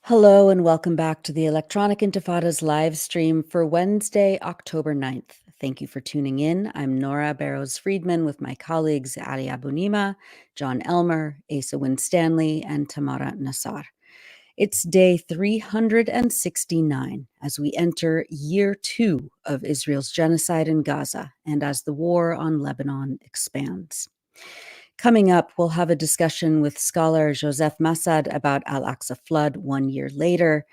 Hello and welcome back to the Electronic Intifada's live stream for Wednesday, October 9th. Thank you for tuning in. I'm Nora Barrows-Friedman with my colleagues Ali Abunimah, Jon Elmer, Asa Winstanley, and Tamara Nassar. It's day 369 as we enter year 2 of Israel's genocide in Gaza and as the war on Lebanon expands. Coming up, we'll have a discussion with scholar Joseph Massad about Al-Aqsa flood 1 year later.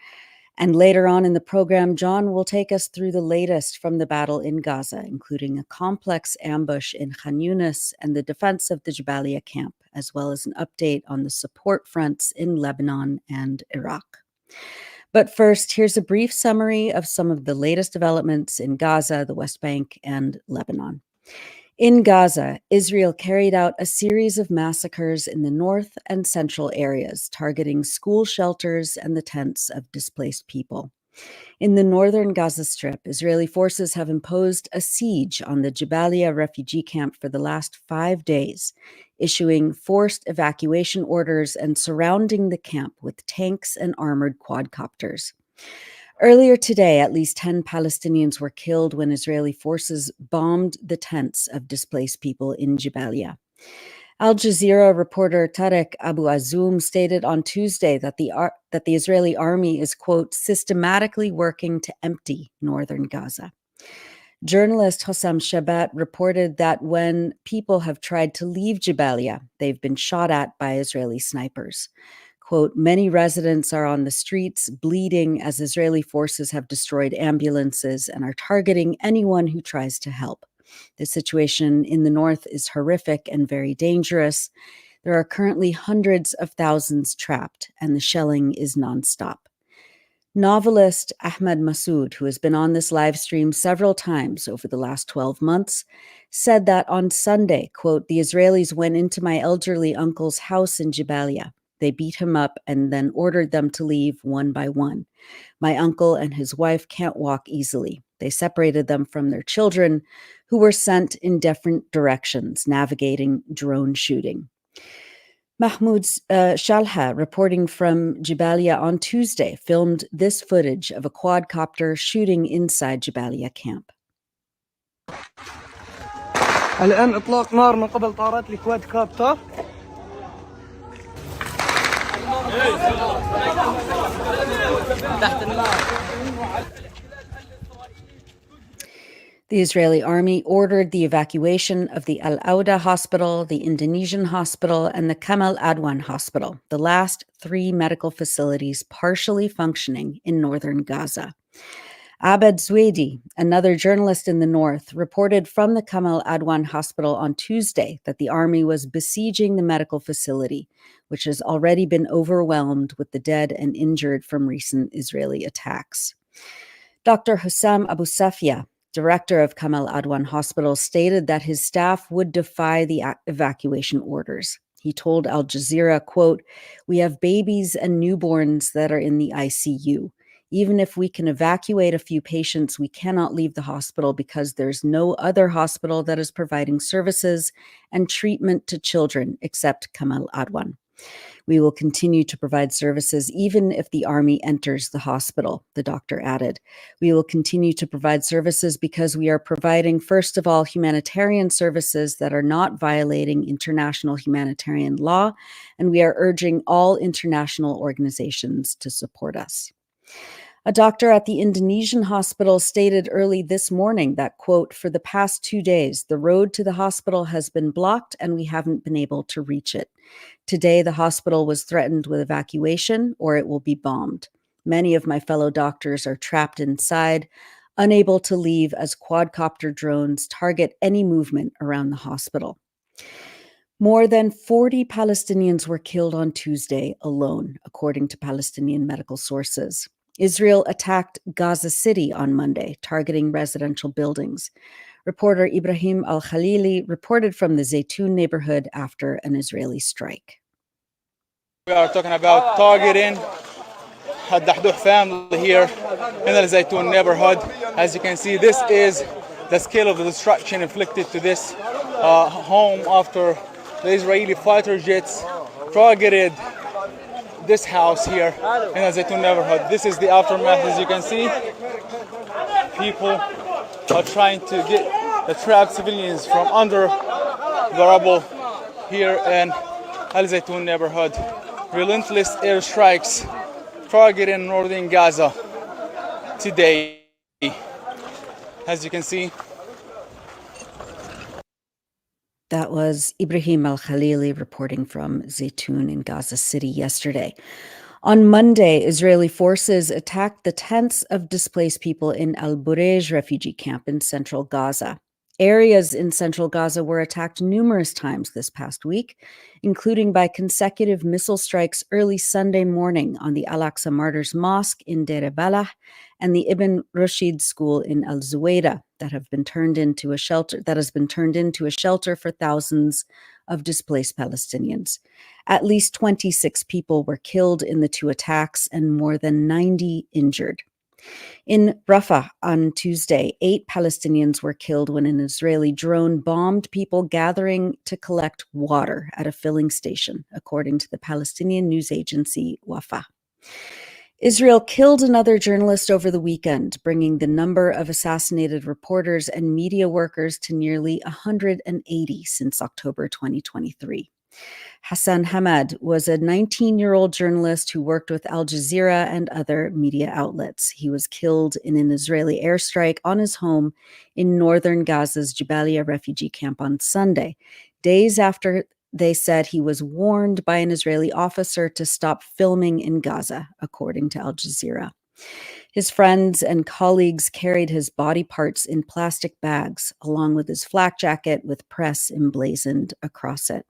And later on in the program, Jon will take us through the latest from the battle in Gaza, including a complex ambush in Khan Younis and the defense of the Jabaliya Camp, as well as an update on the support fronts in Lebanon and Iraq. But first, here's a brief summary of some of the latest developments in Gaza, the West Bank, and Lebanon. In Gaza, Israel carried out a series of massacres in the north and central areas, targeting school shelters and the tents of displaced people. In the northern Gaza Strip, Israeli forces have imposed a siege on the Jabaliya refugee camp for the last 5 days, issuing forced evacuation orders and surrounding the camp with tanks and armored quadcopters. Earlier today, at least 10 Palestinians were killed when Israeli forces bombed the tents of displaced people in Jabaliya. Al Jazeera reporter Tarek Abu Azoum stated on Tuesday that the Israeli army is, quote, systematically working to empty northern Gaza. Journalist Hossam Shabat reported that when people have tried to leave Jabaliya, they've been shot at by Israeli snipers. Quote, many residents are on the streets bleeding as Israeli forces have destroyed ambulances and are targeting anyone who tries to help. The situation in the north is horrific and very dangerous. There are currently hundreds of thousands trapped, and the shelling is nonstop. Novelist Ahmed Massoud, who has been on this live stream several times over the last 12 months, said that on Sunday, quote, the Israelis went into my elderly uncle's house in Jabaliya. They beat him up and then ordered them to leave one by one. My uncle and his wife can't walk easily. They separated them from their children, who were sent in different directions, navigating drone shooting. Mahmoud Shalha, reporting from Jabaliya on Tuesday, filmed this footage of a quadcopter shooting inside Jabaliya Camp. الآن إطلاق نار من قبل طائرات الكوادكوبتر. The Israeli army ordered the evacuation of the Al-Aqsa hospital, the Indonesian hospital, and the Kamal Adwan hospital, the last 3 medical facilities partially functioning in northern Gaza. Abed Zwedi, another journalist in the north, reported from the Kamal Adwan hospital on Tuesday that the army was besieging the medical facility, which has already been overwhelmed with the dead and injured from recent Israeli attacks. Dr. Hussam Abu Safia, director of Kamal Adwan Hospital, stated that his staff would defy the evacuation orders. He told Al Jazeera, quote, we have babies and newborns that are in the ICU. Even if we can evacuate a few patients, we cannot leave the hospital because there's no other hospital that is providing services and treatment to children except Kamal Adwan. We will continue to provide services even if the army enters the hospital, the doctor added. We will continue to provide services because we are providing, first of all, humanitarian services that are not violating international humanitarian law, and we are urging all international organizations to support us. A doctor at the Indonesian hospital stated early this morning that, quote, for the past 2 days, the road to the hospital has been blocked and we haven't been able to reach it. Today, the hospital was threatened with evacuation or it will be bombed. Many of my fellow doctors are trapped inside, unable to leave as quadcopter drones target any movement around the hospital. More than 40 Palestinians were killed on Tuesday alone, according to Palestinian medical sources. Israel attacked Gaza City on Monday, targeting residential buildings. Reporter Ibrahim Al-Khalili reported from the Zaytun neighborhood after an Israeli strike. We are talking about targeting Al-Dahduh family here in the Zaytun neighborhood. As you can see, this is the scale of the destruction inflicted to this home after the Israeli fighter jets targeted this house here in the Zaytun neighborhood. This is the aftermath. As you can see, people are trying to get the trapped civilians from under the rubble here in Al-Zaytun neighborhood. Relentless airstrikes targeting northern Gaza today. As you can see, that was Ibrahim Al-Khalili reporting from Zaytun in Gaza City yesterday. On Monday, Israeli forces attacked the tents of displaced people in Al-Burej refugee camp in central Gaza. Areas in central Gaza were attacked numerous times this past week, including by consecutive missile strikes early Sunday morning on the Al-Aqsa Martyrs Mosque in Deir al-Balah and the Ibn Rushd school in Al-Zuwaydah that has been turned into a shelter for thousands of displaced Palestinians. At least 26 people were killed in the two attacks and more than 90 injured. In Rafah on Tuesday, 8 Palestinians were killed when an Israeli drone bombed people gathering to collect water at a filling station, according to the Palestinian news agency Wafa. Israel killed another journalist over the weekend, bringing the number of assassinated reporters and media workers to nearly 180 since October 2023. Hassan Hamad was a 19-year-old journalist who worked with Al Jazeera and other media outlets. He was killed in an Israeli airstrike on his home in northern Gaza's Jabaliya refugee camp on Sunday, days after they said he was warned by an Israeli officer to stop filming in Gaza, according to Al Jazeera. His friends and colleagues carried his body parts in plastic bags, along with his flak jacket with press emblazoned across it.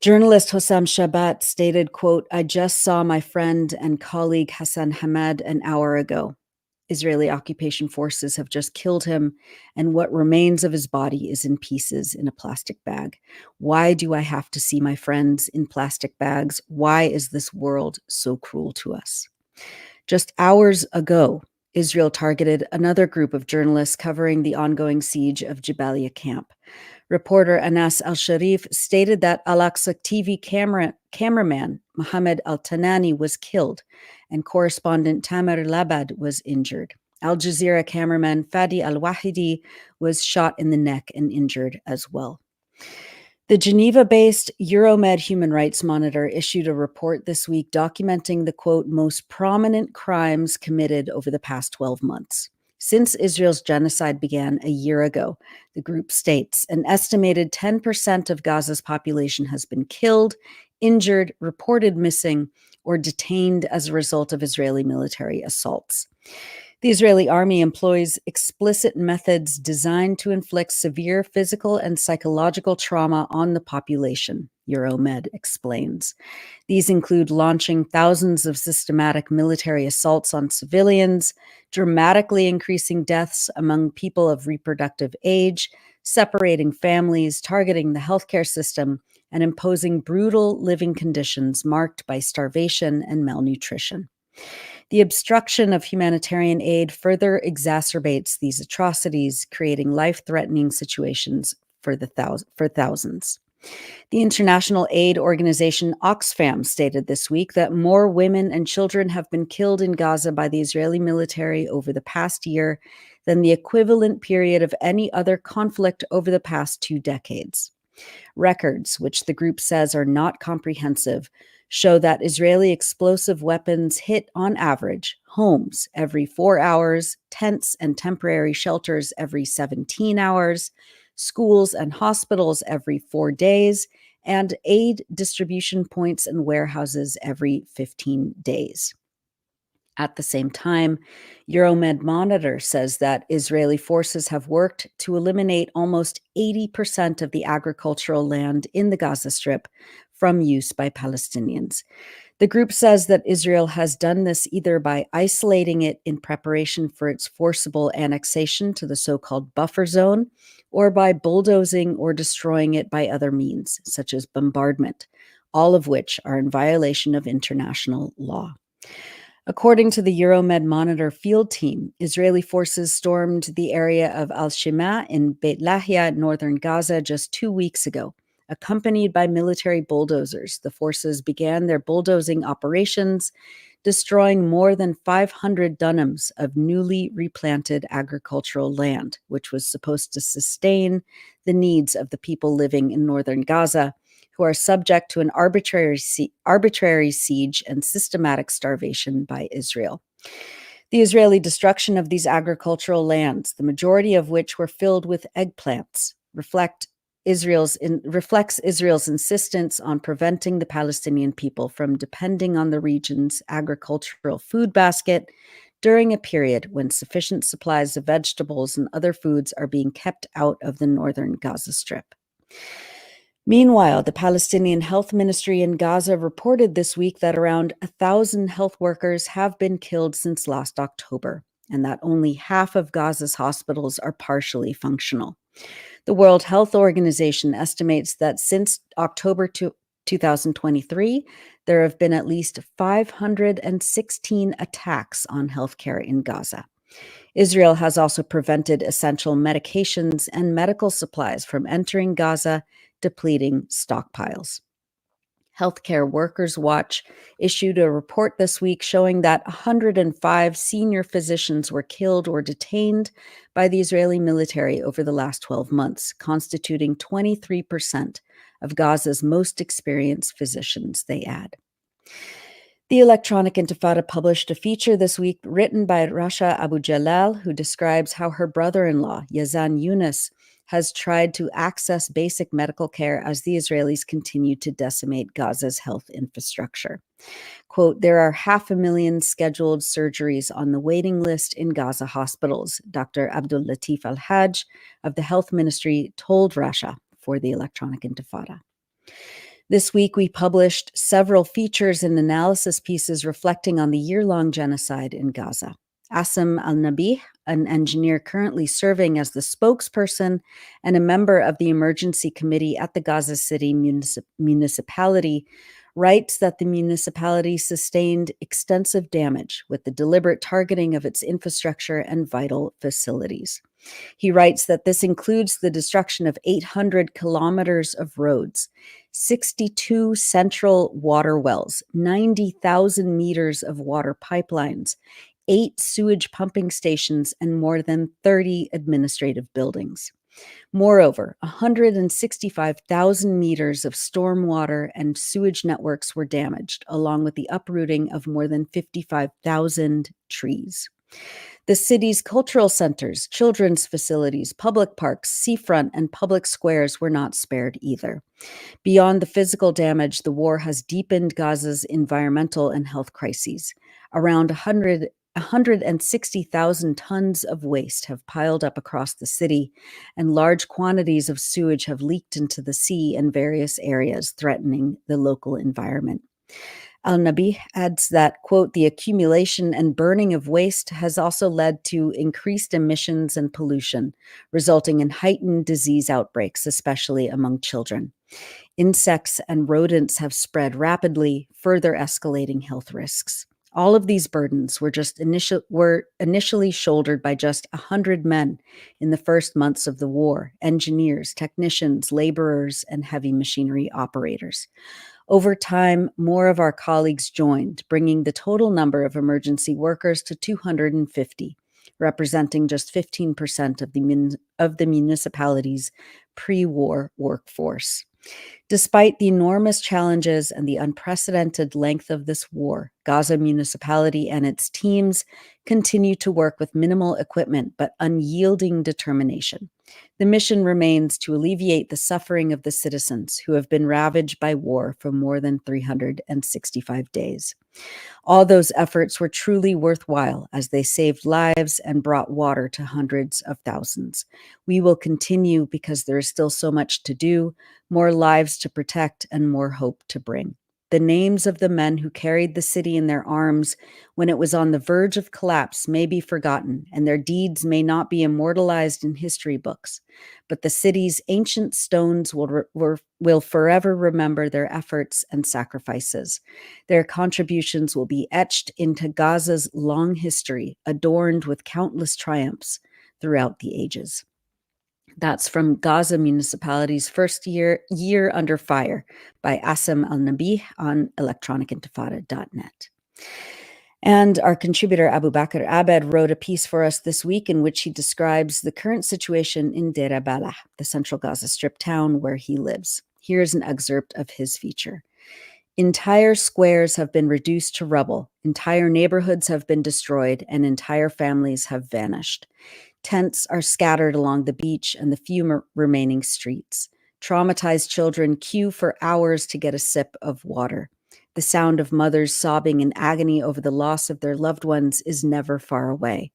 Journalist Hossam Shabat stated, quote, "I just saw my friend and colleague Hassan Hamad an hour ago. Israeli occupation forces have just killed him, and what remains of his body is in pieces in a plastic bag. Why do I have to see my friends in plastic bags? Why is this world so cruel to us?" Just hours ago, Israel targeted another group of journalists covering the ongoing siege of Jabaliya Camp. Reporter Anas Al-Sharif stated that Al-Aqsa TV cameraman Mohammed Al-Tanani was killed and correspondent Tamer Labad was injured. Al Jazeera cameraman Fadi Al-Wahidi was shot in the neck and injured as well. The Geneva-based Euromed Human Rights Monitor issued a report this week documenting the, quote, most prominent crimes committed over the past 12 months. Since Israel's genocide began a year ago, the group states an estimated 10% of Gaza's population has been killed, injured, reported missing, or detained as a result of Israeli military assaults. The Israeli army employs explicit methods designed to inflict severe physical and psychological trauma on the population, Euromed explains. These include launching thousands of systematic military assaults on civilians, dramatically increasing deaths among people of reproductive age, separating families, targeting the healthcare system, and imposing brutal living conditions marked by starvation and malnutrition. The obstruction of humanitarian aid further exacerbates these atrocities, creating life-threatening situations for thousands. The international aid organization Oxfam stated this week that more women and children have been killed in Gaza by the Israeli military over the past year than the equivalent period of any other conflict over the past 2 decades. Records, which the group says are not comprehensive, show that Israeli explosive weapons hit, on average, homes every 4 hours, tents and temporary shelters every 17 hours, schools and hospitals every 4 days, and aid distribution points and warehouses every 15 days. At the same time, Euromed Monitor says that Israeli forces have worked to eliminate almost 80% of the agricultural land in the Gaza Strip from use by Palestinians. The group says that Israel has done this either by isolating it in preparation for its forcible annexation to the so-called buffer zone, or by bulldozing or destroying it by other means, such as bombardment, all of which are in violation of international law. According to the Euromed Monitor field team, Israeli forces stormed the area of Al-Shima in Beit Lahia, northern Gaza, just 2 weeks ago, Accompanied by military bulldozers, the forces began their bulldozing operations, destroying more than 500 dunams of newly replanted agricultural land, which was supposed to sustain the needs of the people living in northern Gaza, who are subject to an arbitrary siege and systematic starvation by Israel. The Israeli destruction of these agricultural lands, the majority of which were filled with eggplants, reflects Israel's insistence on preventing the Palestinian people from depending on the region's agricultural food basket during a period when sufficient supplies of vegetables and other foods are being kept out of the northern Gaza Strip. Meanwhile, the Palestinian Health Ministry in Gaza reported this week that around 1,000 health workers have been killed since last October, and that only half of Gaza's hospitals are partially functional. The World Health Organization estimates that since October 2023, there have been at least 516 attacks on healthcare in Gaza. Israel has also prevented essential medications and medical supplies from entering Gaza, depleting stockpiles. Healthcare Workers Watch issued a report this week showing that 105 senior physicians were killed or detained by the Israeli military over the last 12 months, constituting 23% of Gaza's most experienced physicians, they add. The Electronic Intifada published a feature this week written by Rasha Abu Jalal, who describes how her brother-in-law, Jon Elmer, has tried to access basic medical care as the Israelis continue to decimate Gaza's health infrastructure. Quote, "There are 500,000 scheduled surgeries on the waiting list in Gaza hospitals," Dr. Abdul Latif Al-Hajj of the Health Ministry told Rasha for the Electronic Intifada. This week, we published several features and analysis pieces reflecting on the year-long genocide in Gaza. Asim Al-Nabih, an engineer currently serving as the spokesperson and a member of the emergency committee at the Gaza City municipality, writes that the municipality sustained extensive damage with the deliberate targeting of its infrastructure and vital facilities. He writes that this includes the destruction of 800 kilometers of roads, 62 central water wells, 90,000 meters of water pipelines, 8 sewage pumping stations, and more than 30 administrative buildings. Moreover, 165,000 meters of stormwater and sewage networks were damaged, along with the uprooting of more than 55,000 trees. The city's cultural centers, children's facilities, public parks, seafront, and public squares were not spared either. Beyond the physical damage, the war has deepened Gaza's environmental and health crises. Around 160,000 tons of waste have piled up across the city, and large quantities of sewage have leaked into the sea in various areas, threatening the local environment. Al-Nabih adds that, quote, "The accumulation and burning of waste has also led to increased emissions and pollution, resulting in heightened disease outbreaks, especially among children. Insects and rodents have spread rapidly, further escalating health risks. All of these burdens were initially shouldered by just 100 men in the first months of the war: engineers, technicians, laborers, and heavy machinery operators. Over time, more of our colleagues joined, bringing the total number of emergency workers to 250, representing just 15% of the municipality's pre-war workforce. Despite the enormous challenges and the unprecedented length of this war, Gaza municipality and its teams continue to work with minimal equipment but unyielding determination. The mission remains to alleviate the suffering of the citizens who have been ravaged by war for more than 365 days. All those efforts were truly worthwhile as they saved lives and brought water to hundreds of thousands. We will continue because there is still so much to do, more lives to protect, and more hope to bring. The names of the men who carried the city in their arms when it was on the verge of collapse may be forgotten, and their deeds may not be immortalized in history books, but the city's ancient stones will forever remember their efforts and sacrifices. Their contributions will be etched into Gaza's long history, adorned with countless triumphs throughout the ages. That's from Gaza Municipality's first year under fire by Assem Al-Nabi on electronicintifada.net. And our contributor Abu Bakr Abed wrote a piece for us this week in which he describes the current situation in Deir al-Balah, the central Gaza Strip town where he lives. Here's an excerpt of his feature. Entire squares have been reduced to rubble, entire neighborhoods have been destroyed, and entire families have vanished. Tents are scattered along the beach and the few remaining streets. Traumatized children queue for hours to get a sip of water. The sound of mothers sobbing in agony over the loss of their loved ones is never far away.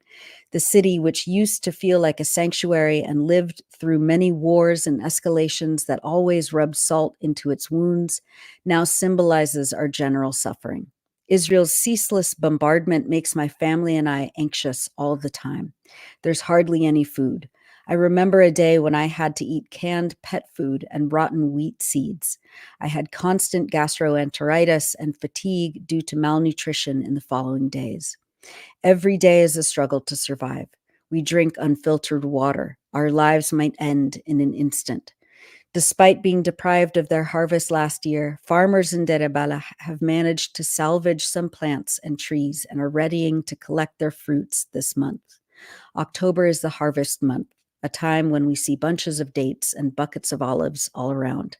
The city, which used to feel like a sanctuary and lived through many wars and escalations that always rubbed salt into its wounds, now symbolizes our general suffering. Israel's ceaseless bombardment makes my family and I anxious all the time. There's hardly any food. I remember a day when I had to eat canned pet food and rotten wheat seeds. I had constant gastroenteritis and fatigue due to malnutrition in the following days. Every day is a struggle to survive. We drink unfiltered water. Our lives might end in an instant. Despite being deprived of their harvest last year, farmers in Deir al-Balah have managed to salvage some plants and trees and are readying to collect their fruits this month. October is the harvest month, a time when we see bunches of dates and buckets of olives all around.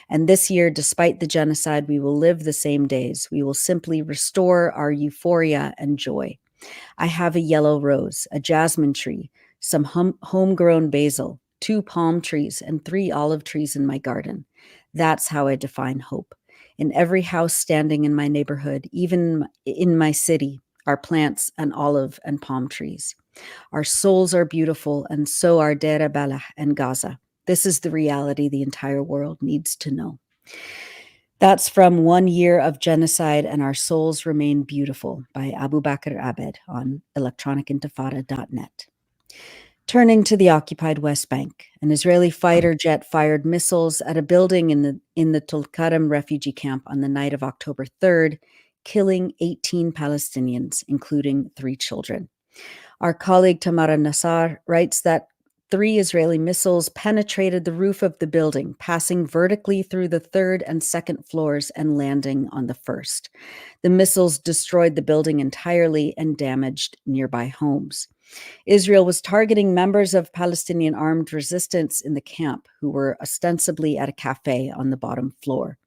And this year, despite the genocide, we will live the same days. We will simply restore our euphoria and joy. I have a yellow rose, a jasmine tree, some homegrown basil, 2 palm trees, and 3 olive trees in my garden. That's how I define hope. In every house standing in my neighborhood, even in my city, are plants and olive and palm trees. Our souls are beautiful, and so are Deir al-Balah and Gaza. This is the reality the entire world needs to know. That's from 1 Year of Genocide and Our Souls Remain Beautiful by Abu Bakr Abed on electronicintifada.net. Turning to the occupied West Bank, an Israeli fighter jet fired missiles at a building in the Tulkarem refugee camp on the night of October 3rd, killing 18 Palestinians, including 3 children. Our colleague Tamara Nassar writes that 3 Israeli missiles penetrated the roof of the building, passing vertically through the 3rd and 2nd floors and landing on the 1st. The missiles destroyed the building entirely and damaged nearby homes. Israel was targeting members of Palestinian armed resistance in the camp who were ostensibly at a cafe on the bottom floor.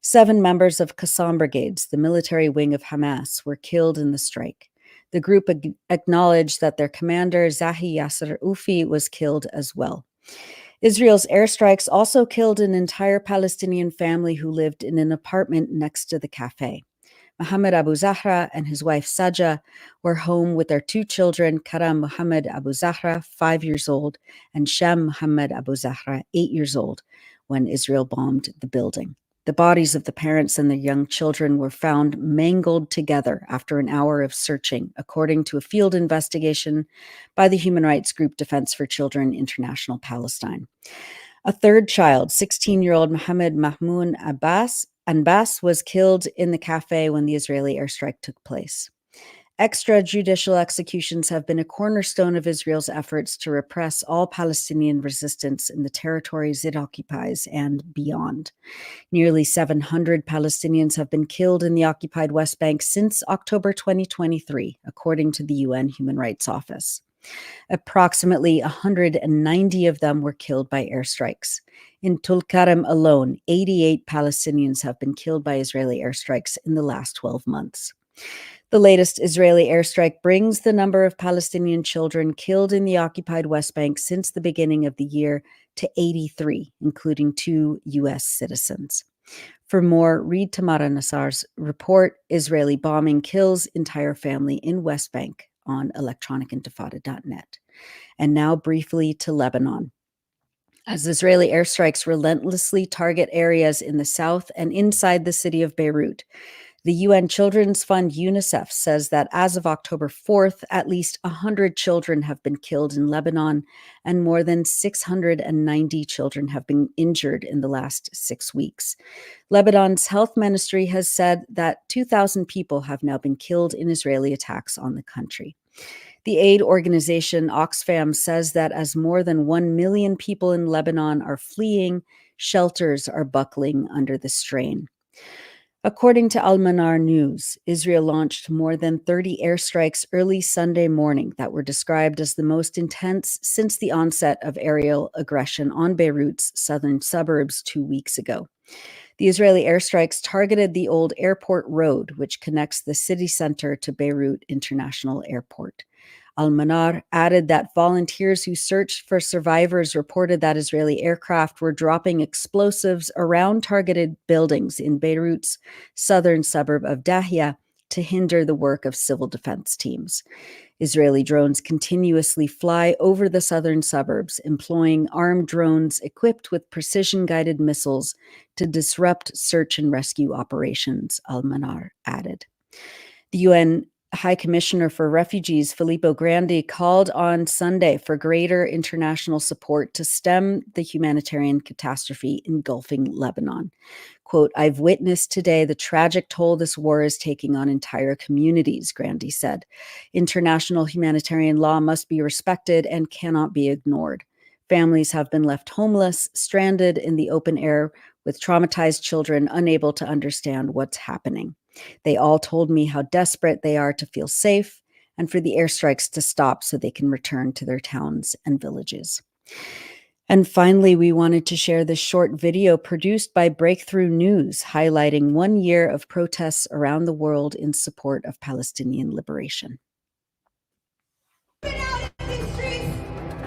7 members of Qassam Brigades, the military wing of Hamas, were killed in the strike. The group acknowledged that their commander, Zahi Yasser Ufi, was killed as well. Israel's airstrikes also killed an entire Palestinian family who lived in an apartment next to the cafe. Mohammed Abu Zahra and his wife Saja were home with their 2 children, Karam Mohammed Abu Zahra, 5 years old, and Sham Mohammed Abu Zahra, 8 years old, when Israel bombed the building. The bodies of the parents and their young children were found mangled together after an hour of searching, according to a field investigation by the human rights group Defense for Children International Palestine. A 3rd child, 16-year-old Mohammed Mahmoud Anbas, was killed in the cafe when the Israeli airstrike took place. Extrajudicial executions have been a cornerstone of Israel's efforts to repress all Palestinian resistance in the territories it occupies and beyond. Nearly 700 Palestinians have been killed in the occupied West Bank since October 2023, according to the UN Human Rights Office. Approximately 190 of them were killed by airstrikes. In Tulkarem alone, 88 Palestinians have been killed by Israeli airstrikes in the last 12 months. The latest Israeli airstrike brings the number of Palestinian children killed in the occupied West Bank since the beginning of the year to 83, including 2 U.S. citizens. For more, read Tamara Nassar's report, Israeli Bombing Kills Entire Family in West Bank, on electronicintifada.net. And now briefly to Lebanon. As Israeli airstrikes relentlessly target areas in the south and inside the city of Beirut, The UN Children's Fund UNICEF says that as of October 4th, at least 100 children have been killed in Lebanon, and more than 690 children have been injured in the last 6 weeks. Lebanon's health ministry has said that 2,000 people have now been killed in Israeli attacks on the country. The aid organization Oxfam says that as more than 1 million people in Lebanon are fleeing, shelters are buckling under the strain. According to Al-Manar News, Israel launched more than 30 airstrikes early Sunday morning that were described as the most intense since the onset of aerial aggression on Beirut's southern suburbs 2 weeks ago. The Israeli airstrikes targeted the old airport road, which connects the city center to Beirut International Airport. Al-Manar added that volunteers who searched for survivors reported that Israeli aircraft were dropping explosives around targeted buildings in Beirut's southern suburb of Dahia to hinder the work of civil defense teams. Israeli drones continuously fly over the southern suburbs, employing armed drones equipped with precision-guided missiles to disrupt search and rescue operations, Al-Manar added. The UN High Commissioner for Refugees, Filippo Grandi, called on Sunday for greater international support to stem the humanitarian catastrophe engulfing Lebanon. Quote, "I've witnessed today the tragic toll this war is taking on entire communities," Grandi said. "International humanitarian law must be respected and cannot be ignored. Families have been left homeless, stranded in the open air with traumatized children unable to understand what's happening. They all told me how desperate they are to feel safe and for the airstrikes to stop so they can return to their towns and villages." And finally, we wanted to share this short video produced by Breakthrough News, highlighting 1 year of protests around the world in support of Palestinian liberation. Been out in these streets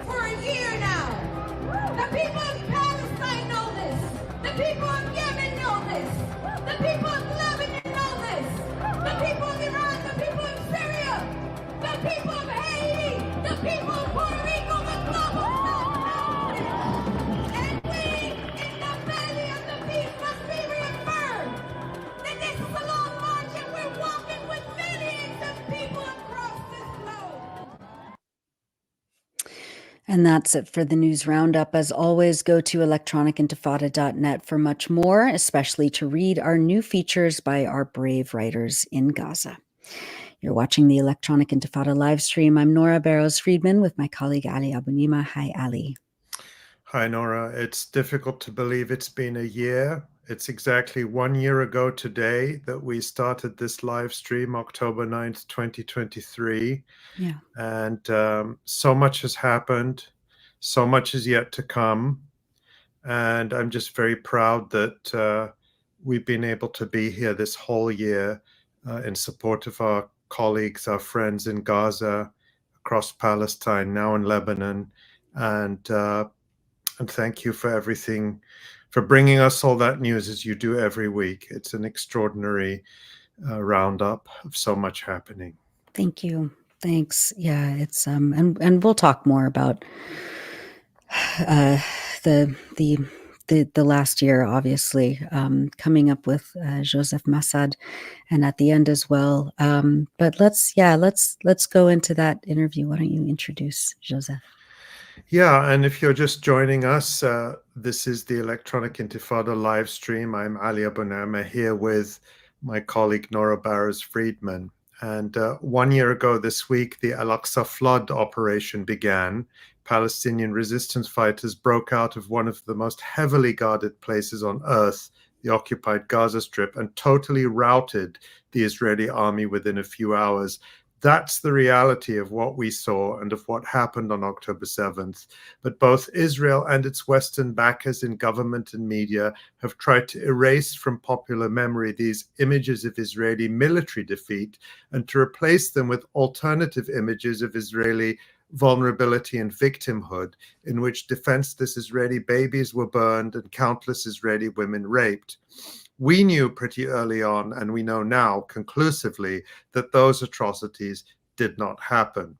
for a year now. The people of Palestine know this. The people of Yemen know this. The people of Lebanon know this. The people of Iraq, the people of Syria, the people of Haiti, the people of Puerto Rico, the global South know this. And we, in the belly of the beast, must be reaffirmed that this is a long march and we're walking with millions of people across this globe. And that's it for the news roundup. As always, go to electronicintifada.net for much more, especially to read our new features by our brave writers in Gaza. You're watching the Electronic Intifada live stream. I'm Nora Barrows-Friedman with my colleague Ali Abunimah. Hi, Ali. Hi, Nora. It's difficult to believe it's been a year. It's exactly 1 year ago today that we started this live stream, October 9th, 2023. Yeah. And so much has happened. So much is yet to come. And I'm just very proud that we've been able to be here this whole year in support of our colleagues, our friends in Gaza, across Palestine, now in Lebanon. And thank you for everything, for bringing us all that news as you do every week. It's an extraordinary roundup of so much happening. Thank you. Thanks. Yeah, it's and we'll talk more about the last year, obviously, coming up with Joseph Massad, and at the end as well. But let's go into that interview. Why don't you introduce Joseph? Yeah, and if you're just joining us, this is the Electronic Intifada live stream. I'm Ali Abunimah here with my colleague Nora Barrows-Friedman. And 1 year ago this week, the Al-Aqsa flood operation began. Palestinian resistance fighters broke out of one of the most heavily guarded places on earth, the occupied Gaza Strip, and totally routed the Israeli army within a few hours. That's the reality of what we saw and of what happened on October 7th. But both Israel and its Western backers in government and media have tried to erase from popular memory these images of Israeli military defeat and to replace them with alternative images of Israeli vulnerability and victimhood, in which defenseless Israeli babies were burned and countless Israeli women raped. We knew pretty early on, and we know now conclusively, that those atrocities did not happen.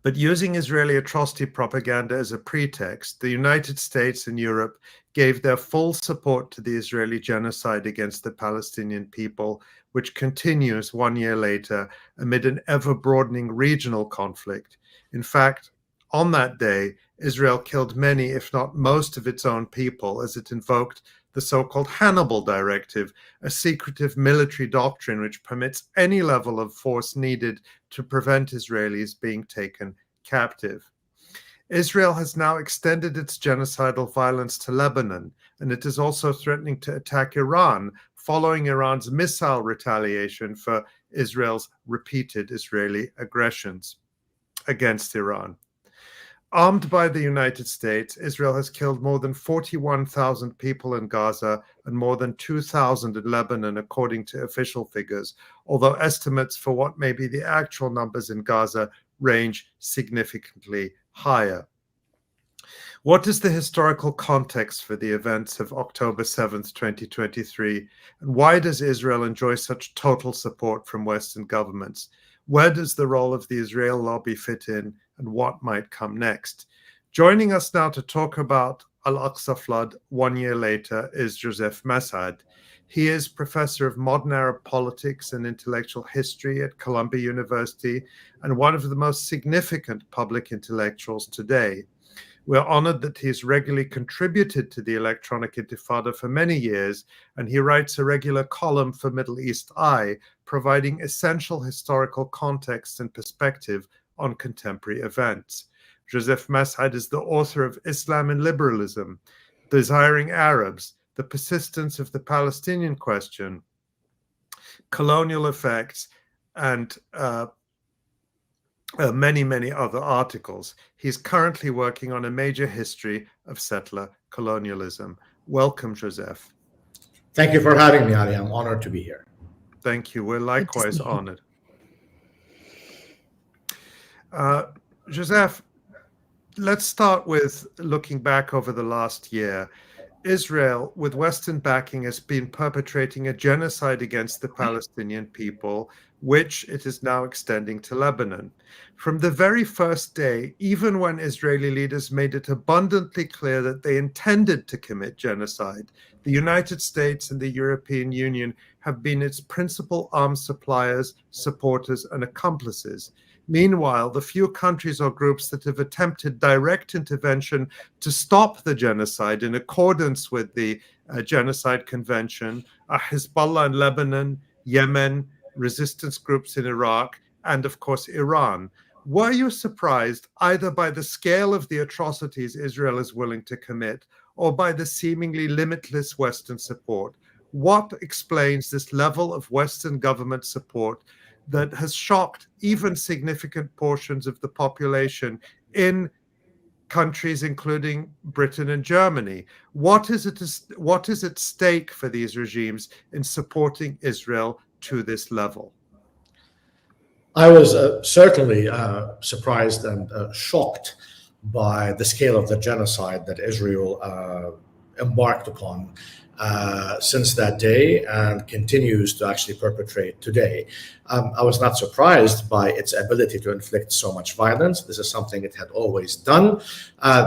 But using Israeli atrocity propaganda as a pretext, the United States and Europe gave their full support to the Israeli genocide against the Palestinian people, which continues 1 year later amid an ever-broadening regional conflict. In fact, on that day, Israel killed many, if not most, of its own people as it invoked the so-called Hannibal Directive, a secretive military doctrine which permits any level of force needed to prevent Israelis being taken captive. Israel has now extended its genocidal violence to Lebanon, and it is also threatening to attack Iran, following Iran's missile retaliation for Israel's repeated Israeli aggressions against Iran. Armed by the United States, Israel has killed more than 41,000 people in Gaza and more than 2,000 in Lebanon, according to official figures, although estimates for what may be the actual numbers in Gaza range significantly higher. What is the historical context for the events of October 7th, 2023, and why does Israel enjoy such total support from Western governments? Where does the role of the Israel lobby fit in, and what might come next? Joining us now to talk about Al-Aqsa flood 1 year later is Joseph Massad. He is professor of modern Arab politics and intellectual history at Columbia University and one of the most significant public intellectuals today. We're honored that he's regularly contributed to the Electronic Intifada for many years, and he writes a regular column for Middle East Eye, providing essential historical context and perspective on contemporary events. Joseph Massad is the author of Islam and Liberalism, Desiring Arabs, The Persistence of the Palestinian Question, Colonial Effects, and many, many other articles. He's currently working on a major history of settler colonialism. Welcome, Joseph. Thank you for having me, Ali. I'm honored to be here. Thank you. We're likewise honored. Joseph, let's start with looking back over the last year. Israel, with Western backing, has been perpetrating a genocide against the Palestinian people, which it is now extending to Lebanon. From the very first day, even when Israeli leaders made it abundantly clear that they intended to commit genocide, the United States and the European Union have been its principal arms suppliers, supporters, and accomplices. Meanwhile, the few countries or groups that have attempted direct intervention to stop the genocide in accordance with the Genocide Convention are Hezbollah in Lebanon, Yemen, resistance groups in Iraq, and of course, Iran. Were you surprised either by the scale of the atrocities Israel is willing to commit or by the seemingly limitless Western support? What explains this level of Western government support that has shocked even significant portions of the population in countries including Britain and Germany? What is at stake for these regimes in supporting Israel to this level? I was certainly surprised and shocked by the scale of the genocide that Israel embarked upon since that day and continues to actually perpetrate today. I was not surprised by its ability to inflict so much violence. This is something it had always done.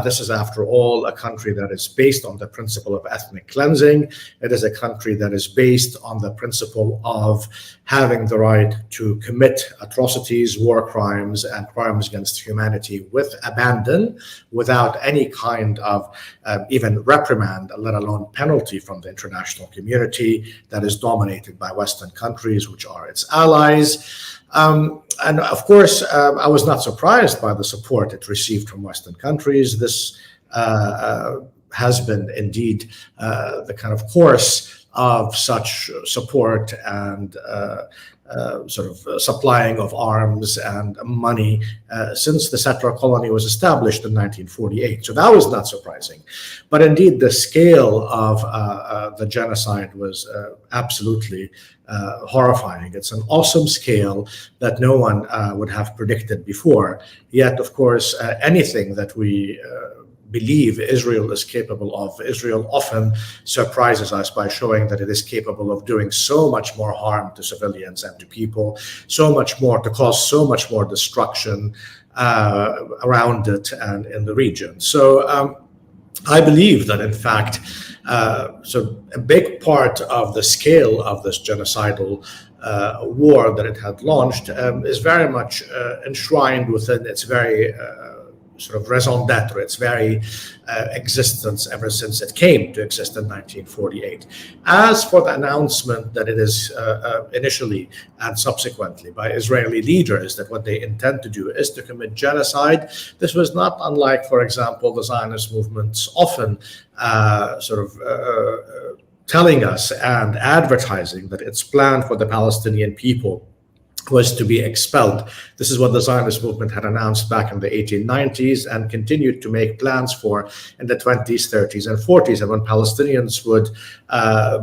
This is, after all, a country that is based on the principle of ethnic cleansing. It is a country that is based on the principle of having the right to commit atrocities, war crimes, and crimes against humanity with abandon, without any kind of even reprimand, let alone penalty from the international community that is dominated by Western countries, which are its allies. And of course, I was not surprised by the support it received from Western countries. This has been indeed the kind of course of such support and sort of supplying of arms and money since the settler colony was established in 1948. So that was not surprising. But indeed, the scale of the genocide was absolutely horrifying. It's an awesome scale that no one would have predicted before. Yet, of course, anything that we believe Israel is capable of, Israel often surprises us by showing that it is capable of doing so much more harm to civilians and to people, so much more, to cause so much more destruction around it and in the region. So I believe that, in fact, so a big part of the scale of this genocidal war that it had launched is very much enshrined within its very sort of raison d'etre, its very existence ever since it came to exist in 1948. As for the announcement that it is initially and subsequently by Israeli leaders that what they intend to do is to commit genocide, this was not unlike, for example, the Zionist movement's often telling us and advertising that its plan for the Palestinian people was to be expelled. This is what the Zionist movement had announced back in the 1890s and continued to make plans for in the 20s, 30s, and 40s. And when Palestinians would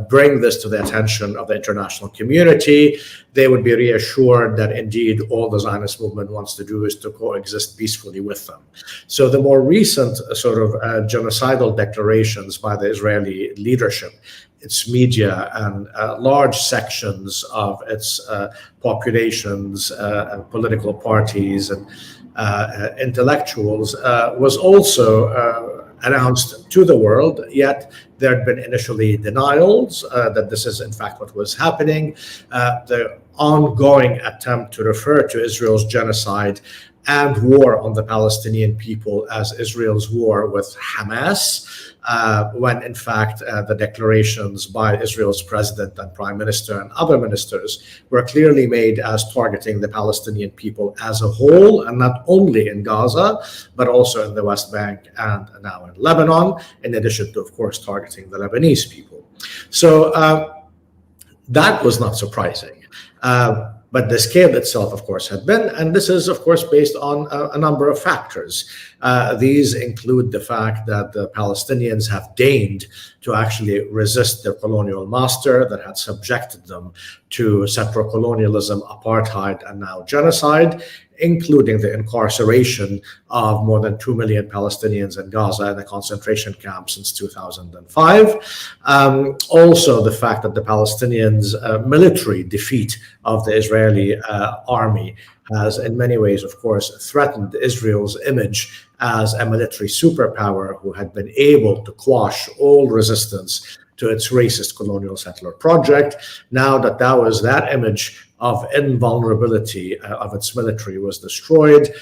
bring this to the attention of the international community, they would be reassured that indeed all the Zionist movement wants to do is to coexist peacefully with them. So the more recent genocidal declarations by the Israeli leadership, its media, and large sections of its populations and political parties and intellectuals was also announced to the world, yet there had been initially denials that this is in fact what was happening. The ongoing attempt to refer to Israel's genocide and war on the Palestinian people as Israel's war with Hamas, when in fact the declarations by Israel's president and prime minister and other ministers were clearly made as targeting the Palestinian people as a whole, and not only in Gaza, but also in the West Bank and now in Lebanon, in addition to, of course, targeting the Lebanese people. So that was not surprising. But the scale itself, of course, had been, and this is, of course, based on a number of factors. These include the fact that the Palestinians have deigned to actually resist their colonial master that had subjected them to settler colonialism, apartheid, and now genocide, including the incarceration of more than 2 million Palestinians in Gaza in a concentration camp since 2005. Also, the fact that the Palestinians' military defeat of the Israeli army has in many ways, of course, threatened Israel's image as a military superpower who had been able to quash all resistance to its racist colonial settler project. Now that that image of invulnerability of its military was destroyed,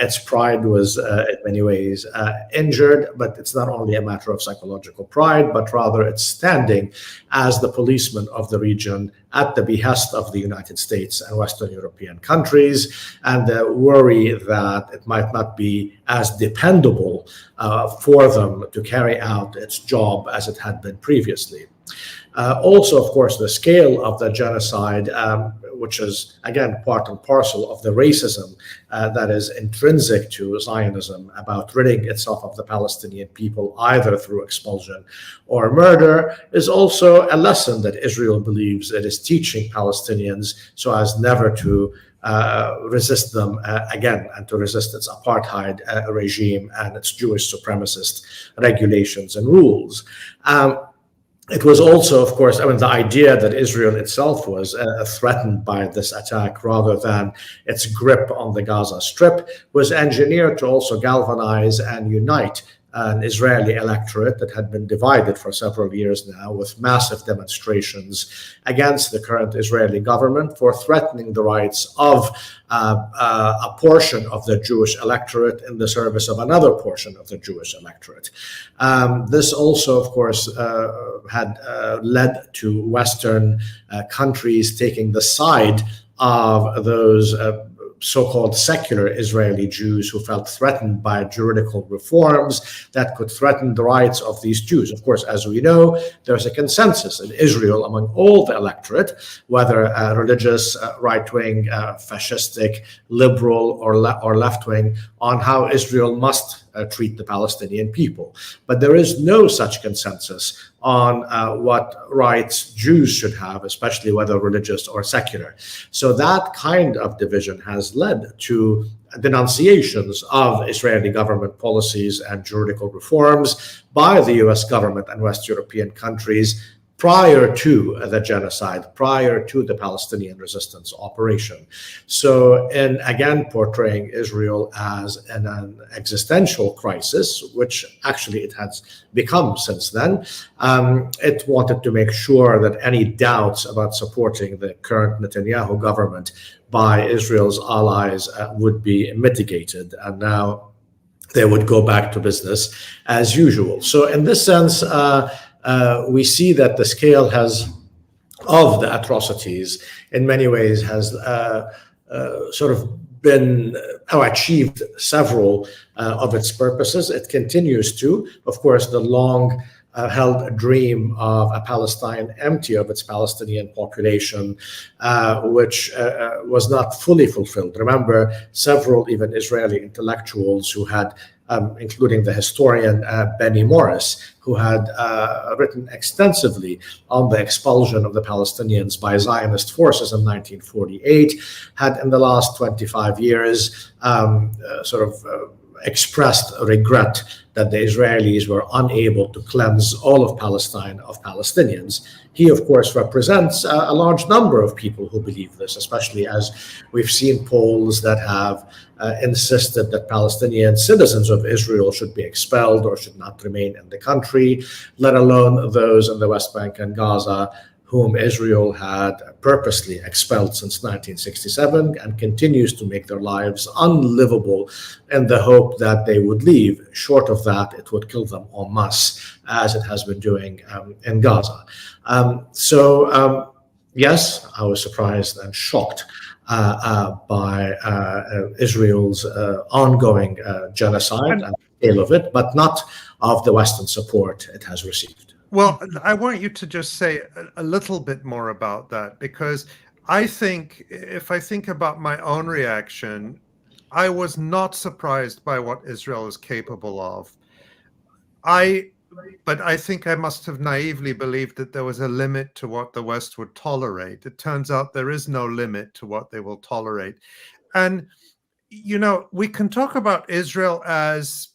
its pride was in many ways injured, but it's not only a matter of psychological pride, but rather its standing as the policeman of the region at the behest of the United States and Western European countries, and the worry that it might not be as dependable for them to carry out its job as it had been previously. Also, of course, the scale of the genocide, which is, again, part and parcel of the racism that is intrinsic to Zionism about ridding itself of the Palestinian people, either through expulsion or murder, is also a lesson that Israel believes it is teaching Palestinians so as never to resist them again and to resist its apartheid regime and its Jewish supremacist regulations and rules. It was also, of course, the idea that Israel itself was threatened by this attack rather than its grip on the Gaza Strip was engineered to also galvanize and unite an Israeli electorate that had been divided for several years now, with massive demonstrations against the current Israeli government for threatening the rights of a portion of the Jewish electorate in the service of another portion of the Jewish electorate. This also, of course, had led to Western countries taking the side of those so-called secular Israeli Jews who felt threatened by juridical reforms that could threaten the rights of these Jews. Of course, as we know, there's a consensus in Israel among all the electorate, whether religious, right-wing, fascistic, liberal, or left-wing, on how Israel must treat the Palestinian people. But there is no such consensus on what rights Jews should have, especially whether religious or secular. So that kind of division has led to denunciations of Israeli government policies and juridical reforms by the US government and West European countries, prior to the genocide, prior to the Palestinian resistance operation. So, and again, portraying Israel as an existential crisis, which actually it has become since then, it wanted to make sure that any doubts about supporting the current Netanyahu government by Israel's allies would be mitigated. And now they would go back to business as usual. So in this sense, we see that the scale of the atrocities in many ways has sort of been achieved several of its purposes. It continues to, of course, the long held dream of a Palestine empty of its Palestinian population, which was not fully fulfilled. Remember, several even Israeli intellectuals who had including the historian Benny Morris, who had written extensively on the expulsion of the Palestinians by Zionist forces in 1948, had in the last 25 years expressed regret that the Israelis were unable to cleanse all of Palestine of Palestinians. He, of course, represents a large number of people who believe this, especially as we've seen polls that have insisted that Palestinian citizens of Israel should be expelled or should not remain in the country, let alone those in the West Bank and Gaza whom Israel had purposely expelled since 1967 and continues to make their lives unlivable in the hope that they would leave. Short of that, it would kill them en masse, as it has been doing in Gaza. Yes, I was surprised and shocked by Israel's ongoing genocide and the scale of it, but not of the Western support it has received. Well, I want you to just say a little bit more about that, because I think, if I think about my own reaction, I was not surprised by what Israel is capable of. But I think I must have naively believed that there was a limit to what the West would tolerate. It turns out there is no limit to what they will tolerate. And, you know, we can talk about Israel as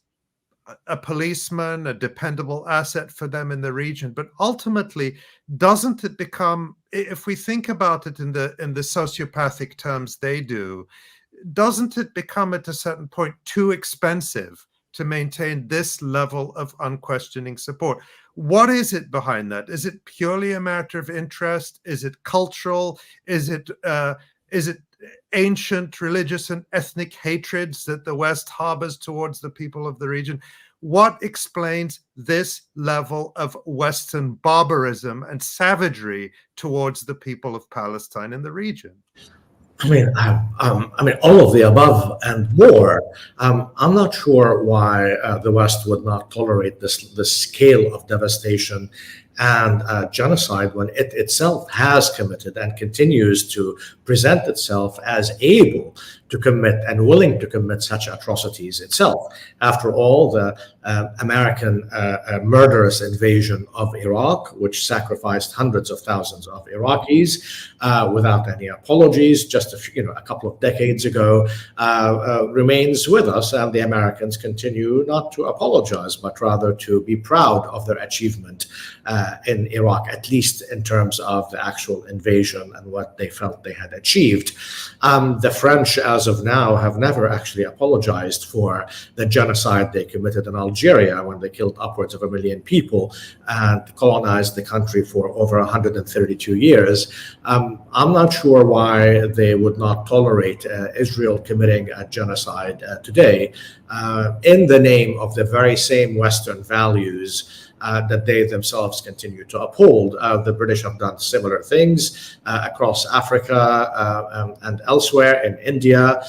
a policeman, a dependable asset for them in the region, but ultimately, doesn't it become, if we think about it in the sociopathic terms they do, doesn't it become at a certain point too expensive to maintain this level of unquestioning support? What is it behind that? Is it purely a matter of interest? Is it cultural? Is it ancient religious and ethnic hatreds that the West harbors towards the people of the region? What explains this level of Western barbarism and savagery towards the people of Palestine in the region? I mean, all of the above and more. I'm not sure why the West would not tolerate this scale of devastation and genocide when it itself has committed and continues to present itself as able to commit and willing to commit such atrocities itself. After all, the American murderous invasion of Iraq, which sacrificed hundreds of thousands of Iraqis without any apologies just a couple of decades ago, remains with us, and the Americans continue not to apologize, but rather to be proud of their achievement in Iraq, at least in terms of the actual invasion and what they felt they had achieved. The French, as of now, have never actually apologized for the genocide they committed in Algeria when they killed upwards of 1 million people and colonized the country for over 132 years. I'm not sure why they would not tolerate Israel committing a genocide today in the name of the very same Western values that they themselves continue to uphold. The British have done similar things across Africa and elsewhere in India.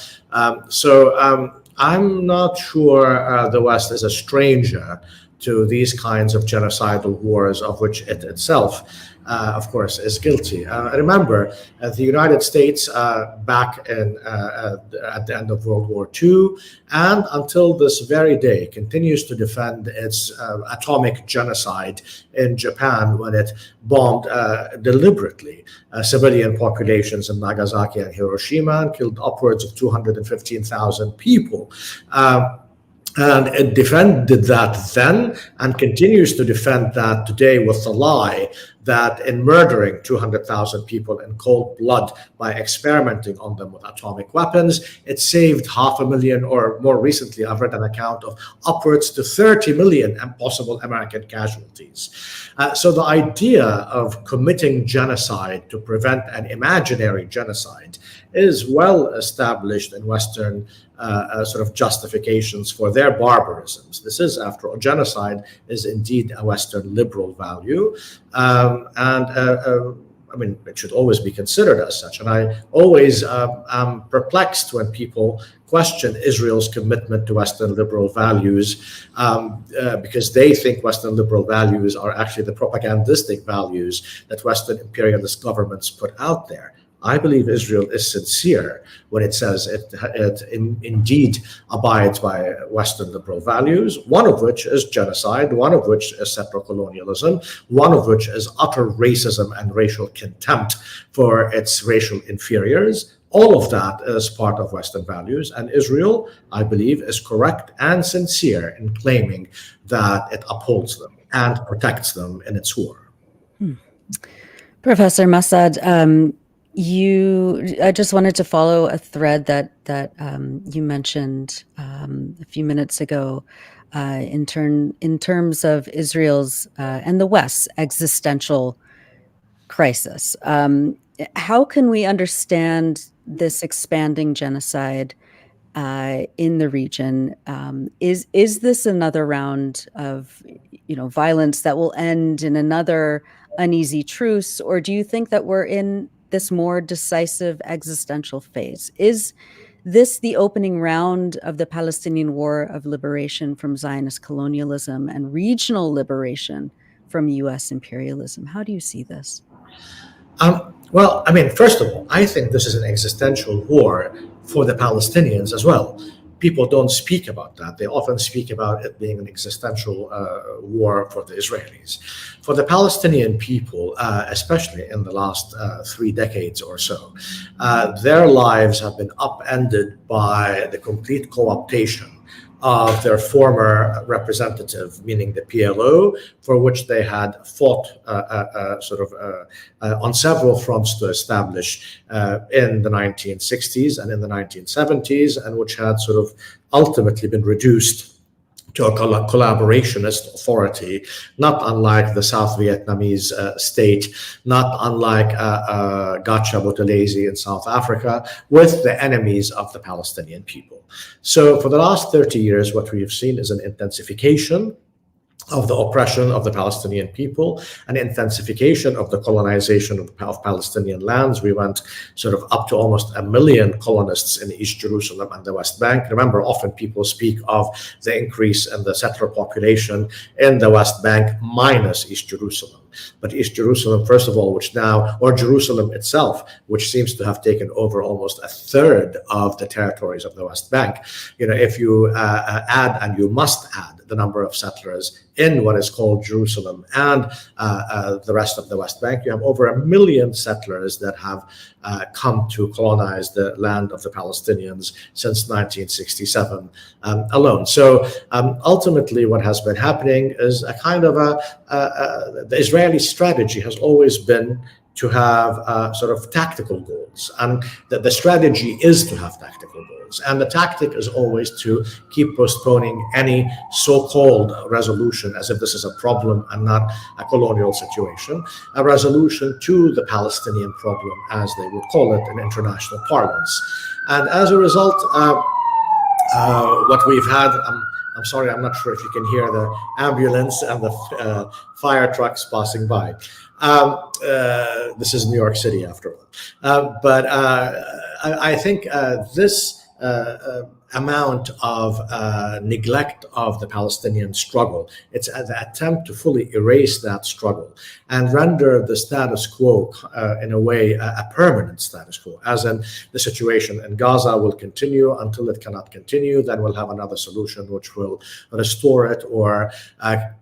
I'm not sure the West is a stranger to these kinds of genocidal wars of which it itself, of course, is guilty. Remember, the United States back at the end of World War II and until this very day continues to defend its atomic genocide in Japan when it bombed deliberately civilian populations in Nagasaki and Hiroshima and killed upwards of 215,000 people. And it defended that then and continues to defend that today with the lie that in murdering 200,000 people in cold blood by experimenting on them with atomic weapons, it saved 500,000, or more recently, I've read an account of upwards to 30 million possible American casualties. So the idea of committing genocide to prevent an imaginary genocide is well established in Western sort of justifications for their barbarisms. This is, after all, genocide is indeed a Western liberal value, I mean, it should always be considered as such. And I always am perplexed when people question Israel's commitment to Western liberal values because they think Western liberal values are actually the propagandistic values that Western imperialist governments put out there. I believe Israel is sincere when it says it indeed abides by Western liberal values, one of which is genocide, one of which is settler colonialism, one of which is utter racism and racial contempt for its racial inferiors. All of that is part of Western values, and Israel, I believe, is correct and sincere in claiming that it upholds them and protects them in its war. Professor Massad, I just wanted to follow a thread that you mentioned a few minutes ago in terms of Israel's and the West's existential crisis. How can we understand this expanding genocide in the region? Is this another round of violence that will end in another uneasy truce, or do you think that we're in this more decisive existential phase? Is this the opening round of the Palestinian War of liberation from Zionist colonialism and regional liberation from U.S. imperialism? How do you see this? Well, I mean, first of all, I think this is an existential war for the Palestinians as well. People don't speak about that. They often speak about it being an existential war for the Israelis. For the Palestinian people, especially in the last 3 decades or so, their lives have been upended by the complete co-optation of their former representative, meaning the PLO, for which they had fought on several fronts to establish in the 1960s and in the 1970s, and which had sort of ultimately been reduced to a collaborationist authority, not unlike the South Vietnamese state, not unlike 𝐓𝐡𝐞 𝐄𝐥𝐞𝐜𝐿 in South Africa, with the enemies of the Palestinian people. So for the last 30 years, what we have seen is an intensification of the oppression of the Palestinian people, an intensification of the colonization of Palestinian lands. We went sort of up to almost 1 million colonists in East Jerusalem and the West Bank. Remember, often people speak of the increase in the settler population in the West Bank minus East Jerusalem. But East Jerusalem, first of all, or Jerusalem itself, which seems to have taken over almost a third of the territories of the West Bank. If you add, and you must add, the number of settlers in what is called Jerusalem and the rest of the West Bank, you have over 1 million settlers that have come to colonize the land of the Palestinians since 1967 alone. So ultimately what has been happening is a kind of the Israeli strategy has always been to have sort of tactical goals, and that the strategy is to have tactical goals, and the tactic is always to keep postponing any so-called resolution, as if this is a problem and not a colonial situation, a resolution to the Palestinian problem, as they would call it in international parlance. And as a result, what we've had, I'm sorry, I'm not sure if you can hear the ambulance and the fire trucks passing by. This is New York City, after all. But I think this amount of neglect of the Palestinian struggle, it's an attempt to fully erase that struggle and render the status quo in a way a permanent status quo, as in the situation in Gaza will continue until it cannot continue. Then we'll have another solution which will restore it or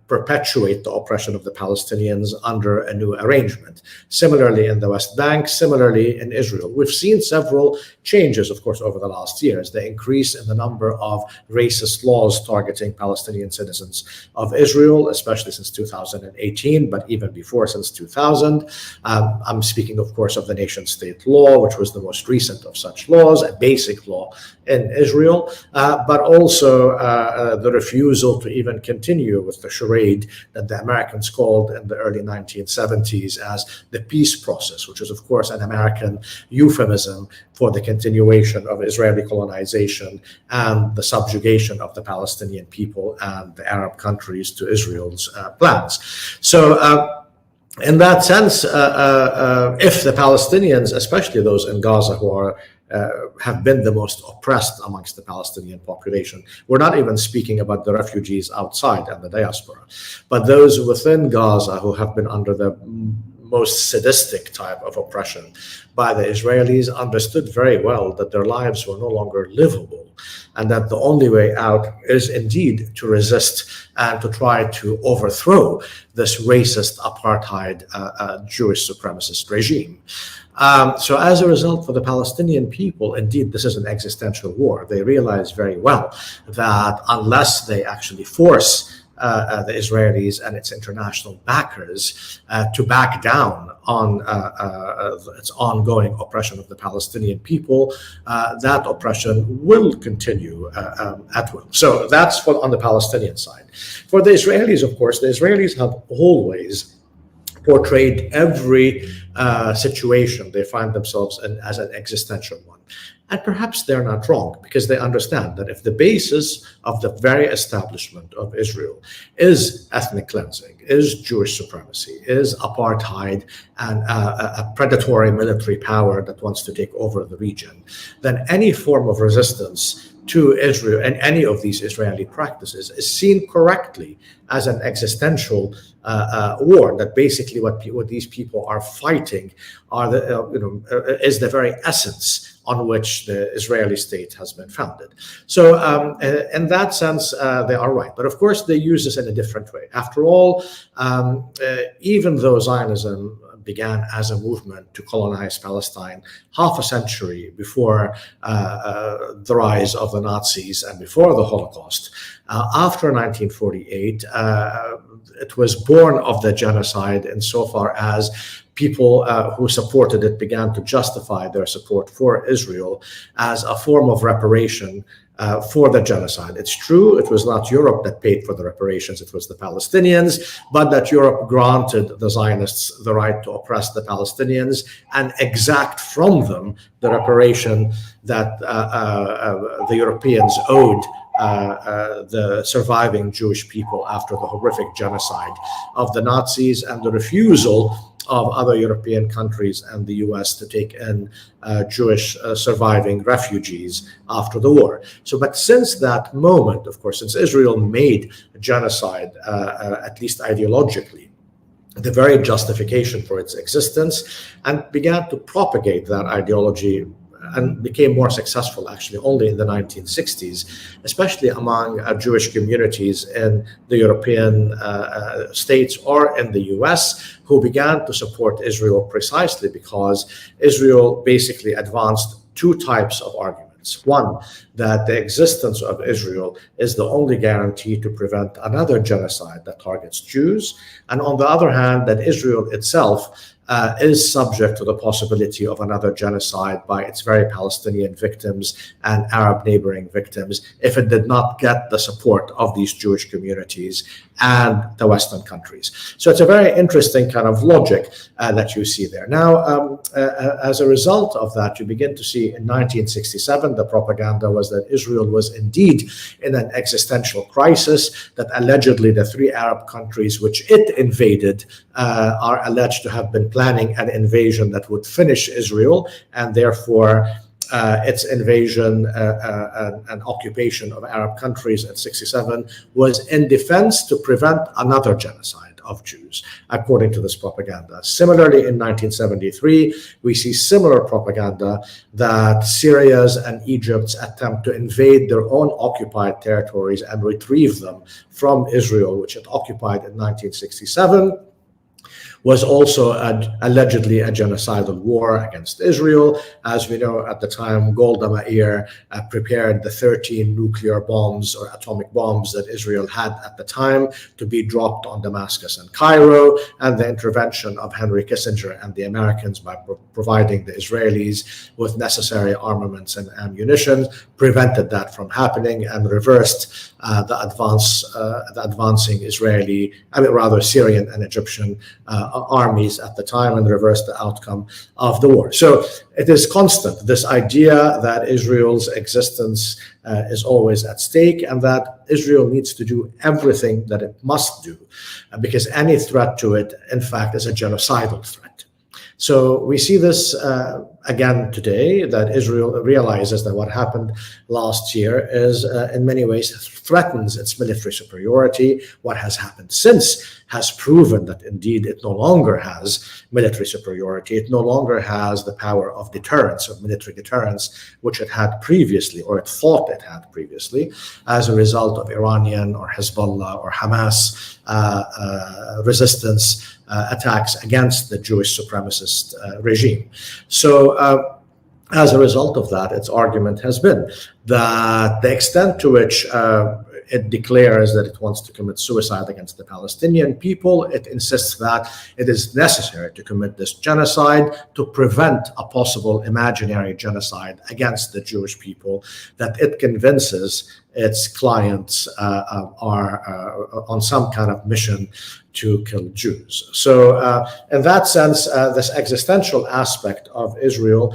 perpetuate the oppression of the Palestinians under a new arrangement. Similarly in the West Bank, similarly in Israel. We've seen several changes, of course, over the last years. The increase in the number of racist laws targeting Palestinian citizens of Israel, especially since 2018, but even before, since 2000. I'm speaking, of course, of the nation-state law, which was the most recent of such laws, a basic law in Israel, but also the refusal to even continue with the charade that the Americans called in the early 1970s as the peace process, which is, of course, an American euphemism for the continuation of Israeli colonization and the subjugation of the Palestinian people and the Arab countries to Israel's plans. So, in that sense, if the Palestinians, especially those in Gaza who are have been the most oppressed amongst the Palestinian population. We're not even speaking about the refugees outside and the diaspora, but those within Gaza who have been under the most sadistic type of oppression by the Israelis understood very well that their lives were no longer livable, and that the only way out is indeed to resist and to try to overthrow this racist apartheid Jewish supremacist regime. So as a result, for the Palestinian people, indeed, this is an existential war. They realize very well that unless they actually force the Israelis and its international backers to back down on its ongoing oppression of the Palestinian people, that oppression will continue at will. So that's on the Palestinian side. For the Israelis, of course, the Israelis have always portrayed every situation they find themselves in as an existential one. And perhaps they're not wrong, because they understand that if the basis of the very establishment of Israel is ethnic cleansing, is Jewish supremacy, is apartheid, and a predatory military power that wants to take over the region, then any form of resistance to Israel and any of these Israeli practices is seen correctly as an existential war. That basically what these people are fighting are is the very essence on which the Israeli state has been founded. So in that sense, they are right. But of course, they use this in a different way. After all, even though Zionism began as a movement to colonize Palestine half a century before the rise of the Nazis and before the Holocaust, after 1948, it was born of the genocide insofar as people who supported it began to justify their support for Israel as a form of reparation for the genocide. It's true, it was not Europe that paid for the reparations, it was the Palestinians, but that Europe granted the Zionists the right to oppress the Palestinians and exact from them the reparation that the Europeans owed the surviving Jewish people after the horrific genocide of the Nazis and the refusal of other European countries and the US to take in Jewish surviving refugees after the war. So, but since that moment, of course, since Israel made genocide, at least ideologically, the very justification for its existence, and began to propagate that ideology and became more successful actually only in the 1960s, especially among Jewish communities in the European states or in the US, who began to support Israel precisely because Israel basically advanced two types of arguments. One, that the existence of Israel is the only guarantee to prevent another genocide that targets Jews. And on the other hand, that Israel itself is subject to the possibility of another genocide by its very Palestinian victims and Arab neighboring victims if it did not get the support of these Jewish communities and the Western countries. So it's a very interesting kind of logic that you see there. Now, as a result of that, you begin to see in 1967, the propaganda was that Israel was indeed in an existential crisis, that allegedly the three Arab countries which it invaded are alleged to have been planning an invasion that would finish Israel, and therefore its invasion and occupation of Arab countries in 1967 was in defense to prevent another genocide of Jews, according to this propaganda. Similarly, in 1973, we see similar propaganda that Syria's and Egypt's attempt to invade their own occupied territories and retrieve them from Israel, which it occupied in 1967, was also allegedly a genocidal war against Israel. As we know, at the time, Golda Meir prepared the 13 nuclear bombs or atomic bombs that Israel had at the time to be dropped on Damascus and Cairo, and the intervention of Henry Kissinger and the Americans by providing the Israelis with necessary armaments and ammunition prevented that from happening and reversed the advancing Syrian and Egyptian armies at the time, and reversed the outcome of the war. So it is constant, this idea that Israel's existence is always at stake, and that Israel needs to do everything that it must do, because any threat to it, in fact, is a genocidal threat. So we see this again today, that Israel realizes that what happened last year is in many ways threatens its military superiority. What has happened since has proven that indeed it no longer has military superiority. It no longer has the power of deterrence, of military deterrence, which it had previously, or it thought it had previously, as a result of Iranian or Hezbollah or Hamas resistance attacks against the Jewish supremacist regime. So as a result of that, its argument has been that the extent to which it declares that it wants to commit suicide against the Palestinian people, it insists that it is necessary to commit this genocide to prevent a possible imaginary genocide against the Jewish people, that it convinces its clients are on some kind of mission to kill Jews. So in that sense, this existential aspect of Israel,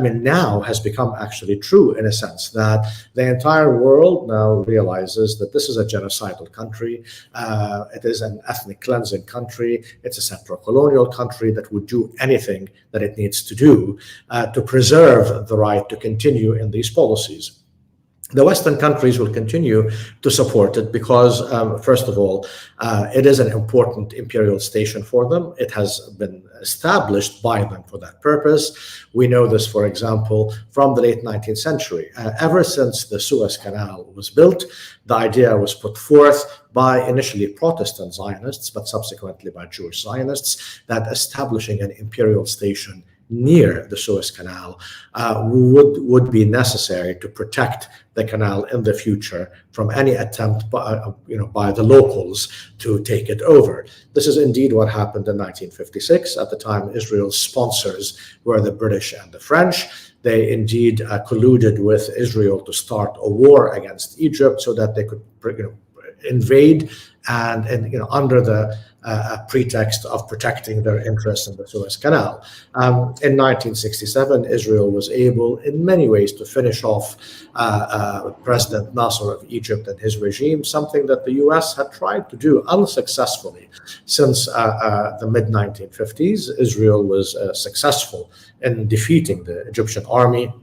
now has become actually true, in a sense, that the entire world now realizes that this is a genocidal country. It is an ethnic cleansing country. It's a central colonial country that would do anything that it needs to do to preserve the right to continue in these policies. The Western countries will continue to support it because, first of all, it is an important imperial station for them. It has been established by them for that purpose. We know this, for example, from the late 19th century. Ever since the Suez Canal was built, the idea was put forth by initially Protestant Zionists, but subsequently by Jewish Zionists, that establishing an imperial station near the Suez Canal would be necessary to protect the canal in the future from any attempt by the locals to take it over. This is indeed what happened in 1956. At the time, Israel's sponsors were the British and the French. They indeed colluded with Israel to start a war against Egypt so that they could invade and under the pretext of protecting their interests in the Suez Canal. In 1967, Israel was able in many ways to finish off President Nasser of Egypt and his regime, something that the US had tried to do unsuccessfully since the mid-1950s. Israel was successful in defeating the Egyptian army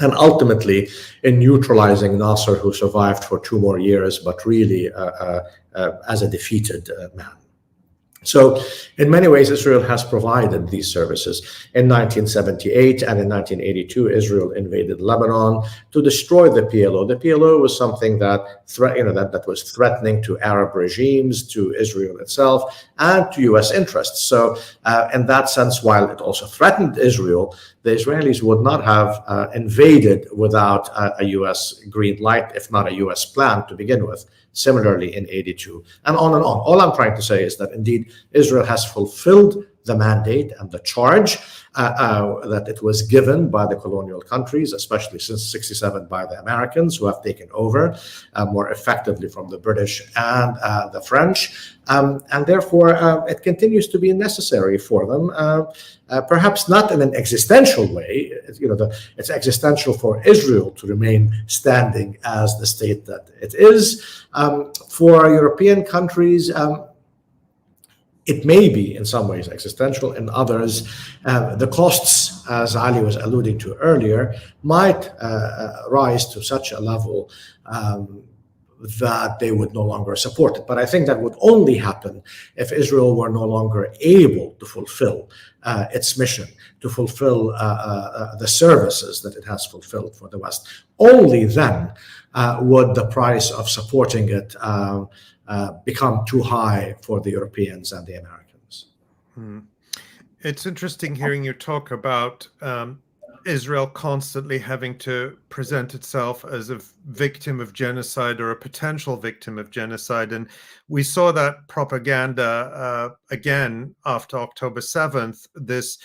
and ultimately in neutralizing Nasser, who survived for 2 more years, but really as a defeated man. So in many ways, Israel has provided these services. In 1978 and in 1982, Israel invaded Lebanon to destroy the PLO. The PLO was something that that was threatening to Arab regimes, to Israel itself, and to U.S. interests. So in that sense, while it also threatened Israel, the Israelis would not have invaded without a U.S. green light, if not a U.S. plan to begin with. Similarly in 82, and on and on. All I'm trying to say is that indeed Israel has fulfilled the mandate and the charge that it was given by the colonial countries, especially since 67 by the Americans, who have taken over more effectively from the British and the French. And therefore, it continues to be necessary for them, perhaps not in an existential way. It's existential for Israel to remain standing as the state that it is. For European countries, it may be in some ways existential. In others, the costs, as Ali was alluding to earlier, might rise to such a level that they would no longer support it. But I think that would only happen if Israel were no longer able to fulfill its mission, to fulfill the services that it has fulfilled for the West. Only then would the price of supporting it become too high for the Europeans and the Americans. It's interesting hearing you talk about Israel constantly having to present itself as a victim of genocide or a potential victim of genocide. And we saw that propaganda again after October 7th, this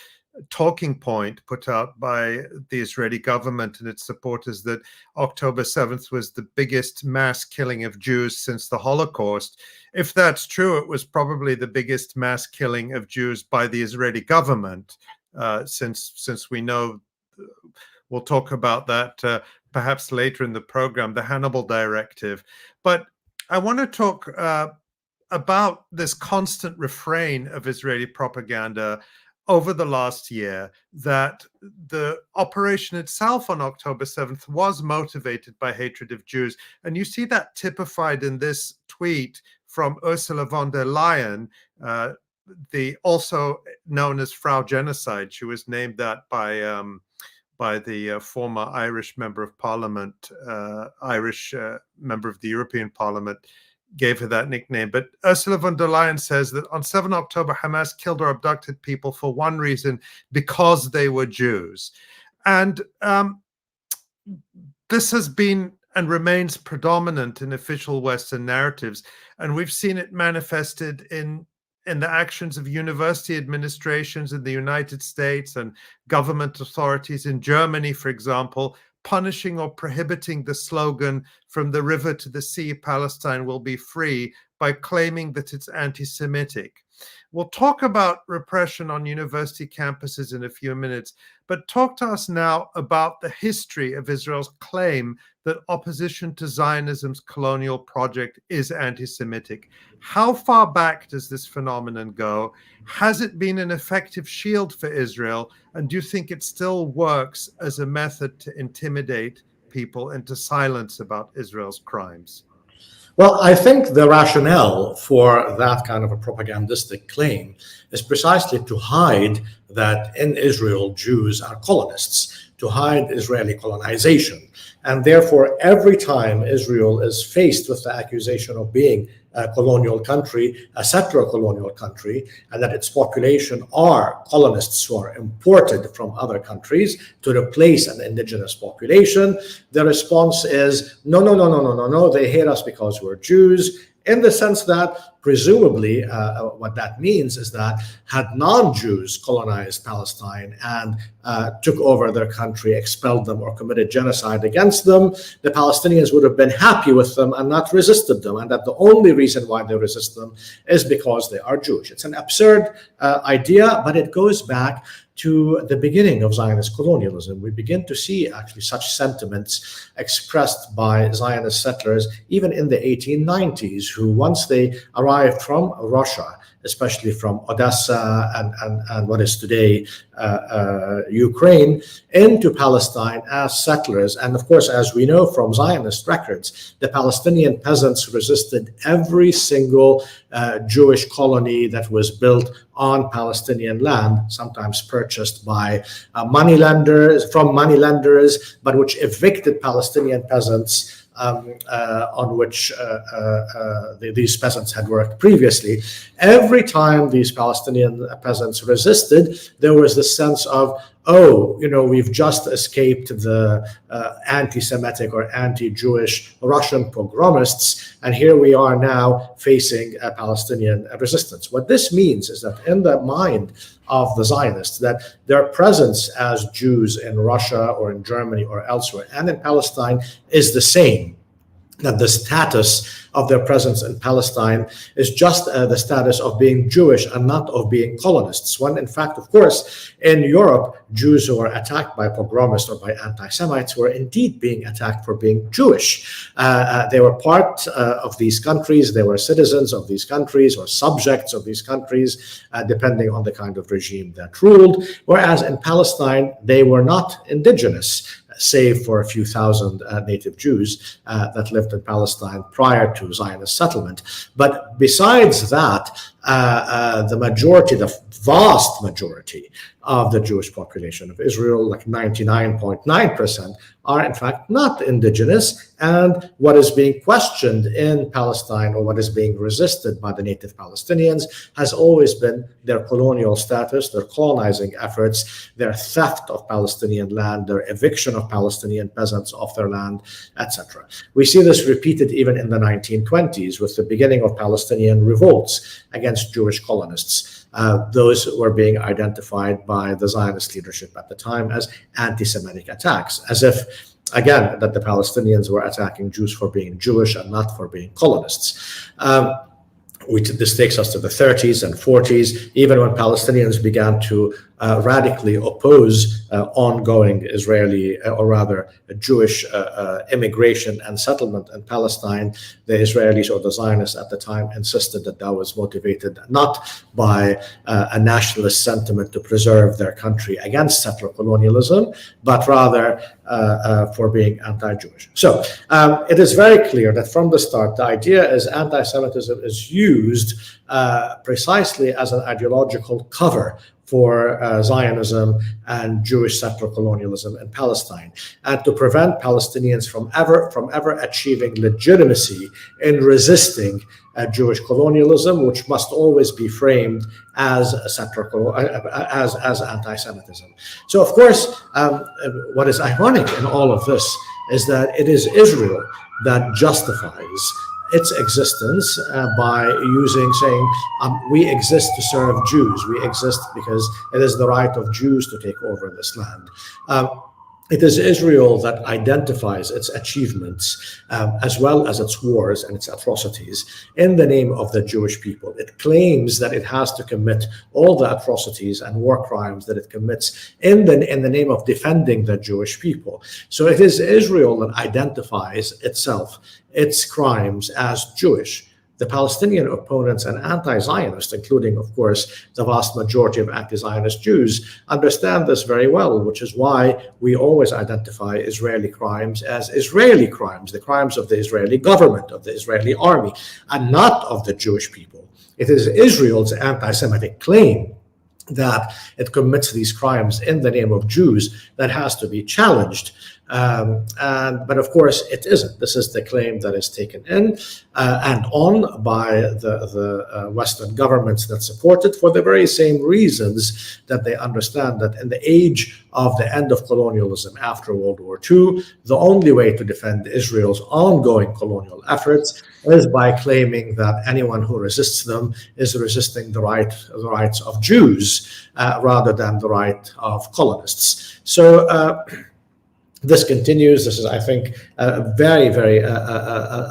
talking point put out by the Israeli government and its supporters that October 7th was the biggest mass killing of Jews since the Holocaust. If that's true, it was probably the biggest mass killing of Jews by the Israeli government, since we know, we'll talk about that perhaps later in the program, the Hannibal Directive. But I want to talk about this constant refrain of Israeli propaganda over the last year, that the operation itself on October 7th was motivated by hatred of Jews. And you see that typified in this tweet from Ursula von der Leyen, the also known as Frau Genocide. She was named that by the former Irish member of Parliament, Irish member of the European Parliament, gave her that nickname. But Ursula von der Leyen says that on 7 October, Hamas killed or abducted people for one reason, because they were Jews. And this has been and remains predominant in official Western narratives. And we've seen it manifested in the actions of university administrations in the United States and government authorities in Germany, for example, punishing or prohibiting the slogan "From the river to the sea, Palestine will be free" by claiming that it's anti-Semitic. We'll talk about repression on university campuses in a few minutes, but talk to us now about the history of Israel's claim that opposition to Zionism's colonial project is anti-Semitic. How far back does this phenomenon go? Has it been an effective shield for Israel? And do you think it still works as a method to intimidate people into silence about Israel's crimes? Well, I think the rationale for that kind of a propagandistic claim is precisely to hide that in Israel, Jews are colonists, to hide Israeli colonization. And therefore, every time Israel is faced with the accusation of being a colonial country, a settler colonial country, and that its population are colonists who are imported from other countries to replace an indigenous population, the response is, no, they hate us because we're Jews, in the sense that presumably what that means is that had non-Jews colonized Palestine and took over their country, expelled them, or committed genocide against them, the Palestinians would have been happy with them and not resisted them, and that the only reason why they resist them is because they are Jewish. It's an absurd idea, but it goes back to the beginning of Zionist colonialism. We begin to see actually such sentiments expressed by Zionist settlers even in the 1890s, who once they arrived from Russia, especially from Odessa and what is today Ukraine, into Palestine as settlers. And of course, as we know from Zionist records, the Palestinian peasants resisted every single Jewish colony that was built on Palestinian land, sometimes purchased by moneylenders, but which evicted Palestinian peasants on which these peasants had worked previously. Every time these Palestinian peasants resisted, there was this sense of, we've just escaped the anti-Semitic or anti-Jewish Russian pogromists, and here we are now facing a Palestinian resistance. What this means is that in the mind of the Zionists, that their presence as Jews in Russia or in Germany or elsewhere and in Palestine is the same, that the status of their presence in Palestine is just the status of being Jewish and not of being colonists. When in fact, of course, in Europe, Jews who were attacked by pogromists or by anti-Semites were indeed being attacked for being Jewish. They were part of these countries, they were citizens of these countries or subjects of these countries, depending on the kind of regime that ruled, whereas in Palestine, they were not indigenous, save for a few thousand native Jews that lived in Palestine prior to Zionist settlement. But besides that, the vast majority of the Jewish population of Israel, like 99.9%, are in fact not indigenous. And what is being questioned in Palestine, or what is being resisted by the native Palestinians, has always been their colonial status, their colonizing efforts, their theft of Palestinian land, their eviction of Palestinian peasants off their land, etc. We see this repeated even in the 1920s with the beginning of Palestinian revolts against Jewish colonists. Those were being identified by the Zionist leadership at the time as anti-Semitic attacks, as if, again, that the Palestinians were attacking Jews for being Jewish and not for being colonists. This takes us to the 30s and 40s, even when Palestinians began to radically oppose ongoing Israeli, or rather Jewish immigration and settlement in Palestine. The Israelis, or the Zionists at the time, insisted that that was motivated not by a nationalist sentiment to preserve their country against settler colonialism, but rather for being anti-Jewish. So it is very clear that from the start, the idea is anti-Semitism is used precisely as an ideological cover for Zionism and Jewish settler colonialism in Palestine, and to prevent Palestinians from ever achieving legitimacy in resisting Jewish colonialism, which must always be framed as as anti-Semitism. So, of course, what is ironic in all of this is that it is Israel that justifies its existence by saying, we exist to serve Jews. We exist because it is the right of Jews to take over this land. It is Israel that identifies its achievements as well as its wars and its atrocities in the name of the Jewish people. It claims that it has to commit all the atrocities and war crimes that it commits in the name of defending the Jewish people. So it is Israel that identifies itself, its crimes, as Jewish. The Palestinian opponents and anti-Zionists, including, of course, the vast majority of anti-Zionist Jews, understand this very well, which is why we always identify Israeli crimes as Israeli crimes, the crimes of the Israeli government, of the Israeli army, and not of the Jewish people. It is Israel's anti-Semitic claim that it commits these crimes in the name of Jews that has to be challenged. But of course, it isn't. This is the claim that is taken in and on by the Western governments that support it, for the very same reasons that they understand that in the age of the end of colonialism after World War II, the only way to defend Israel's ongoing colonial efforts is by claiming that anyone who resists them is resisting the rights of Jews rather than the right of colonists. So this continues. This is, I think, a very, very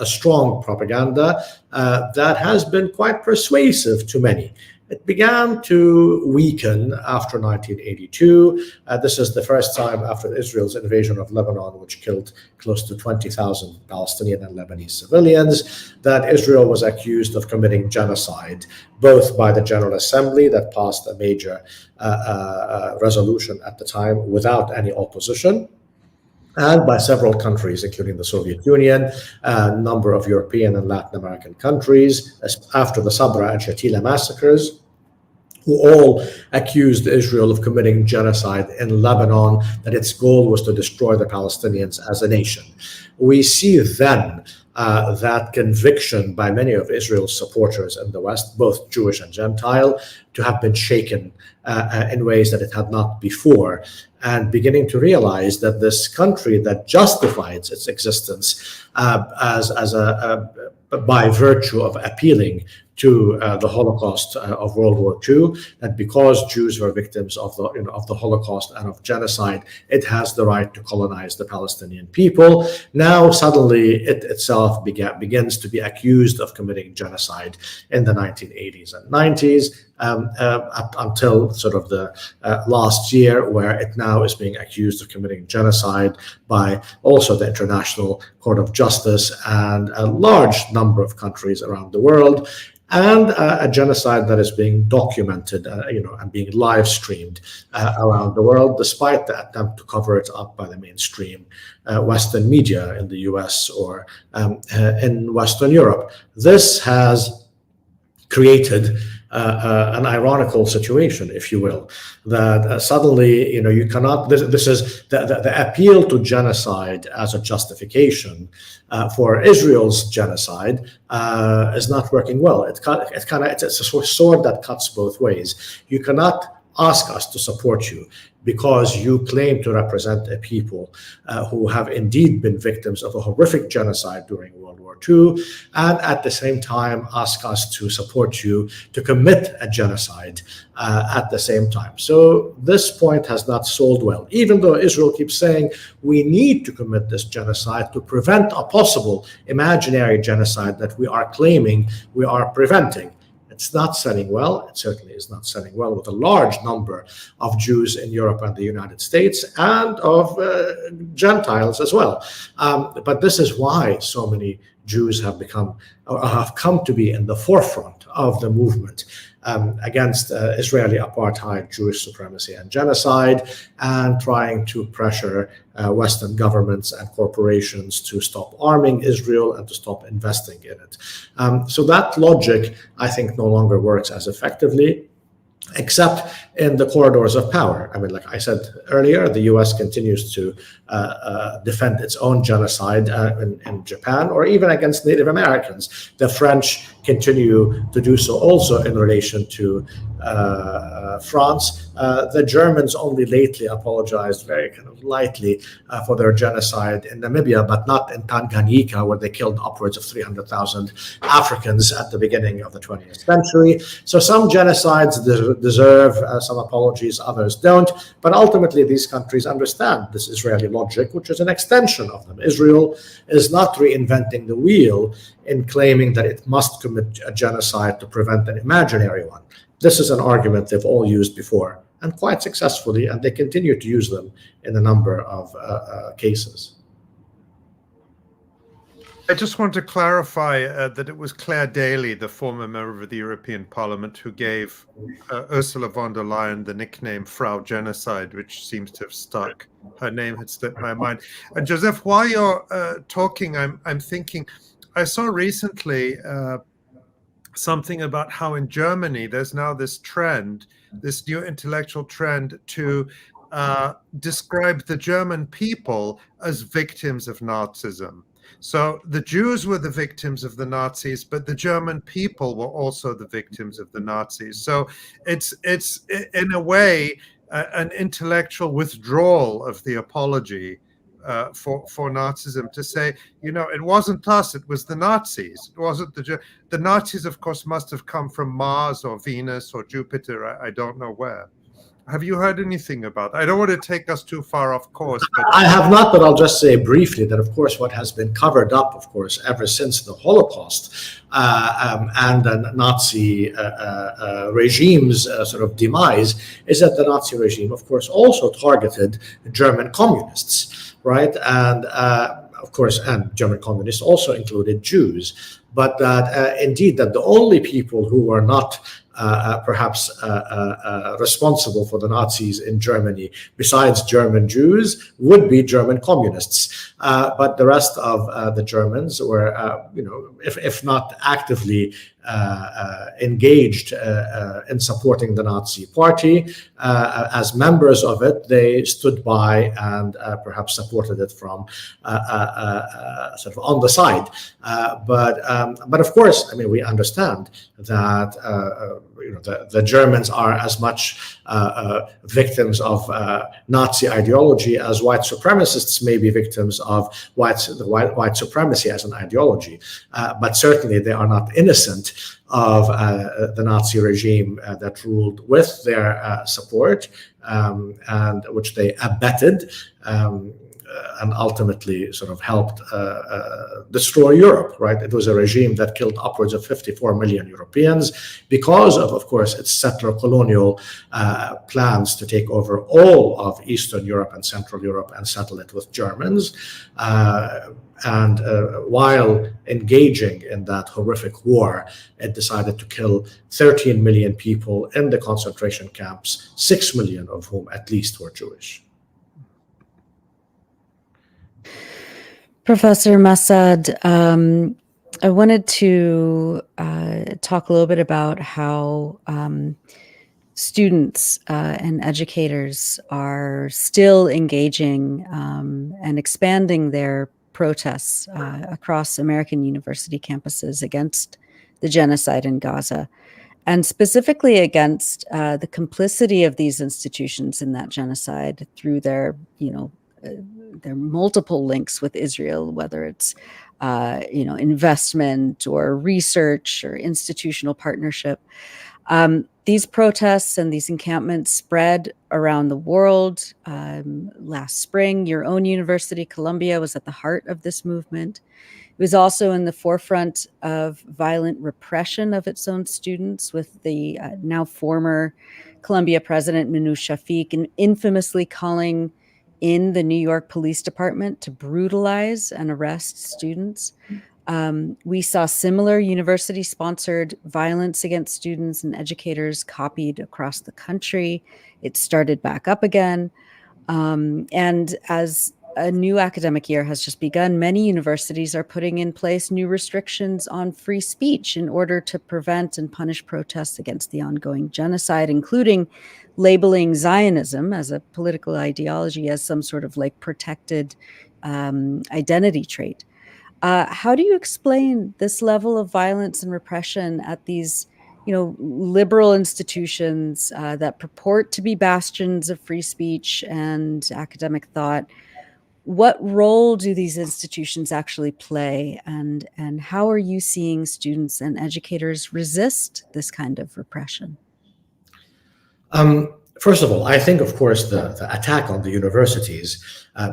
strong propaganda that has been quite persuasive to many. It began to weaken after 1982. This is the first time after Israel's invasion of Lebanon, which killed close to 20,000 Palestinian and Lebanese civilians, that Israel was accused of committing genocide, both by the General Assembly that passed a major resolution at the time without any opposition, and by several countries, including the Soviet Union, a number of European and Latin American countries, after the Sabra and Shatila massacres, who all accused Israel of committing genocide in Lebanon, that its goal was to destroy the Palestinians as a nation. We see then that conviction by many of Israel's supporters in the West, both Jewish and Gentile, to have been shaken in ways that it had not before, and beginning to realize that this country that justifies its existence by virtue of appealing to the Holocaust of World War II, that because Jews were victims of the Holocaust and of genocide, it has the right to colonize the Palestinian people. Now suddenly it itself begins to be accused of committing genocide in the 1980s and 90s, up until sort of the last year, where it now is being accused of committing genocide by also the International Court of Justice and a large number of countries around the world, and a genocide that is being documented, and being live streamed around the world, despite the attempt to cover it up by the mainstream Western media in the US or in Western Europe. This has created an ironical situation, if you will, that suddenly, you cannot, this is the appeal to genocide as a justification for Israel's genocide is not working well. It's a sword that cuts both ways. You cannot ask us to support you because you claim to represent a people who have indeed been victims of a horrific genocide during World War II, and at the same time ask us to support you to commit a genocide at the same time. So this point has not sold well, even though Israel keeps saying we need to commit this genocide to prevent a possible imaginary genocide that we are claiming we are preventing. It's not selling well. It certainly is not selling well with a large number of Jews in Europe and the United States, and of Gentiles as well. But this is why so many Jews have come to be in the forefront of the movement against Israeli apartheid, Jewish supremacy, and genocide, and trying to pressure Western governments and corporations to stop arming Israel and to stop investing in it. So that logic, I think, no longer works as effectively, except in the corridors of power. I mean, like I said earlier, the US continues to defend its own genocide in Japan, or even against Native Americans. The French continue to do so also in relation to France. The Germans only lately apologized very kind of lightly for their genocide in Namibia, but not in Tanganyika, where they killed upwards of 300,000 Africans at the beginning of the 20th century. So some genocides deserve some apologies, others don't. But ultimately, these countries understand this Israeli logic, which is an extension of them. Israel is not reinventing the wheel in claiming that it must commit a genocide to prevent an imaginary one. This is an argument they've all used before, and quite successfully, and they continue to use them in a number of cases. I just want to clarify that it was Claire Daly, the former member of the European Parliament, who gave Ursula von der Leyen the nickname Frau Genocide, which seems to have stuck. Her name had slipped my mind. And Joseph, while you're talking, I'm thinking, I saw recently something about how in Germany there's now this trend, this new intellectual trend to describe the German people as victims of Nazism. So the Jews were the victims of the Nazis, but the German people were also the victims of the Nazis. So it's in a way an intellectual withdrawal of the apology for Nazism, to say, it wasn't us, it was the Nazis. It wasn't the Nazis, of course, must have come from Mars or Venus or Jupiter. I don't know where. Have you heard anything about that? I don't want to take us too far off course. But I have not, but I'll just say briefly that, of course, what has been covered up, of course, ever since the Holocaust and the Nazi regime's sort of demise, is that the Nazi regime, of course, also targeted German communists, right? And of course, and German communists also included Jews, but that indeed that the only people who were not perhaps responsible for the Nazis in Germany, besides German Jews, would be German communists. But the rest of the Germans were, if not actively engaged in supporting the Nazi party, as members of it, they stood by and perhaps supported it from sort of on the side. But of course, I mean, we understand that the Germans are as much victims of Nazi ideology as white supremacists may be victims of white supremacy as an ideology. But certainly they are not innocent of the Nazi regime that ruled with their support, and which they abetted, and ultimately sort of helped destroy Europe, right? It was a regime that killed upwards of 54 million Europeans because of course, its settler colonial plans to take over all of Eastern Europe and Central Europe and settle it with Germans. And while engaging in that horrific war, it decided to kill 13 million people in the concentration camps, 6 million of whom at least were Jewish. Professor Massad, I wanted to talk a little bit about how students and educators are still engaging and expanding their protests across American university campuses against the genocide in Gaza, and specifically against the complicity of these institutions in that genocide through their, their multiple links with Israel, whether it's investment or research or institutional partnership. These protests and these encampments spread around the world. Last spring, your own university, Columbia, was at the heart of this movement. It was also in the forefront of violent repression of its own students, with the now former Columbia president, Minouche Shafik, infamously calling in the New York Police Department to brutalize and arrest students. We saw similar university-sponsored violence against students and educators copied across the country. It started back up again. And as a new academic year has just begun, many universities are putting in place new restrictions on free speech in order to prevent and punish protests against the ongoing genocide, including labeling Zionism as a political ideology as some sort of like protected identity trait. How do you explain this level of violence and repression at these, liberal institutions that purport to be bastions of free speech and academic thought? What role do these institutions actually play, and how are you seeing students and educators resist this kind of repression? First of all, I think, of course, the attack on the universities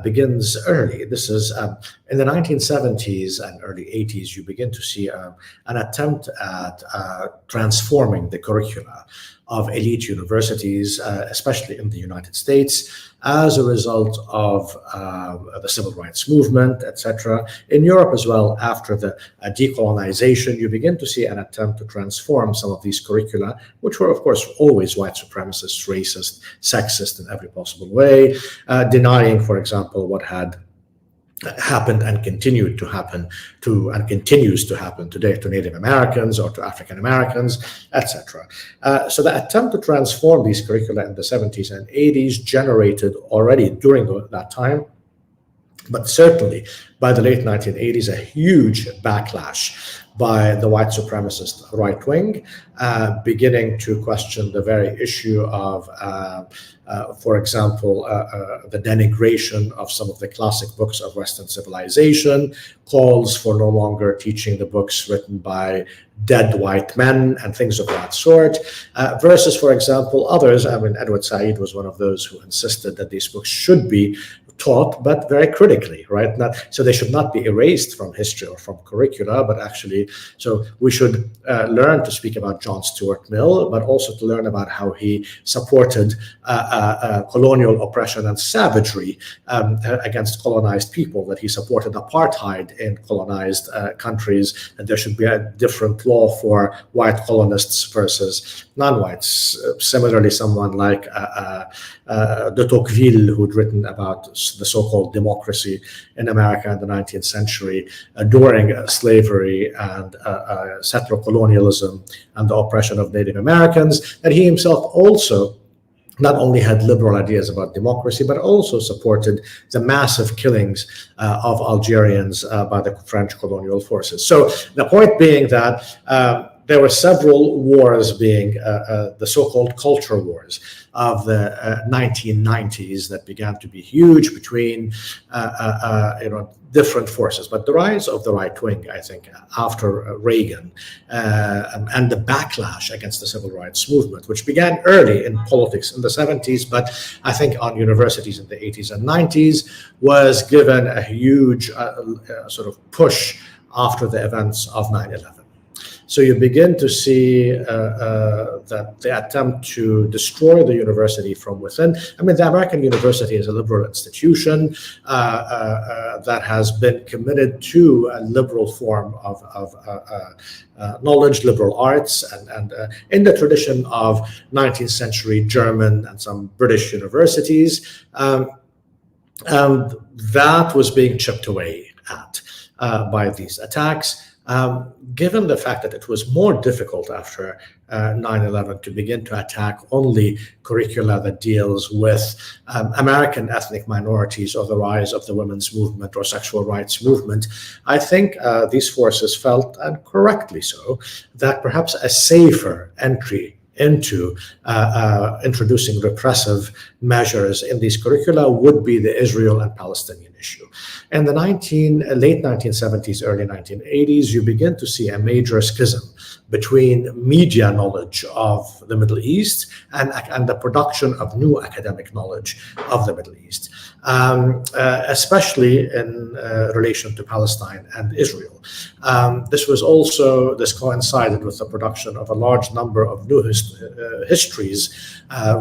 begins early. This is in the 1970s and early 80s, you begin to see an attempt at transforming the curricula of elite universities, especially in the United States, as a result of the civil rights movement, etc. In Europe as well, after the decolonization, you begin to see an attempt to transform some of these curricula, which were, of course, always white supremacist, racist, sexist in every possible way, denying, for example, what had happened and continued to happen to and continues to happen today to Native Americans or to African Americans, etc. So the attempt to transform these curricula in the 70s and 80s generated already during that time, but certainly by the late 1980s, a huge backlash by the white supremacist right wing, beginning to question the very issue of, for example, the denigration of some of the classic books of Western civilization, calls for no longer teaching the books written by dead white men and things of that sort, versus, for example, others. I mean, Edward Said was one of those who insisted that these books should be taught, but very critically, right? So they should not be erased from history or from curricula, but actually, so we should learn to speak about John Stuart Mill, but also to learn about how he supported colonial oppression and savagery against colonized people, that he supported apartheid in colonized countries, and there should be a different law for white colonists versus non-whites. Similarly, someone like de Tocqueville, who'd written about the so-called democracy in America in the 19th century during slavery and settler colonialism and the oppression of Native Americans, and he himself also not only had liberal ideas about democracy, but also supported the massive killings of Algerians by the French colonial forces. So the point being that there were several wars being the so-called culture wars of the 1990s that began to be huge between different forces. But the rise of the right wing, I think, after Reagan and the backlash against the civil rights movement, which began early in politics in the 70s, but I think on universities in the 80s and 90s, was given a huge sort of push after the events of 9/11. So you begin to see that the attempt to destroy the university from within. I mean, the American university is a liberal institution that has been committed to a liberal form of knowledge, liberal arts, and in the tradition of 19th century German and some British universities. And that was being chipped away at by these attacks. Given the fact that it was more difficult after 9/11 to begin to attack only curricula that deals with American ethnic minorities or the rise of the women's movement or sexual rights movement, I think these forces felt, and correctly so, that perhaps a safer entry into introducing repressive measures in these curricula would be the Israel and Palestinian issue. In the late 1970s, early 1980s, you begin to see a major schism between media knowledge of the Middle East and the production of new academic knowledge of the Middle East, especially in relation to Palestine and Israel. This coincided with the production of a large number of new histories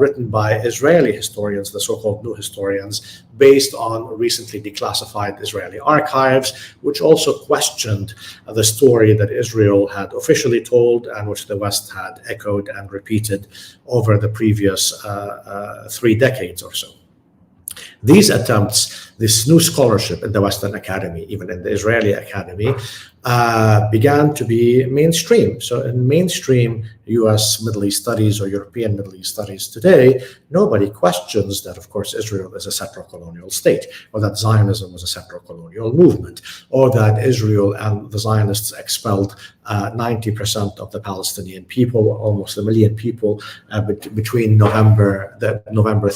written by Israeli historians, the so-called new historians, based on recently declassified Israeli archives, which also questioned the story that Israel had officially told and which the West had echoed and repeated over the previous 3 decades or so. These attempts, this new scholarship in the Western Academy, even in the Israeli Academy, began to be mainstream. So in mainstream US Middle East studies or European Middle East studies today, nobody questions that, of course, Israel is a settler-colonial state, or that Zionism was a settler-colonial movement, or that Israel and the Zionists expelled 90% of the Palestinian people, almost 1 million people, between November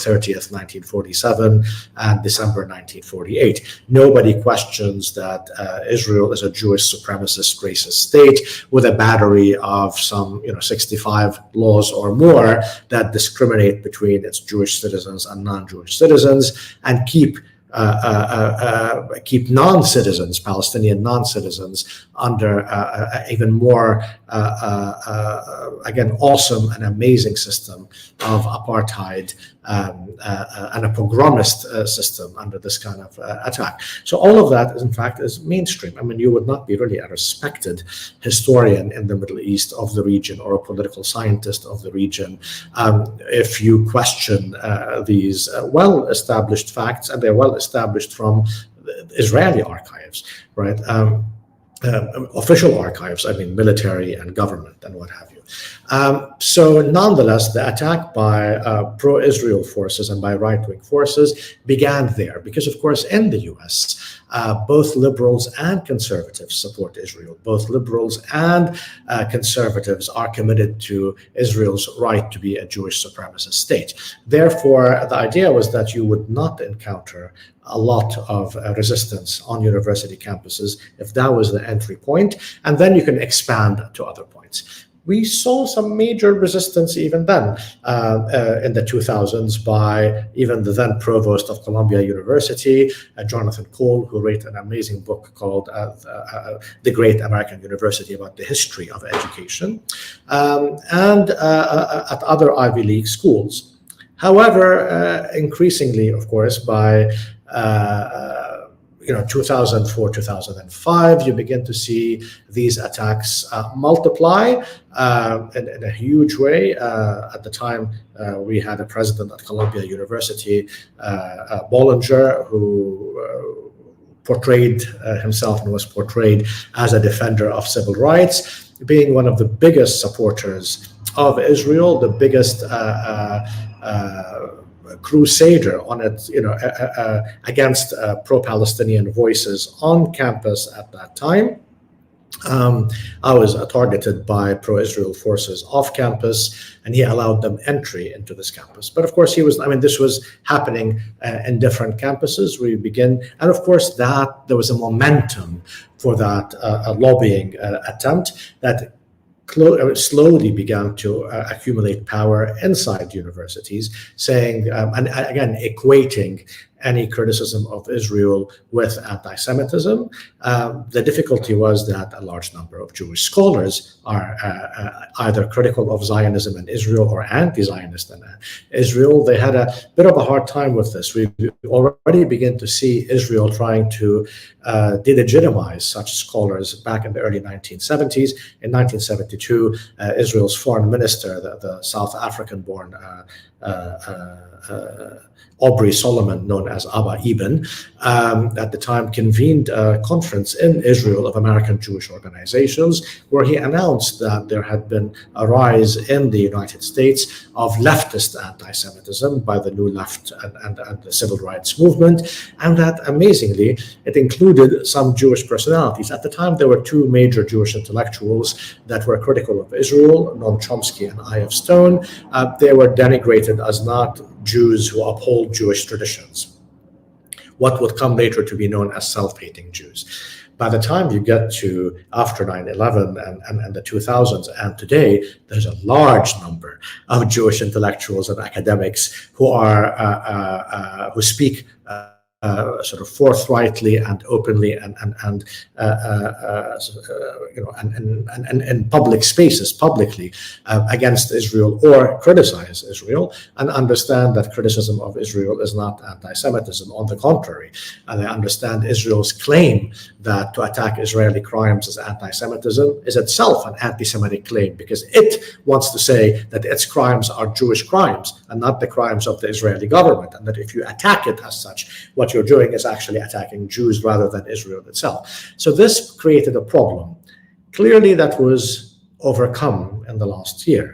30th, 1947 and December 1948. Nobody questions that Israel is a Jewish supremacist racist state with a battery of some 65 laws or more that discriminate between its Jewish citizens and non-Jewish citizens and keep non-citizens, Palestinian non-citizens, under even more, again, awesome and amazing system of apartheid and a pogromist system under this kind of attack. So all of that, in fact, is mainstream. I mean, you would not be really a respected historian in the Middle East of the region or a political scientist of the region if you question these well-established facts, and they're well-established from Israeli archives, right? Official archives, I mean, military and government and what have you. So nonetheless, the attack by pro-Israel forces and by right-wing forces began there because, of course, in the US, both liberals and conservatives support Israel. Both liberals and conservatives are committed to Israel's right to be a Jewish supremacist state. Therefore, the idea was that you would not encounter a lot of resistance on university campuses if that was the entry point, and then you can expand to other points. We saw some major resistance even then in the 2000s by even the then provost of Columbia University, Jonathan Cole, who wrote an amazing book called The Great American University about the history of education, and at other Ivy League schools. However, increasingly, of course, by 2004, 2005, you begin to see these attacks multiply in a huge way. At the time, we had a president at Columbia University, Bollinger, who portrayed himself and was portrayed as a defender of civil rights, being one of the biggest supporters of Israel, the biggest crusader on it, against pro-Palestinian voices on campus at that time. I was targeted by pro-Israel forces off campus, and he allowed them entry into this campus. But of course, this was happening in different campuses. And of course, there was a momentum for that lobbying attempt that slowly began to accumulate power inside universities, saying, and again, equating any criticism of Israel with anti-Semitism. The difficulty was that a large number of Jewish scholars are either critical of Zionism and Israel or anti-Zionist in Israel. They had a bit of a hard time with this. We already begin to see Israel trying to delegitimize such scholars back in the early 1970s. In 1972, Israel's foreign minister, the South African-born Aubrey Solomon, known as Abba Eban, at the time convened a conference in Israel of American Jewish organizations, where he announced that there had been a rise in the United States of leftist anti-Semitism by the New Left and the Civil Rights Movement, and that amazingly it included some Jewish personalities. At the time, there were two major Jewish intellectuals that were critical of Israel, Noam Chomsky and 𝐓𝐡𝐞. They were denigrated as not Jews who uphold Jewish traditions, what would come later to be known as self-hating Jews. By the time you get to after 9/11 and the 2000s and today, there's a large number of Jewish intellectuals and academics who are who speak sort of forthrightly and openly and in public spaces publicly against Israel or criticize Israel, and understand that criticism of Israel is not anti-Semitism. On the contrary, and they understand Israel's claim that to attack Israeli crimes is anti-Semitism is itself an anti-Semitic claim, because it wants to say that its crimes are Jewish crimes and not the crimes of the Israeli government, and that if you attack it as such, what you're doing is actually attacking Jews rather than Israel itself. So this created a problem. Clearly, that was overcome in the last year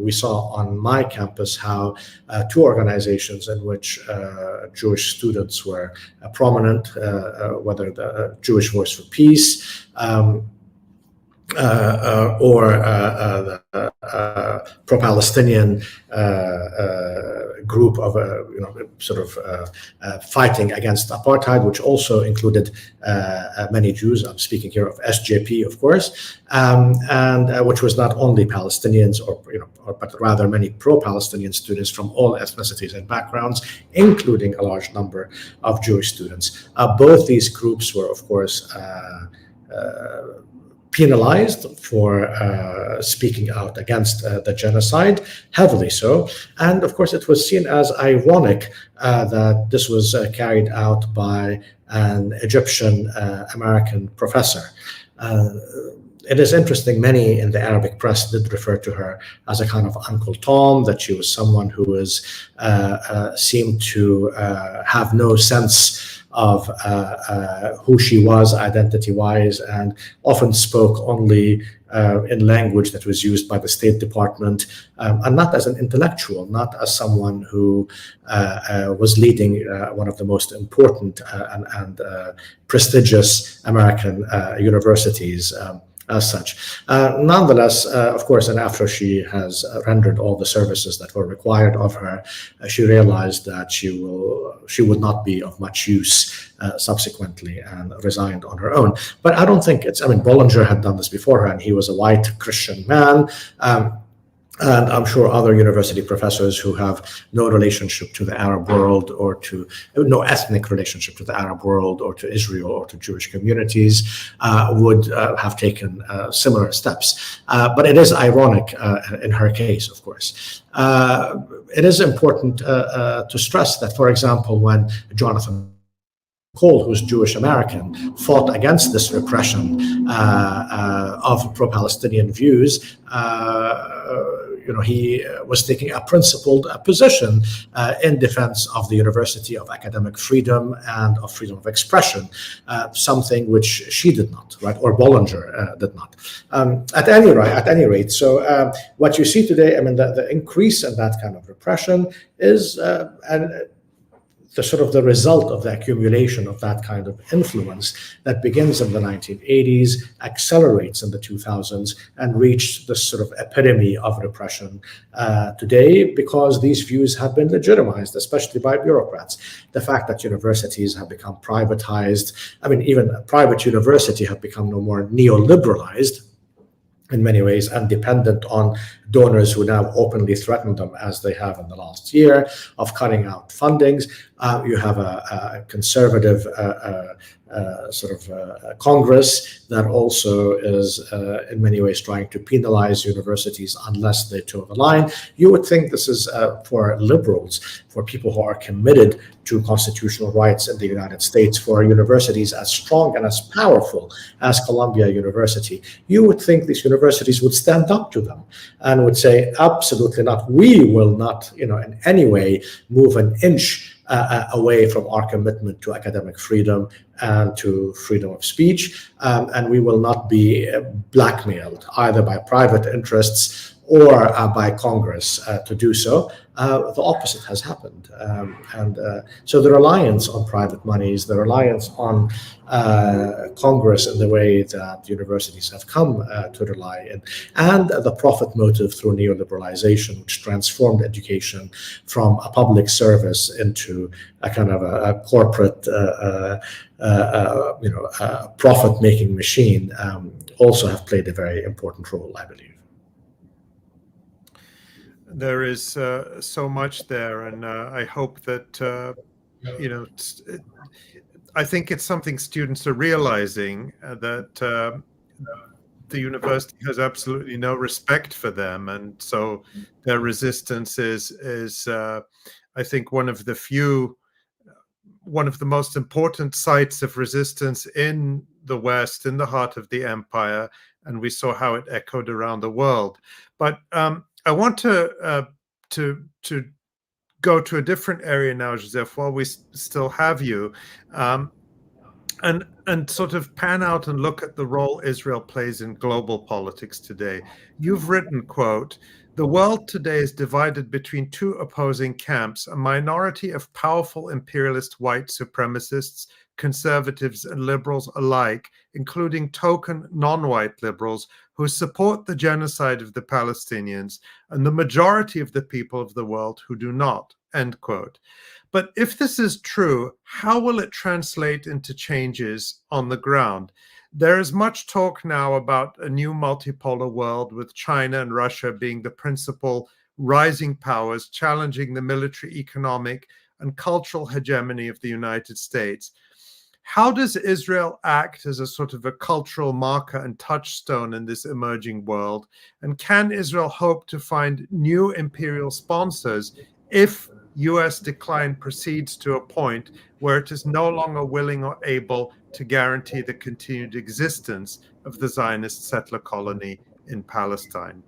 we saw on my campus how two organizations in which Jewish students were prominent, whether the Jewish Voice for Peace, or the pro-Palestinian group of fighting against apartheid, which also included many Jews. I'm speaking here of SJP, of course, and which was not only Palestinians, but rather many pro-Palestinian students from all ethnicities and backgrounds, including a large number of Jewish students. Both these groups were, of course, penalized for speaking out against the genocide, heavily so. And of course, it was seen as ironic that this was carried out by an Egyptian American professor. It is interesting, many in the Arabic press did refer to her as a kind of Uncle Tom, that she was someone who seemed to have no sense of who she was identity-wise, and often spoke only in language that was used by the State Department, and not as an intellectual, not as someone who was leading one of the most important and prestigious American universities. As such. Nonetheless, of course, and after she has rendered all the services that were required of her, she realized that she would not be of much use subsequently, and resigned on her own. But I don't think Bollinger had done this before her, and he was a white Christian man. And I'm sure other university professors who have no relationship to the Arab world, or no ethnic relationship to the Arab world, or to Israel, or to Jewish communities, would have taken similar steps. But it is ironic in her case, of course. It is important to stress that, for example, when Jonathan Cole, who's Jewish American, fought against this repression of pro-Palestinian views, he was taking a principled position in defense of the University, of academic freedom, and of freedom of expression, something which she did not, right, or Bollinger did not. At any rate, so what you see today, the increase in that kind of repression is the result of the accumulation of that kind of influence that begins in the 1980s, accelerates in the 2000s, and reached this sort of epitome of repression today, because these views have been legitimized, especially by bureaucrats. The fact that universities have become privatized, even a private university have become no more neoliberalized in many ways, and dependent on donors who now openly threaten them, as they have in the last year, of cutting out fundings. You have a conservative Congress that also is in many ways trying to penalize universities unless they toe the line. You would think this is for liberals, for people who are committed to constitutional rights in the United States, for universities as strong and as powerful as Columbia University. You would think these universities would stand up to them and would say, absolutely not. We will not, in any way move an inch away from our commitment to academic freedom and to freedom of speech, and we will not be blackmailed either by private interests or by Congress to do so. The opposite has happened. So the reliance on private monies, the reliance on Congress in the way that universities have come to rely in, and the profit motive through neoliberalization, which transformed education from a public service into a kind of a corporate profit-making machine, also have played a very important role, I believe. There is so much there, and I hope that I think it's something students are realizing, that the university has absolutely no respect for them, and so their resistance is I think one of the most important sites of resistance in the West, in the heart of the empire, and we saw how it echoed around the world. But I want to go to a different area now, Joseph, while we still have you, and sort of pan out and look at the role Israel plays in global politics today. You've written, quote, "The world today is divided between two opposing camps, a minority of powerful imperialist white supremacists, conservatives and liberals alike, including token non-white liberals who support the genocide of the Palestinians, and the majority of the people of the world who do not," end quote. But if this is true, how will it translate into changes on the ground? There is much talk now about a new multipolar world, with China and Russia being the principal rising powers, challenging the military, economic, and cultural hegemony of the United States. How does Israel act as a sort of a cultural marker and touchstone in this emerging world? And can Israel hope to find new imperial sponsors if US decline proceeds to a point where it is no longer willing or able to guarantee the continued existence of the Zionist settler colony in Palestine?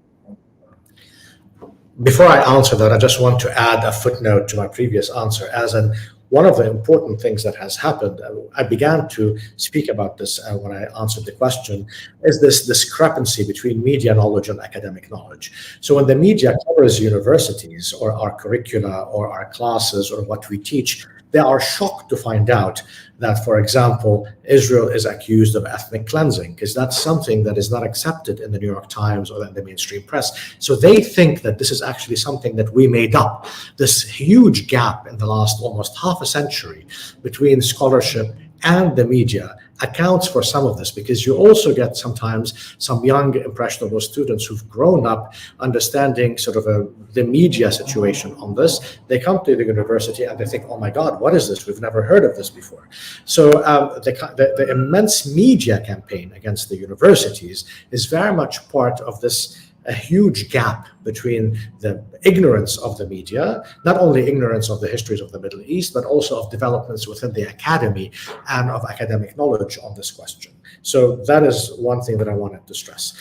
Before I answer that, I just want to add a footnote to my previous answer, as in one of the important things that has happened, I began to speak about this when I answered the question, is this discrepancy between media knowledge and academic knowledge. So when the media covers universities or our curricula or our classes or what we teach, they are shocked to find out that, for example, Israel is accused of ethnic cleansing, because that's something that is not accepted in the New York Times or in the mainstream press. So they think that this is actually something that we made up. This huge gap in the last almost half a century between scholarship and the media accounts for some of this, because you also get sometimes some young impressionable students who've grown up understanding sort of the media situation on this. They come to the university and they think, oh my God, what is this? We've never heard of this before. So the immense media campaign against the universities is very much part of this a huge gap between the ignorance of the media, not only ignorance of the histories of the Middle East, but also of developments within the academy and of academic knowledge on this question. So that is one thing that I wanted to stress.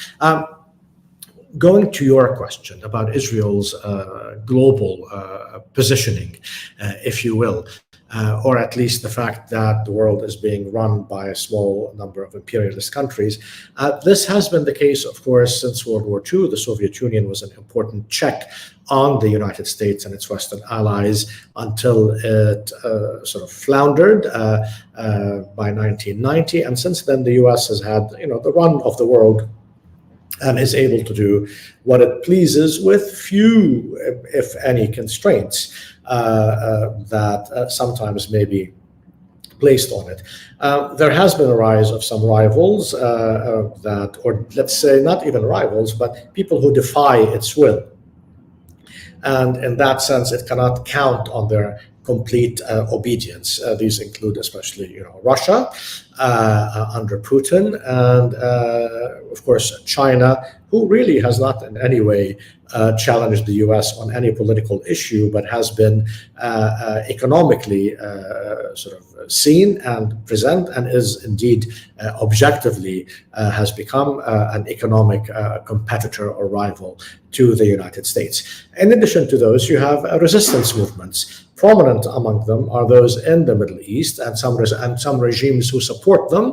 Going to your question about Israel's global positioning, if you will, or at least the fact that the world is being run by a small number of imperialist countries. This has been the case, of course, since World War II. The Soviet Union was an important check on the United States and its Western allies until it sort of floundered by 1990. And since then, the US has had, the run of the world and is able to do what it pleases with few, if any, constraints that sometimes may be placed on it. There has been a rise of some rivals or let's say not even rivals, but people who defy its will. And in that sense, it cannot count on their complete obedience. These include especially, Russia under Putin, and of course China, who really has not in any way challenged the U.S. on any political issue, but has been economically sort of seen and present, and is indeed objectively has become an economic competitor or rival to the United States. In addition to those, you have resistance movements. Prominent among them are those in the Middle East and some regimes who support them,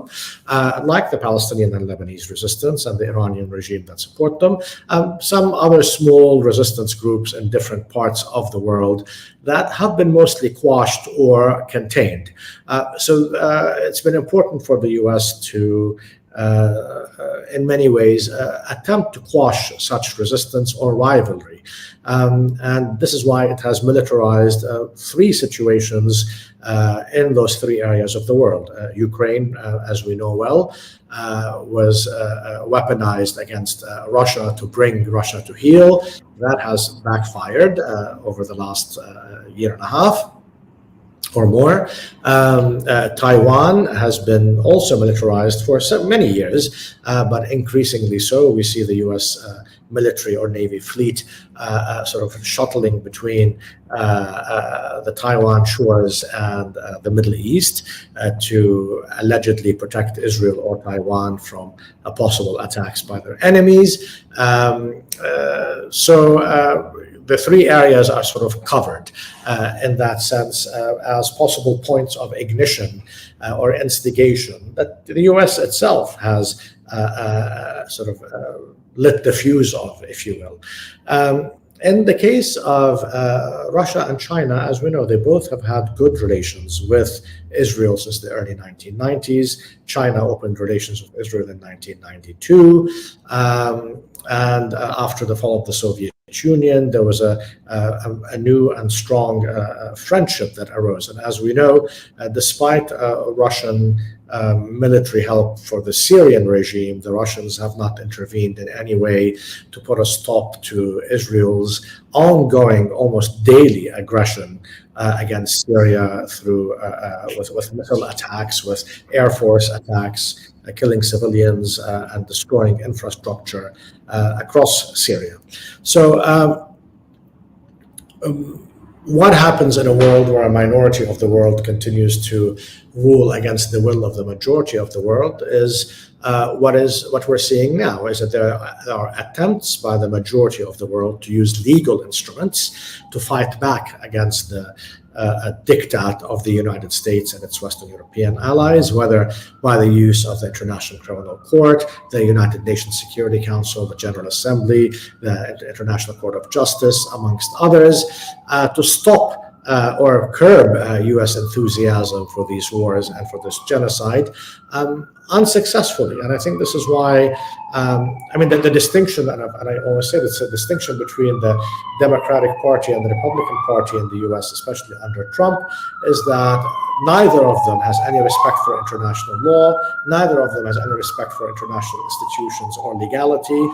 like the Palestinian and Lebanese resistance and the Iranian regime that support them. Some other small resistance groups in different parts of the world that have been mostly quashed or contained. So it's been important for the U.S. to in many ways attempt to quash such resistance or rivalry. And this is why it has militarized three situations in those three areas of the world. Ukraine, as we know well, was weaponized against Russia to bring Russia to heel. That has backfired over the last year and a half or more. Taiwan has been also militarized for so many years, but increasingly so. We see the U.S. Military or Navy fleet sort of shuttling between the Taiwan shores and the Middle East to allegedly protect Israel or Taiwan from possible attacks by their enemies. The three areas are sort of covered in that sense as possible points of ignition or instigation that the U.S. itself has sort of lit the fuse of, if you will. In the case of Russia and China, as we know, they both have had good relations with Israel since the early 1990s. China opened relations with Israel in 1992. And after the fall of the Soviet Union, there was a new and strong friendship that arose. And as we know, despite Russian military help for the Syrian regime, the Russians have not intervened in any way to put a stop to Israel's ongoing, almost daily aggression against Syria through with missile attacks, with Air Force attacks, killing civilians and destroying infrastructure across Syria. So what happens in a world where a minority of the world continues to rule against the will of the majority of the world is what we're seeing now, is that there are attempts by the majority of the world to use legal instruments to fight back against the diktat of the United States and its Western European allies, whether by the use of the International Criminal Court, the United Nations Security Council, the General Assembly, the International Court of Justice, amongst others, to stop or curb U.S. enthusiasm for these wars and for this genocide unsuccessfully. And I think this is why, the distinction, and I always say this, a distinction between the Democratic Party and the Republican Party in the U.S., especially under Trump, is that neither of them has any respect for international law, neither of them has any respect for international institutions or legality.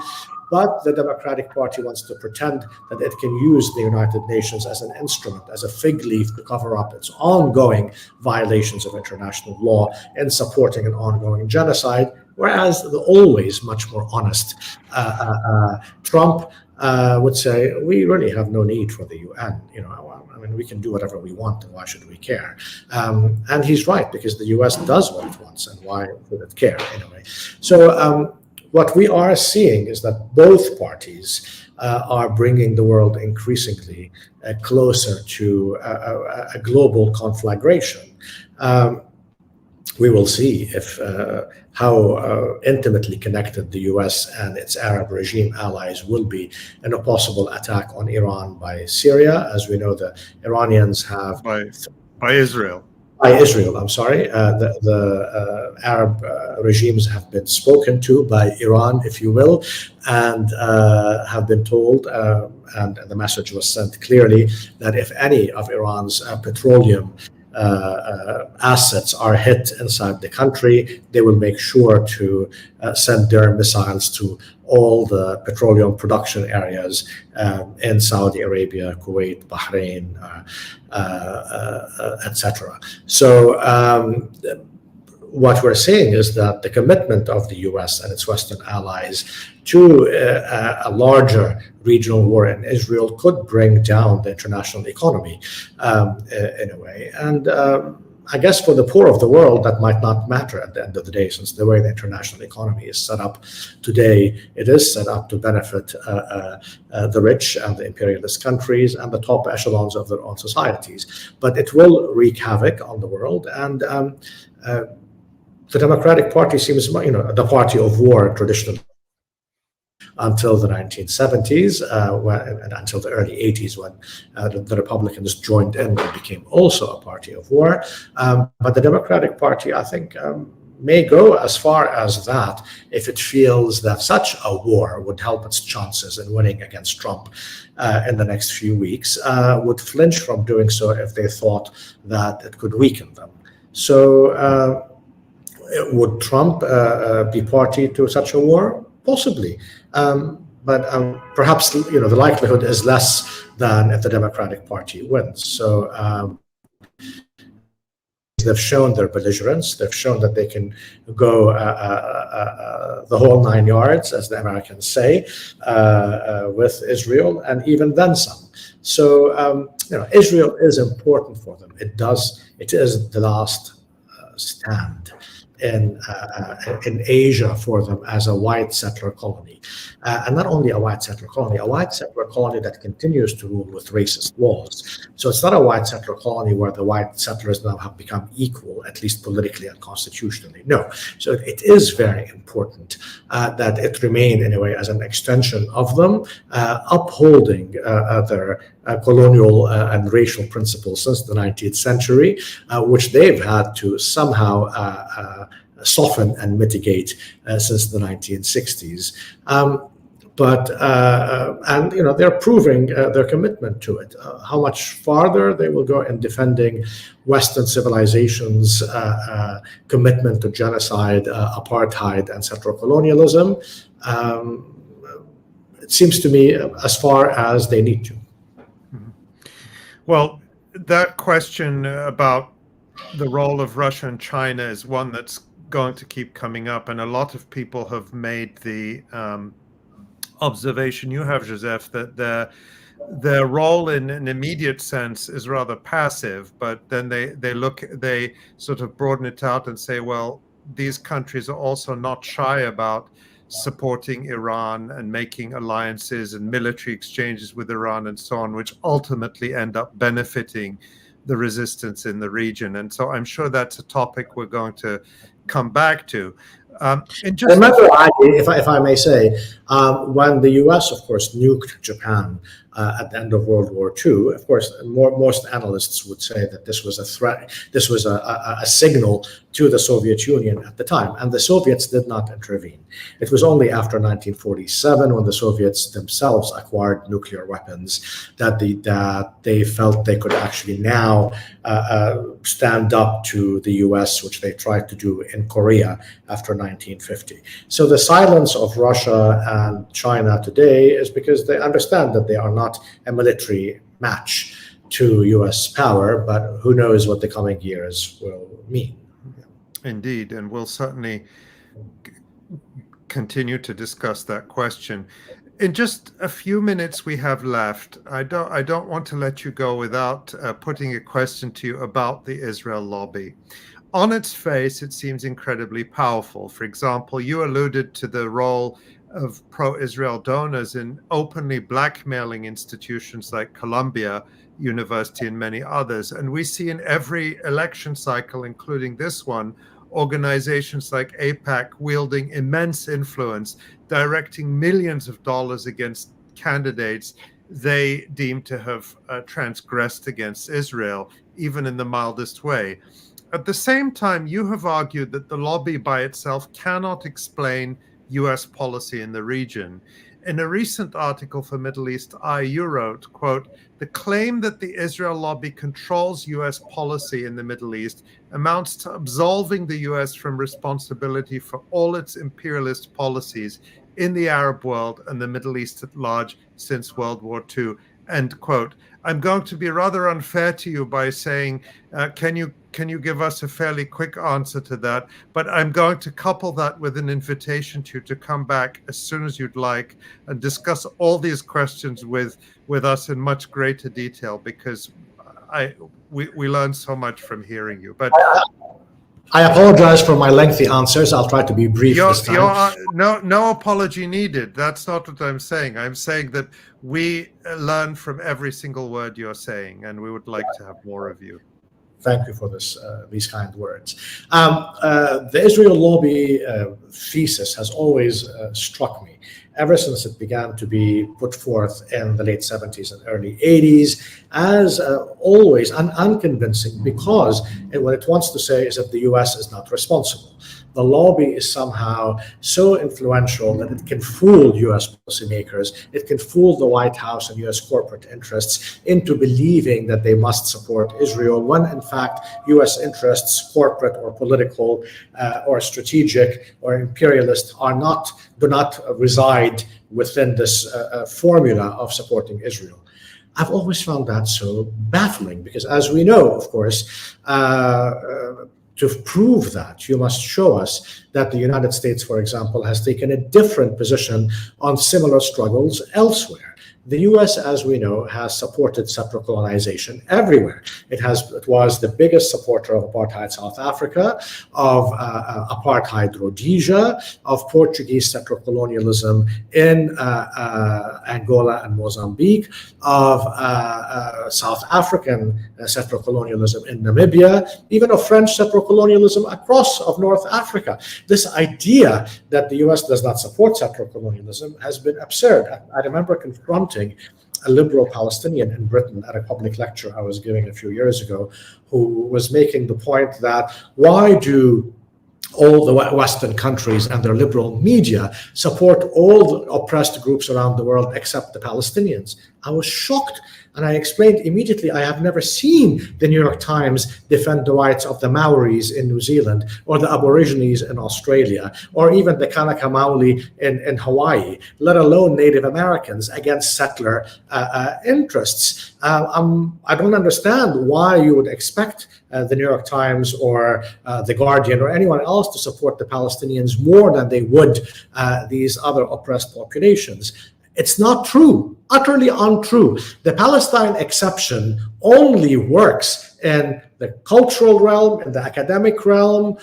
But the Democratic Party wants to pretend that it can use the United Nations as an instrument, as a fig leaf to cover up its ongoing violations of international law in supporting an ongoing genocide, whereas the always much more honest Trump would say, we really have no need for the UN. We can do whatever we want, and why should we care? And he's right, because the US does what it wants, and why would it care anyway? So what we are seeing is that both parties are bringing the world increasingly closer to a global conflagration. We will see if how intimately connected the U.S. and its Arab regime allies will be in a possible attack on Iran by Syria. As we know, the Iranians have... By Israel. By Israel, I'm sorry. The Arab regimes have been spoken to by Iran, if you will, and have been told, and the message was sent clearly, that if any of Iran's petroleum assets are hit inside the country, they will make sure to send their missiles to all the petroleum production areas in Saudi Arabia, Kuwait, Bahrain, etc. So what we're seeing is that the commitment of the US and its Western allies to a larger regional war in Israel could bring down the international economy in a way. And I guess for the poor of the world, that might not matter at the end of the day, since the way the international economy is set up today, it is set up to benefit the rich and the imperialist countries and the top echelons of their own societies. But it will wreak havoc on the world. And the Democratic Party seems, the party of war traditionally, until the 1970s, and until the early 80s, when the Republicans joined in and became also a party of war. But the Democratic Party, I think, may go as far as that if it feels that such a war would help its chances in winning against Trump in the next few weeks, would flinch from doing so if they thought that it could weaken them. So would Trump be party to such a war? Possibly. But perhaps the likelihood is less than if the Democratic Party wins. So they've shown their belligerence. They've shown that they can go the whole 9 yards, as the Americans say, with Israel, and even then some. So Israel is important for them. It is the last stand in Asia for them as a white settler colony. And not only a white settler colony that continues to rule with racist laws. So it's not a white settler colony where the white settlers now have become equal, at least politically and constitutionally. No. So it is very important that it remain, in a way, as an extension of them, upholding their colonial and racial principles since the 19th century, which they've had to somehow soften and mitigate since the 1960s. They're proving their commitment to it. How much farther they will go in defending Western civilization's commitment to genocide, apartheid, and settler colonialism, it seems to me as far as they need to. Well, that question about the role of Russia and China is one that's going to keep coming up, and a lot of people have made the observation you have, Joseph, that their role in an immediate sense is rather passive, but then they sort of broaden it out and say, well, these countries are also not shy about supporting Iran and making alliances and military exchanges with Iran and so on, which ultimately end up benefiting the resistance in the region. And so I'm sure that's a topic we're going to come back to. Remember, if I may say, when the US, of course, nuked Japan at the end of World War II, of course, most analysts would say that this was a threat, this was a signal to the Soviet Union at the time, and the Soviets did not intervene. It was only after 1947, when the Soviets themselves acquired nuclear weapons, that they felt they could actually now stand up to the US, which they tried to do in Korea after 1950. So the silence of Russia and China today is because they understand that they are not a military match to US power, but who knows what the coming years will mean. Indeed, and we'll certainly continue to discuss that question. In just a few minutes we have left, I don't want to let you go without putting a question to you about the Israel lobby. On its face, it seems incredibly powerful. For example, you alluded to the role of pro-Israel donors in openly blackmailing institutions like Columbia University and many others. And we see in every election cycle, including this one, organizations like AIPAC wielding immense influence, directing millions of dollars against candidates they deem to have transgressed against Israel, even in the mildest way. At the same time, you have argued that the lobby by itself cannot explain US policy in the region. In a recent article for Middle East Eye, you wrote, quote, The claim that the Israel lobby controls U.S. policy in the Middle East amounts to absolving the U.S. from responsibility for all its imperialist policies in the Arab world and the Middle East at large since World War II. End quote. I'm going to be rather unfair to you by saying, can you give us a fairly quick answer to that? But I'm going to couple that with an invitation to you to come back as soon as you'd like and discuss all these questions with us in much greater detail, because we learn so much from hearing you. But I apologize for my lengthy answers. I'll try to be brief this time. No apology needed. That's not what I'm saying. I'm saying that we learn from every single word you're saying, and we would like to have more of you. Thank you for these kind words. The Israel lobby thesis has always struck me ever since it began to be put forth in the late 70s and early 80s as always unconvincing, because what it wants to say is that the US is not responsible. The lobby is somehow so influential that it can fool US policymakers, it can fool the White House and US corporate interests into believing that they must support Israel, when in fact US interests, corporate or political or strategic or imperialist, do not reside within this formula of supporting Israel. I've always found that so baffling, because as we know, of course, to prove that, you must show us that the United States, for example, has taken a different position on similar struggles elsewhere. The US, as we know, has supported settler colonization everywhere. It was the biggest supporter of apartheid South Africa, of apartheid Rhodesia, of Portuguese settler colonialism in Angola and Mozambique, of South African settler colonialism in Namibia, even of French settler colonialism across of North Africa. This idea that the US does not support settler colonialism has been absurd. I remember confronting a liberal Palestinian in Britain at a public lecture I was giving a few years ago, who was making the point that why do all the Western countries and their liberal media support all the oppressed groups around the world except the Palestinians? I was shocked, and I explained immediately, I have never seen the New York Times defend the rights of the Maoris in New Zealand, or the Aborigines in Australia, or even the Kanaka Maoli in Hawaii, let alone Native Americans, against settler interests. I don't understand why you would expect the New York Times or the Guardian or anyone else to support the Palestinians more than they would these other oppressed populations. It's not true, utterly untrue. The Palestine exception only works in the cultural realm, in the academic realm,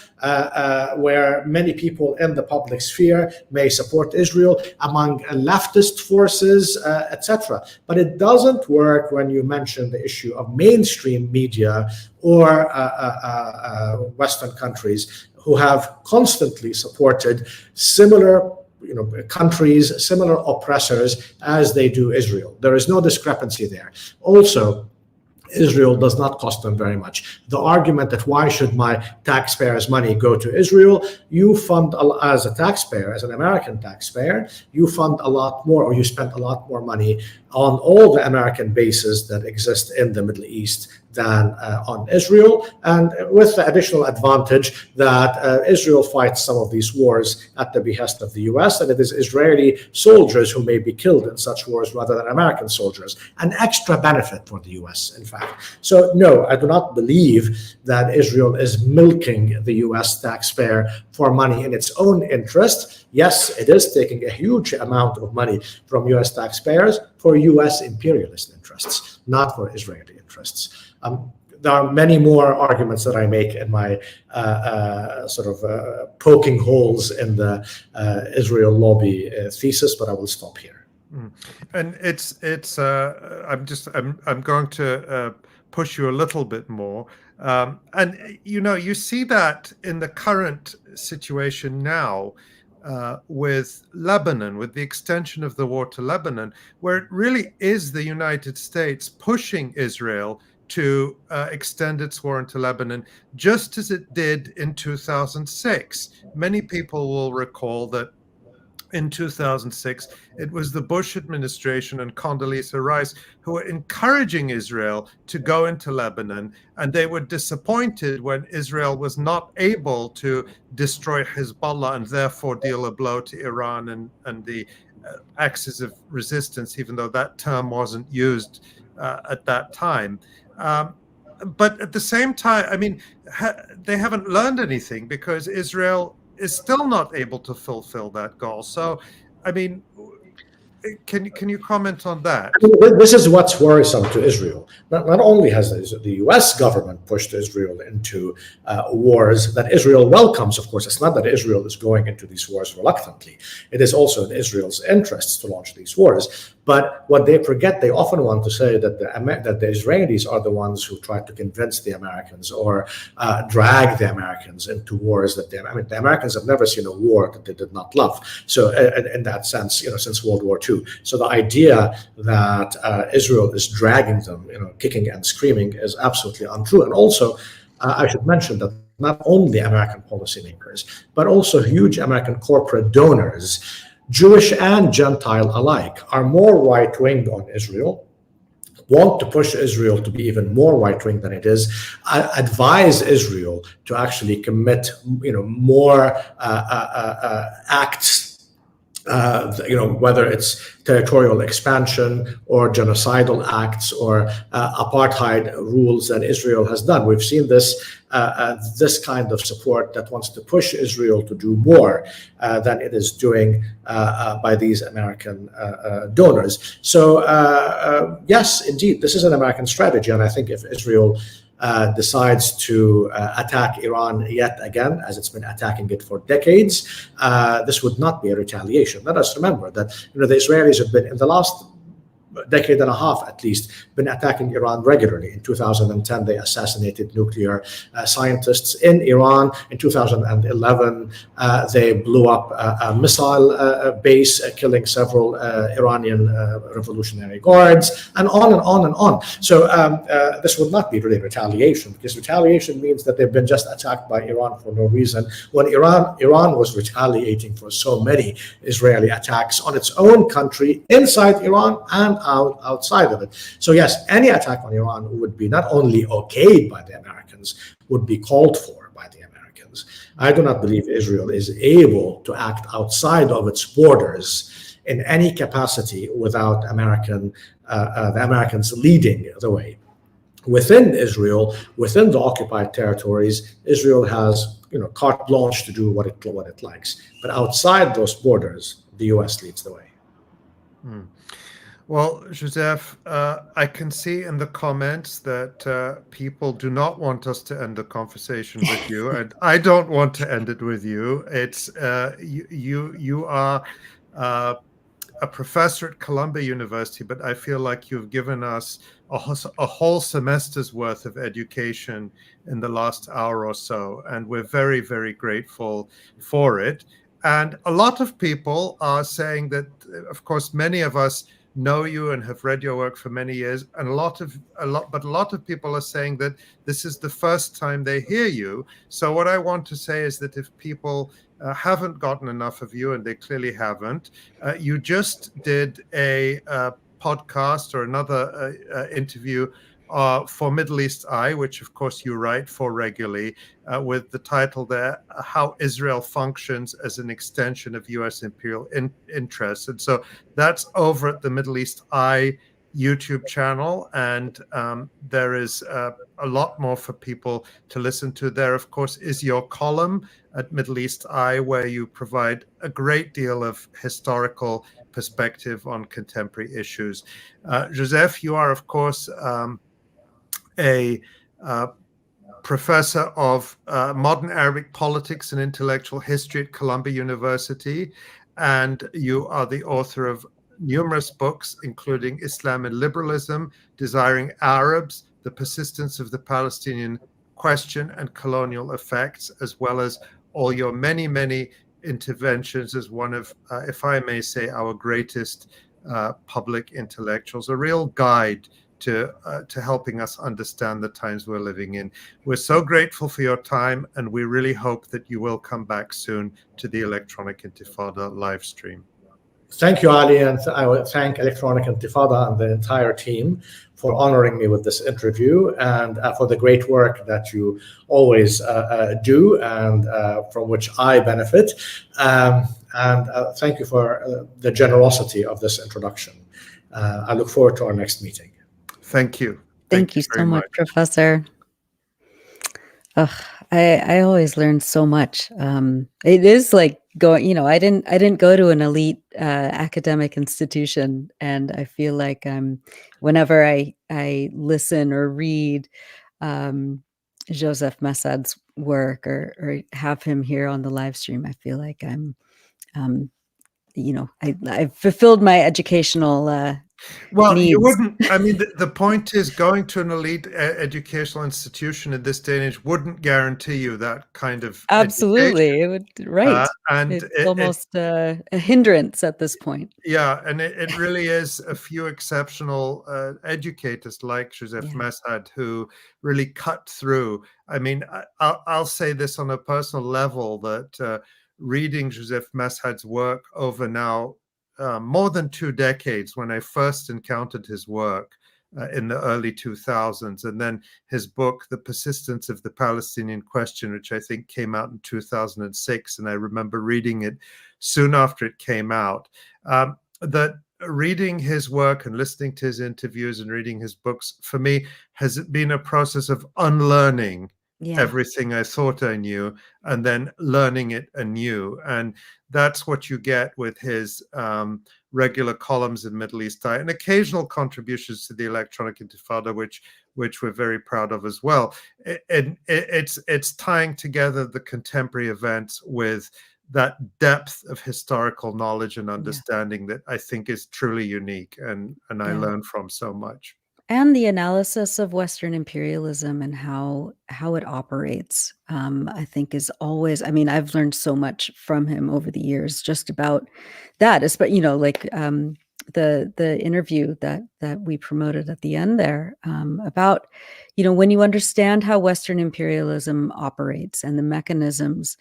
where many people in the public sphere may support Israel, among leftist forces, etc. But it doesn't work when you mention the issue of mainstream media or Western countries who have constantly supported similar countries, similar oppressors as they do Israel. There is no discrepancy there. Also, Israel does not cost them very much. The argument that why should my taxpayers' money go to Israel, you fund, as a taxpayer, as an American taxpayer, you fund a lot more, or you spend a lot more money on all the American bases that exist in the Middle East than on Israel, and with the additional advantage that Israel fights some of these wars at the behest of the US, and it is Israeli soldiers who may be killed in such wars rather than American soldiers, an extra benefit for the US, in fact. So no, I do not believe that Israel is milking the US taxpayer for money in its own interest. Yes, it is taking a huge amount of money from US taxpayers for US imperialist interests, not for Israeli interests. There are many more arguments that I make in my poking holes in the Israel lobby thesis, but I will stop here. And I'm going to push you a little bit more. And you see that in the current situation now with Lebanon, with the extension of the war to Lebanon, where it really is the United States pushing Israel to extend its war into Lebanon, just as it did in 2006. Many people will recall that in 2006, it was the Bush administration and Condoleezza Rice who were encouraging Israel to go into Lebanon, and they were disappointed when Israel was not able to destroy Hezbollah and therefore deal a blow to Iran and the axis of resistance, even though that term wasn't used at that time. But at the same time, I mean, they haven't learned anything because Israel is still not able to fulfill that goal. So, I mean, can you comment on that? This is what's worrisome to Israel. Not only has the U.S. government pushed Israel into wars that Israel welcomes, of course. It's not that Israel is going into these wars reluctantly. It is also in Israel's interests to launch these wars. But what they forget, they often want to say that the Israelis are the ones who tried to convince the Americans or drag the Americans into wars that the Americans have never seen a war that they did not love. So in that sense, since World War II. So the idea that Israel is dragging them, kicking and screaming, is absolutely untrue. And also, I should mention that not only American policymakers, but also huge American corporate donors, Jewish and Gentile alike, are more right-wing on Israel, want to push Israel to be even more right-wing than it is, advise Israel to actually commit, more acts, whether it's territorial expansion or genocidal acts or apartheid rules that Israel has done. We've seen this kind of support that wants to push Israel to do more than it is doing by these American donors. So yes, indeed, this is an American strategy. And I think if Israel decides to attack Iran yet again, as it's been attacking it for decades, this would not be a retaliation. Let us remember that the Israelis have been, in the last decade and a half at least, been attacking Iran regularly. In 2010, they assassinated nuclear scientists in Iran. In 2011, they blew up a missile base, killing several Iranian Revolutionary Guards, and on and on and on. So this would not be really retaliation, because retaliation means that they've been just attacked by Iran for no reason, when Iran was retaliating for so many Israeli attacks on its own country, inside Iran and outside of it. So yes, any attack on Iran would be not only okayed by the Americans, would be called for by the Americans. I do not believe Israel is able to act outside of its borders in any capacity without the Americans leading the way. Within Israel, within the occupied territories, Israel has carte blanche to do what it likes. But outside those borders, the U.S. leads the way. Well, Joseph, I can see in the comments that people do not want us to end the conversation with you, and I don't want to end it with you. It's you are a professor at Columbia University, but I feel like you've given us a whole semester's worth of education in the last hour or so, and we're very, very grateful for it. And a lot of people are saying that, of course, many of us know you and have read your work for many years, and a lot of people are saying that this is the first time they hear you. So what I want to say is that if people haven't gotten enough of you, and they clearly haven't, you just did a podcast or another interview for Middle East Eye, which of course you write for regularly, with the title there, How Israel Functions as an Extension of U.S. Imperial Interests. And so that's over at the Middle East Eye YouTube channel, and there is a lot more for people to listen to. There, of course, is your column at Middle East Eye, where you provide a great deal of historical perspective on contemporary issues. Joseph, you are, of course, a professor of modern Arabic politics and intellectual history at Columbia University, and you are the author of numerous books, including Islam and Liberalism, Desiring Arabs, The Persistence of the Palestinian Question and Colonial Effects, as well as all your many, many interventions as one of, if I may say, our greatest public intellectuals, a real guide to helping us understand the times we're living in. We're so grateful for your time, and we really hope that you will come back soon to the Electronic Intifada live stream. Thank you, Ali, and I would thank Electronic Intifada and the entire team for honoring me with this interview, and for the great work that you always do, and from which I benefit. And thank you for the generosity of this introduction. I look forward to our next meeting. Thank you. Thank you so much, Professor. I always learn so much. It is like going, I didn't go to an elite academic institution, and I feel like whenever I listen or read Joseph Massad's work or have him here on the live stream, I feel like I've fulfilled my educational well, needs. You wouldn't. I mean, the point is, going to an elite educational institution in this day and age wouldn't guarantee you that kind of absolutely. It would, right? And it's almost a hindrance at this point. Yeah, and it really is a few exceptional educators like Joseph Massad who really cut through. I mean, I'll say this on a personal level, that reading Joseph Massad's work over now more than 2 decades, when I first encountered his work in the early 2000s, and then his book, The Persistence of the Palestinian Question, which I think came out in 2006, and I remember reading it soon after it came out, that reading his work and listening to his interviews and reading his books, for me, has been a process of unlearning everything I thought I knew, and then learning it anew. And that's what you get with his regular columns in Middle East Eye and occasional contributions to the Electronic Intifada, which we're very proud of as well. It's tying together the contemporary events with that depth of historical knowledge and understanding that I think is truly unique, and I learn from so much. And the analysis of Western imperialism and how it operates, I think is always, I mean, I've learned so much from him over the years just about that, especially, like the interview that we promoted at the end there, about, when you understand how Western imperialism operates and the mechanisms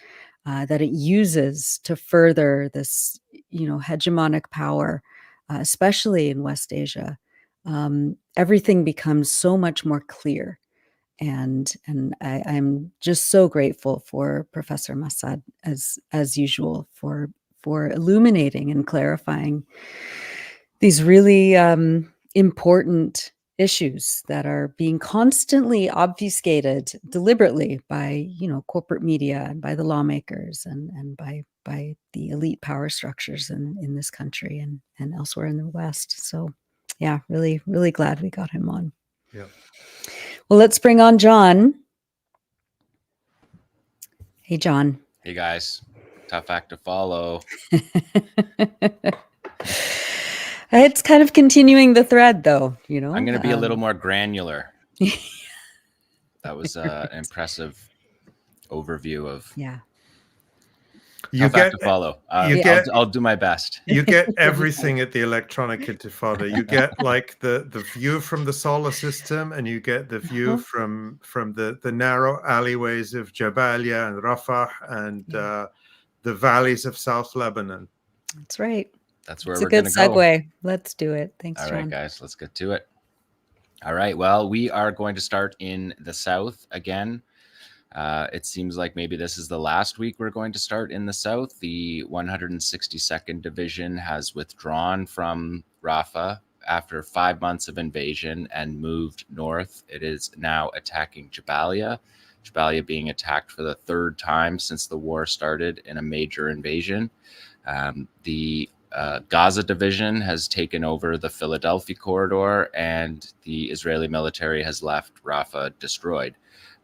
that it uses to further this, hegemonic power, especially in West Asia, everything becomes so much more clear. And I'm just so grateful for Professor Massad, as usual, for illuminating and clarifying these really important issues that are being constantly obfuscated deliberately by corporate media and by the lawmakers and by the elite power structures in this country and elsewhere in the West. So yeah, really, really glad we got him on. Yeah. Well, let's bring on Jon. Hey, Jon. Hey, guys. Tough act to follow. It's kind of continuing the thread, though, I'm going to be a little more granular. That was an impressive overview of You get to follow. I'll do my best. You get everything at the Electronic Intifada. You get like the view from the solar system, and you get the view from the narrow alleyways of Jabaliya and Rafah and the valleys of South Lebanon. That's right. That's where it's we're going to go. It's a good segue. Let's do it. Thanks, All Jon. right, guys, let's get to it. All right. Well, we are going to start in the South again. It seems like maybe this is the last week we're going to start in the South. The 162nd Division has withdrawn from Rafah after 5 months of invasion and moved north. It is now attacking Jabaliya being attacked for the 3rd time since the war started in a major invasion. The Gaza division has taken over the Philadelphia corridor, and the Israeli military has left Rafah destroyed.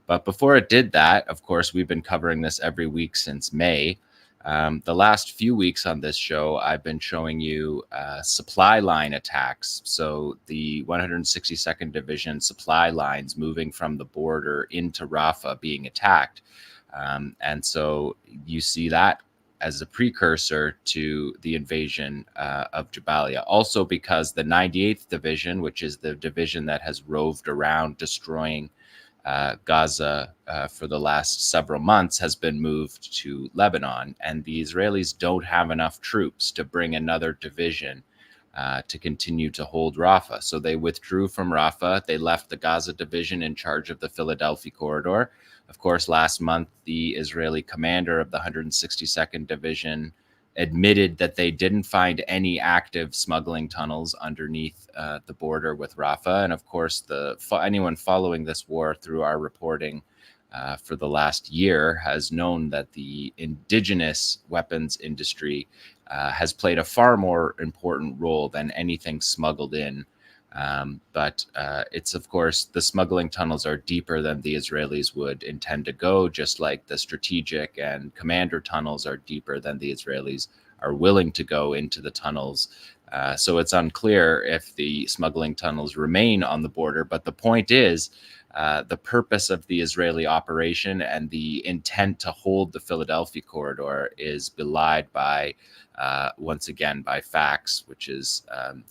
But before it did that, of course, we've been covering this every week since May. The last few weeks on this show, I've been showing you supply line attacks. So the 162nd Division supply lines moving from the border into Rafah being attacked. And so you see that as a precursor to the invasion of Jabaliya. Also because the 98th Division, which is the division that has roved around destroying Gaza for the last several months, has been moved to Lebanon, and the Israelis don't have enough troops to bring another division to continue to hold Rafah. So they withdrew from Rafah. They left the Gaza division in charge of the Philadelphia corridor. Of course, last month, the Israeli commander of the 162nd Division admitted that they didn't find any active smuggling tunnels underneath the border with Rafah. And of course, anyone following this war through our reporting for the last year has known that the indigenous weapons industry has played a far more important role than anything smuggled in. But it's, of course, the smuggling tunnels are deeper than the Israelis would intend to go, just like the strategic and commander tunnels are deeper than the Israelis are willing to go into the tunnels. So it's unclear if the smuggling tunnels remain on the border. But the point is, the purpose of the Israeli operation and the intent to hold the Philadelphia corridor is belied by, once again, by facts, which is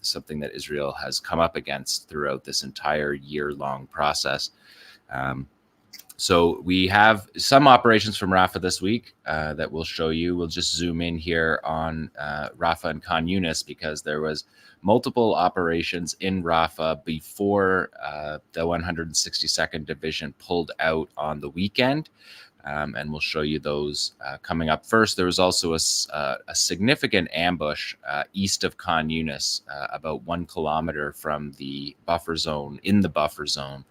something that Israel has come up against throughout this entire year-long process. So we have some operations from Rafah this week that we'll show you. We'll just zoom in here on Rafah and Khan Younis because there was multiple operations in Rafah before the 162nd Division pulled out on the weekend. And we'll show you those coming up. First, there was also a significant ambush east of Khan Younis, about 1 kilometer from the buffer zone, in the buffer zone.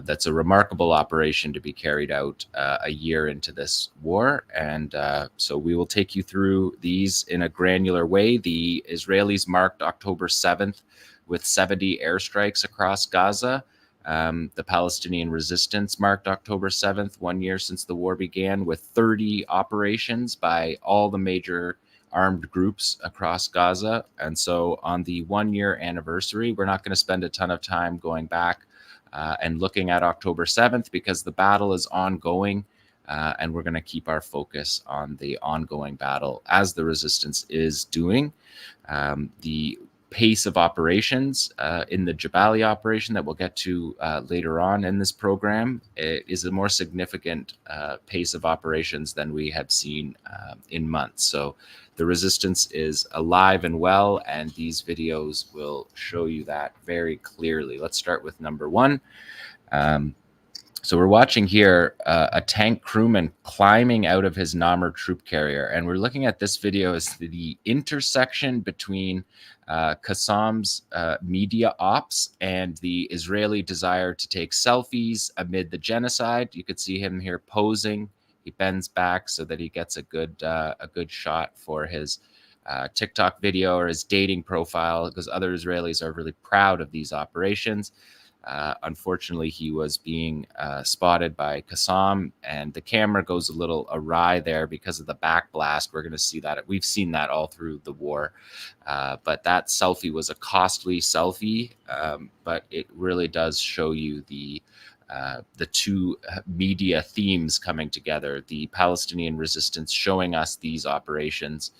That's a remarkable operation to be carried out a year into this war. And so we will take you through these in a granular way. The Israelis marked October 7th with 70 airstrikes across Gaza. The Palestinian resistance marked October 7th, 1 year since the war began, with 30 operations by all the major armed groups across Gaza. And so on the 1 year anniversary, we're not going to spend a ton of time going back and looking at October 7th because the battle is ongoing, and we're going to keep our focus on the ongoing battle as the resistance is doing. The pace of operations in the Jabaliya operation that we'll get to later on in this program is a more significant pace of operations than we have seen in months. So the resistance is alive and well, and these videos will show you that very clearly. Let's start with number one. So we're watching here a tank crewman climbing out of his Namr troop carrier. And we're looking at this video as the intersection between Qassam's media ops and the Israeli desire to take selfies amid the genocide. You could see him here posing. He bends back so that he gets a good shot for his TikTok video or his dating profile, because other Israelis are really proud of these operations. Unfortunately, he was being spotted by Qassam, and the camera goes a little awry there because of the backblast. We're going to see that. We've seen that all through the war. But that selfie was a costly selfie, but it really does show you the two media themes coming together. The Palestinian resistance showing us these operations.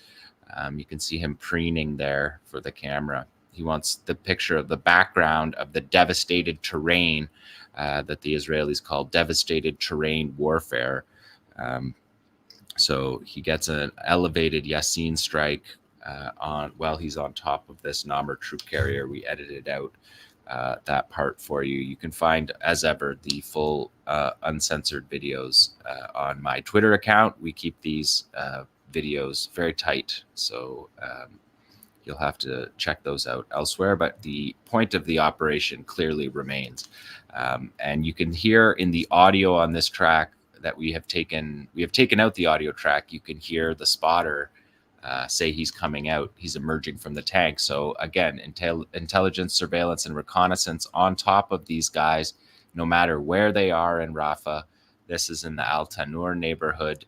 You can see him preening there for the camera. He wants the picture of the background of the devastated terrain that the Israelis call devastated terrain warfare. So he gets an elevated Yasin strike while he's on top of this Namr troop carrier. We edited out that part for you. You can find, as ever, the full uncensored videos on my Twitter account. We keep these videos very tight, so you'll have to check those out elsewhere. But the point of the operation clearly remains. And you can hear in the audio on this track that we have taken out the audio track. You can hear the spotter say he's coming out, he's emerging from the tank. So again, intelligence, surveillance, and reconnaissance on top of these guys, no matter where they are in Rafah. This is in the Al-Tanur neighborhood,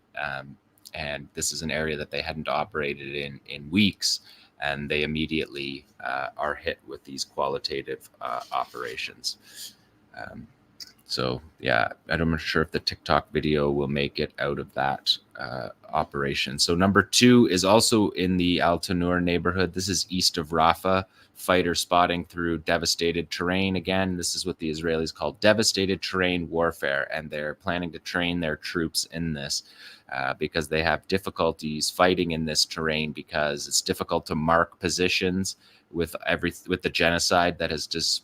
and this is an area that they hadn't operated in weeks, and they immediately are hit with these qualitative operations. So yeah, I'm not sure if the TikTok video will make it out of that operation. So number 2 is also in the Al-Tanur neighborhood. This is east of Rafah. Fighter spotting through devastated terrain. Again, this is what the Israelis call devastated terrain warfare, and they're planning to train their troops in this because they have difficulties fighting in this terrain because it's difficult to mark positions with the genocide that has just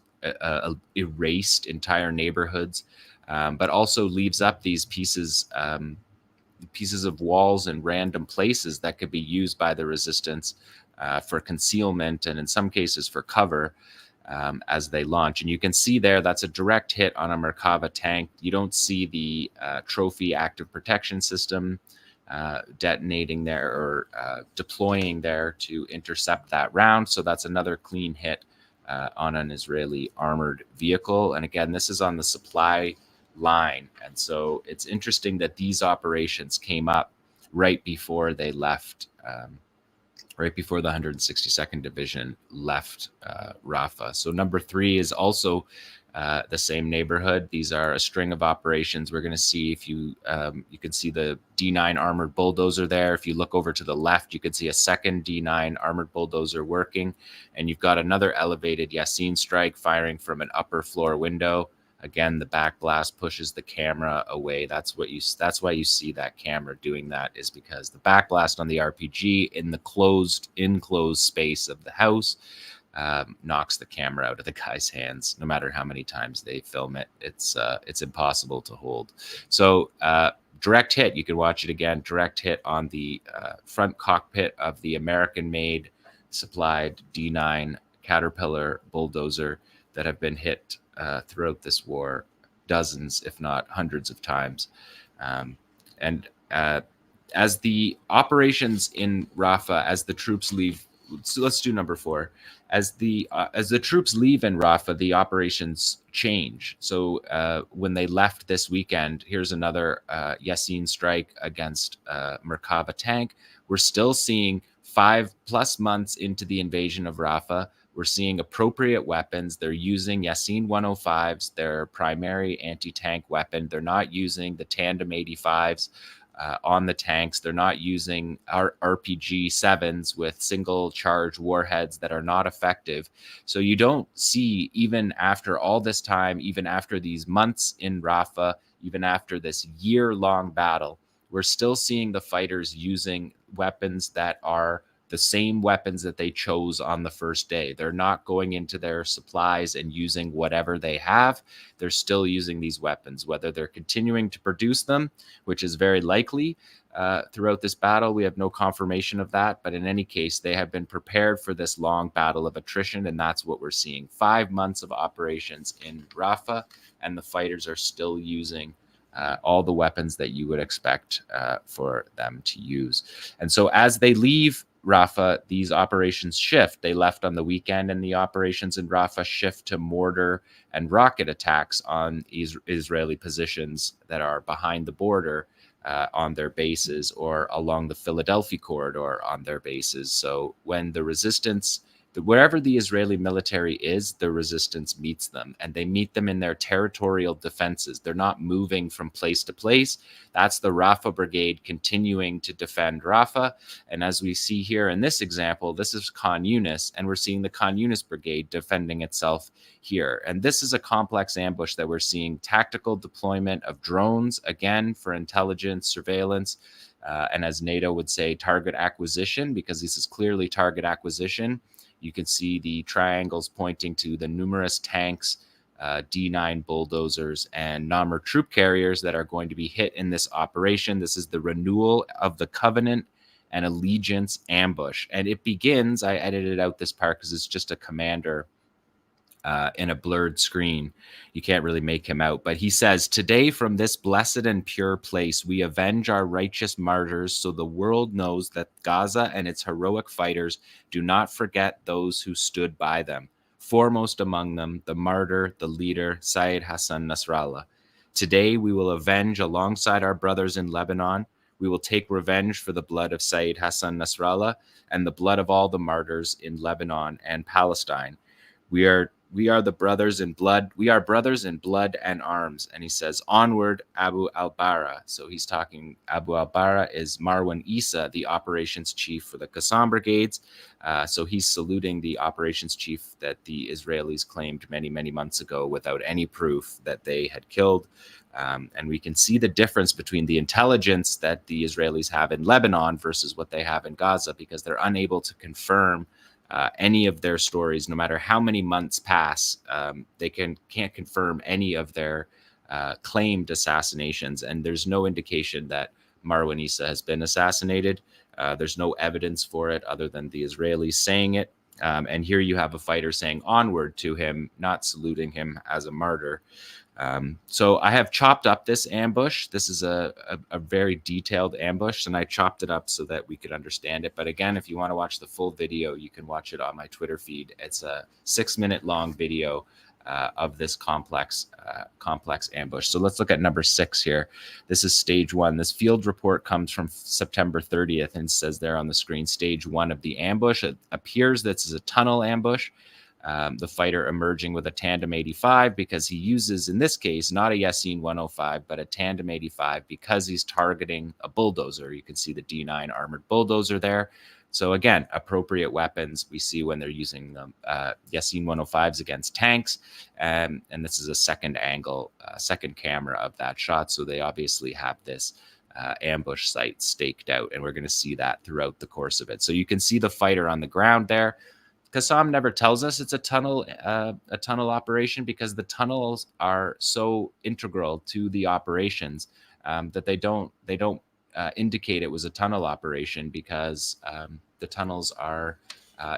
erased entire neighborhoods, but also leaves up these pieces of walls in random places that could be used by the resistance for concealment and in some cases for cover as they launch. And you can see there that's a direct hit on a Merkava tank. You don't see the trophy active protection system detonating there or deploying there to intercept that round. So that's another clean hit on an Israeli armored vehicle. And again, this is on the supply line. And so it's interesting that these operations came up right before they left, right before the 162nd Division left Rafah. So number 3 is also the same neighborhood. These are a string of operations. We're going to see if you can see the D9 armored bulldozer there. If you look over to the left, you can see a second D9 armored bulldozer working, and you've got another elevated Yassin strike firing from an upper floor window. Again, the back blast pushes the camera away. That's why you see that camera doing that, is because the back blast on the RPG in the enclosed space of the house knocks the camera out of the guy's hands. No matter how many times they film it, it's impossible to hold. So direct hit, you can watch it again, direct hit on the front cockpit of the American-made supplied D9 Caterpillar bulldozer that have been hit throughout this war dozens, if not hundreds of times. As the operations in Rafah, as the troops leave, so let's do number 4. As the troops leave in Rafah, the operations change. So when they left this weekend, here's another Yassin strike against Merkava tank. We're still seeing 5+ months into the invasion of Rafah. We're seeing appropriate weapons. They're using Yassin 105s, their primary anti-tank weapon. They're not using the tandem 85s on the tanks. They're not using RPG 7s with single charge warheads that are not effective. So you don't see, even after all this time, even after these months in Rafah, even after this year-long battle, we're still seeing the fighters using weapons that are the same weapons that they chose on the first day. They're not going into their supplies and using whatever they have. They're still using these weapons, whether they're continuing to produce them, which is very likely throughout this battle. We have no confirmation of that, but in any case, they have been prepared for this long battle of attrition, and that's what we're seeing. 5 months of operations in Rafah, and the fighters are still using all the weapons that you would expect for them to use. And so as they leave Rafah, these operations shift. They left on the weekend, and the operations in Rafah shift to mortar and rocket attacks on Israeli positions that are behind the border on their bases, or along the Philadelphia corridor on their bases. So when the resistance, wherever the Israeli military is, the resistance meets them, and they meet them in their territorial defenses. They're not moving from place to place. That's the Rafah Brigade continuing to defend Rafah. And as we see here in this example, this is Khan Younis, and we're seeing the Khan Younis Brigade defending itself here. And this is a complex ambush that we're seeing tactical deployment of drones, again, for intelligence, surveillance, and as NATO would say, target acquisition, because this is clearly target acquisition. You can see the triangles pointing to the numerous tanks, D9 bulldozers, and Namr troop carriers that are going to be hit in this operation. This is the renewal of the Covenant and Allegiance ambush. And it begins, I edited out this part because it's just a commander in a blurred screen. You can't really make him out, but he says, "Today from this blessed and pure place, we avenge our righteous martyrs, so the world knows that Gaza and its heroic fighters do not forget those who stood by them. Foremost among them, the martyr, the leader, Sayyid Hassan Nasrallah. Today we will avenge alongside our brothers in Lebanon. We will take revenge for the blood of Sayyid Hassan Nasrallah and the blood of all the martyrs in Lebanon and Palestine. We are we are the brothers in blood. We are brothers in blood and arms. And he says, onward, Abu al-Bara. So he's talking, Abu al-Bara is Marwan Issa, the operations chief for the Qassam brigades. So he's saluting the operations chief that the Israelis claimed many, many months ago without any proof that they had killed. And we can see the difference between the intelligence that the Israelis have in Lebanon versus what they have in Gaza, because they're unable to confirm any of their stories. No matter how many months pass, they can't confirm any of their claimed assassinations. And there's no indication that Marwan Issa has been assassinated. There's no evidence for it other than the Israelis saying it. And here you have a fighter saying onward to him, not saluting him as a martyr. So I have chopped up this ambush. This is a very detailed ambush, and I chopped it up so that we could understand it. But again, if you want to watch the full video, you can watch it on my Twitter feed. It's a 6-minute long video of this complex ambush. So let's look at number 6 here. This is stage 1. This field report comes from September 30th and says there on the screen, stage 1 of the ambush. It appears this is a tunnel ambush. The fighter emerging with a tandem 85 because he uses, in this case, not a Yasin 105, but a tandem 85 because he's targeting a bulldozer. You can see the D9 armored bulldozer there. So again, appropriate weapons we see when they're using them, Yasin 105s against tanks. And this is a second angle, second camera of that shot. So they obviously have this ambush site staked out, and we're going to see that throughout the course of it. So you can see the fighter on the ground there. Qassam never tells us it's a tunnel operation because the tunnels are so integral to the operations that they don't indicate it was a tunnel operation because the tunnels are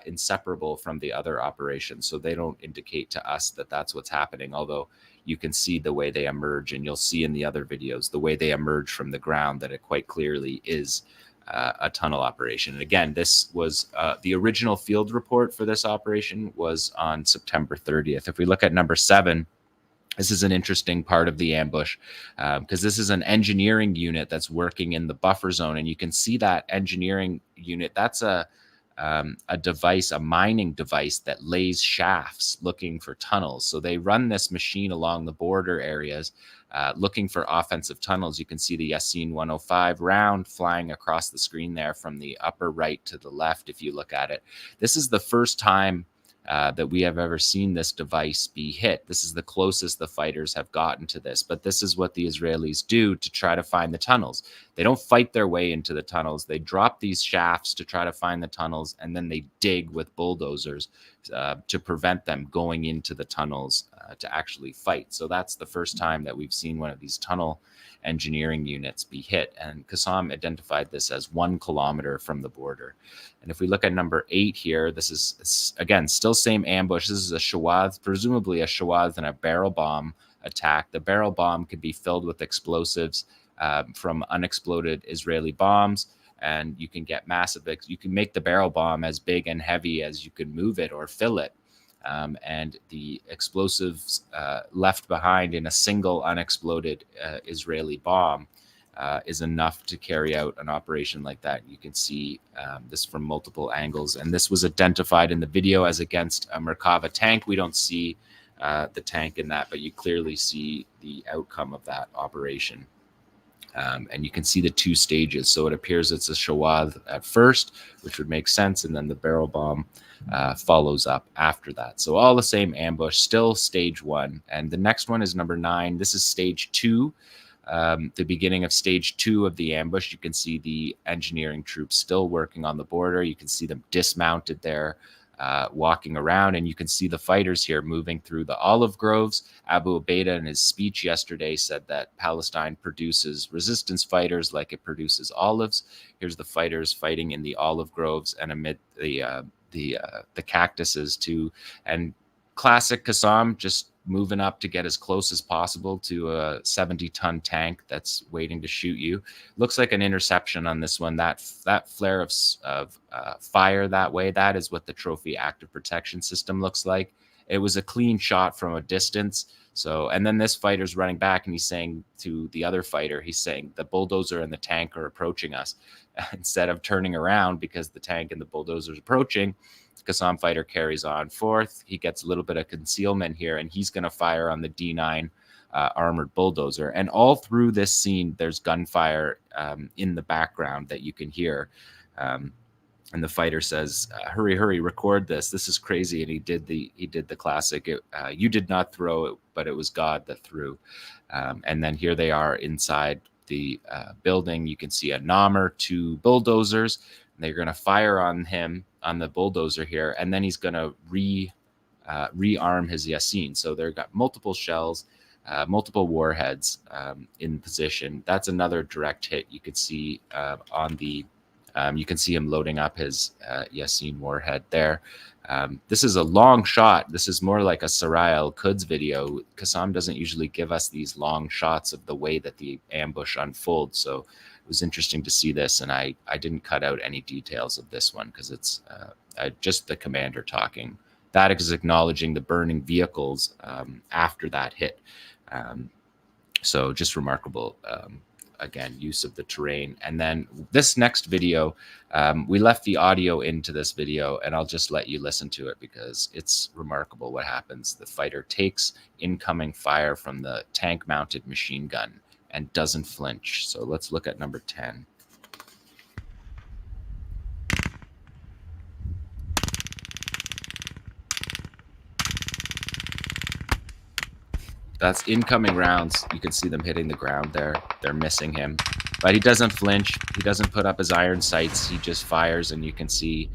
inseparable from the other operations. So they don't indicate to us that that's what's happening, although you can see the way they emerge, and you'll see in the other videos the way they emerge from the ground that it quite clearly is a tunnel operation. And again, this was the original field report for this operation was on September 30th. If we look at number 7, this is an interesting part of the ambush because this is an engineering unit that's working in the buffer zone. And you can see that engineering unit, that's a device, a mining device that lays shafts looking for tunnels. So they run this machine along the border areas looking for offensive tunnels. You can see the Yasin 105 round flying across the screen there from the upper right to the left if you look at it. This is the first time that we have ever seen this device be hit. This is the closest the fighters have gotten to this, but this is what the Israelis do to try to find the tunnels. They don't fight their way into the tunnels. They drop these shafts to try to find the tunnels, and then they dig with bulldozers to prevent them going into the tunnels to actually fight. So that's the first time that we've seen one of these tunnel engineering units be hit, and Qassam identified this as 1 kilometer from the border. And if we look at number 8 here, this is again still same ambush. This is a shawaz, presumably a shawaz and a barrel bomb attack. The barrel bomb could be filled with explosives from unexploded Israeli bombs, and you can get massive. You can make the barrel bomb as big and heavy as you can move it or fill it. And the explosives left behind in a single unexploded Israeli bomb is enough to carry out an operation like that. You can see this from multiple angles. And this was identified in the video as against a Merkava tank. We don't see the tank in that, but you clearly see the outcome of that operation. And you can see the 2 stages. So it appears it's a shawaz at first, which would make sense. And then the barrel bomb follows up after that. So all the same ambush, still stage 1. And the next one is number 9. This is stage 2, the beginning of stage 2 of the ambush. You can see the engineering troops still working on the border. You can see them dismounted there, walking around, and you can see the fighters here moving through the olive groves. Abu Ubaidah in his speech yesterday said that Palestine produces resistance fighters like it produces olives. Here's the fighters fighting in the olive groves and amid the cactuses too. And classic Qassam, just moving up to get as close as possible to a 70-ton tank that's waiting to shoot you. Looks like an interception on this one. That flare of fire that way, that is what the trophy active protection system looks like. It was a clean shot from a distance. So, and then this fighter's running back and he's saying to the other fighter, he's saying the bulldozer and the tank are approaching us. instead of turning around because the tank and the bulldozer is approaching, 𝐶assam fighter carries on forth. He gets a little bit of concealment here, and he's going to fire on the D9 armored bulldozer. And all through this scene, there's gunfire in the background that you can hear. And the fighter says, "Hurry, hurry! Record this. This is crazy." And he did the classic. You did not throw it, but it was God that threw. And then here they are inside the building. You can see a Namr, 2 bulldozers. And they're going to fire on him on the bulldozer here, and then he's going to rearm his Yassin. So they've got multiple shells, multiple warheads in position. That's another direct hit. You could see on the. You can see him loading up his Yassin warhead there. This is a long shot. This is more like a 𝐄𝐥𝐿 𝐄𝐿 video. 𝐶assam doesn't usually give us these long shots of the way that the ambush unfolds. So it was interesting to see this, and I didn't cut out any details of this one because it's just the commander talking. That is acknowledging the burning vehicles after that hit. So just remarkable. Again, use of the terrain. And then this next video, we left the audio into this video, and I'll just let you listen to it because it's remarkable what happens. The fighter takes incoming fire from the tank-mounted machine gun and doesn't flinch. So let's look at number 10. That's incoming rounds. You can see them hitting the ground there. They're missing him. But he doesn't flinch. He doesn't put up his iron sights. He just fires, and you can see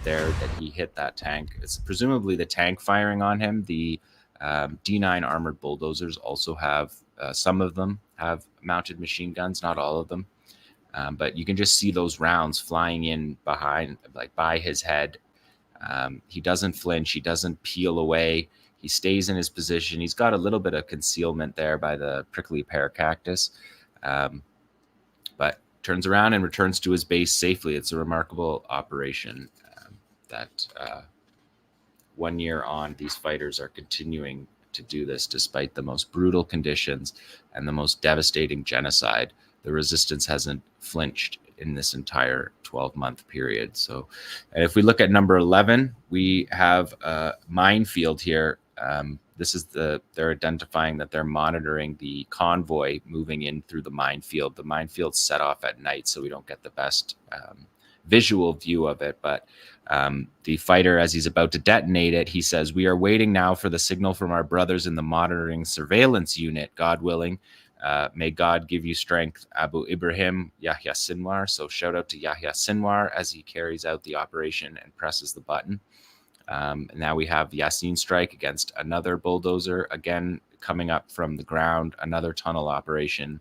there that he hit that tank. It's presumably the tank firing on him. The D9 armored bulldozers also have, some of them have mounted machine guns, not all of them. But you can just see those rounds flying in behind, like by his head. He doesn't flinch. He doesn't peel away. He stays in his position. He's got a little bit of concealment there by the prickly pear cactus, but turns around and returns to his base safely. It's a remarkable operation that 1 year on, these fighters are continuing to do this despite the most brutal conditions and the most devastating genocide. The resistance hasn't flinched in this entire 12-month period. So, and if we look at number 11, we have a minefield here. This is they're identifying that they're monitoring the convoy moving in through the minefield. The minefield's set off at night, so we don't get the best visual view of it. But the fighter, as he's about to detonate it, he says, "We are waiting now for the signal from our brothers in the monitoring surveillance unit, God willing. May God give you strength, Abu Ibrahim Yahya Sinwar." So shout out to Yahya Sinwar as he carries out the operation and presses the button. And now we have Yassin strike against another bulldozer, again coming up from the ground, another tunnel operation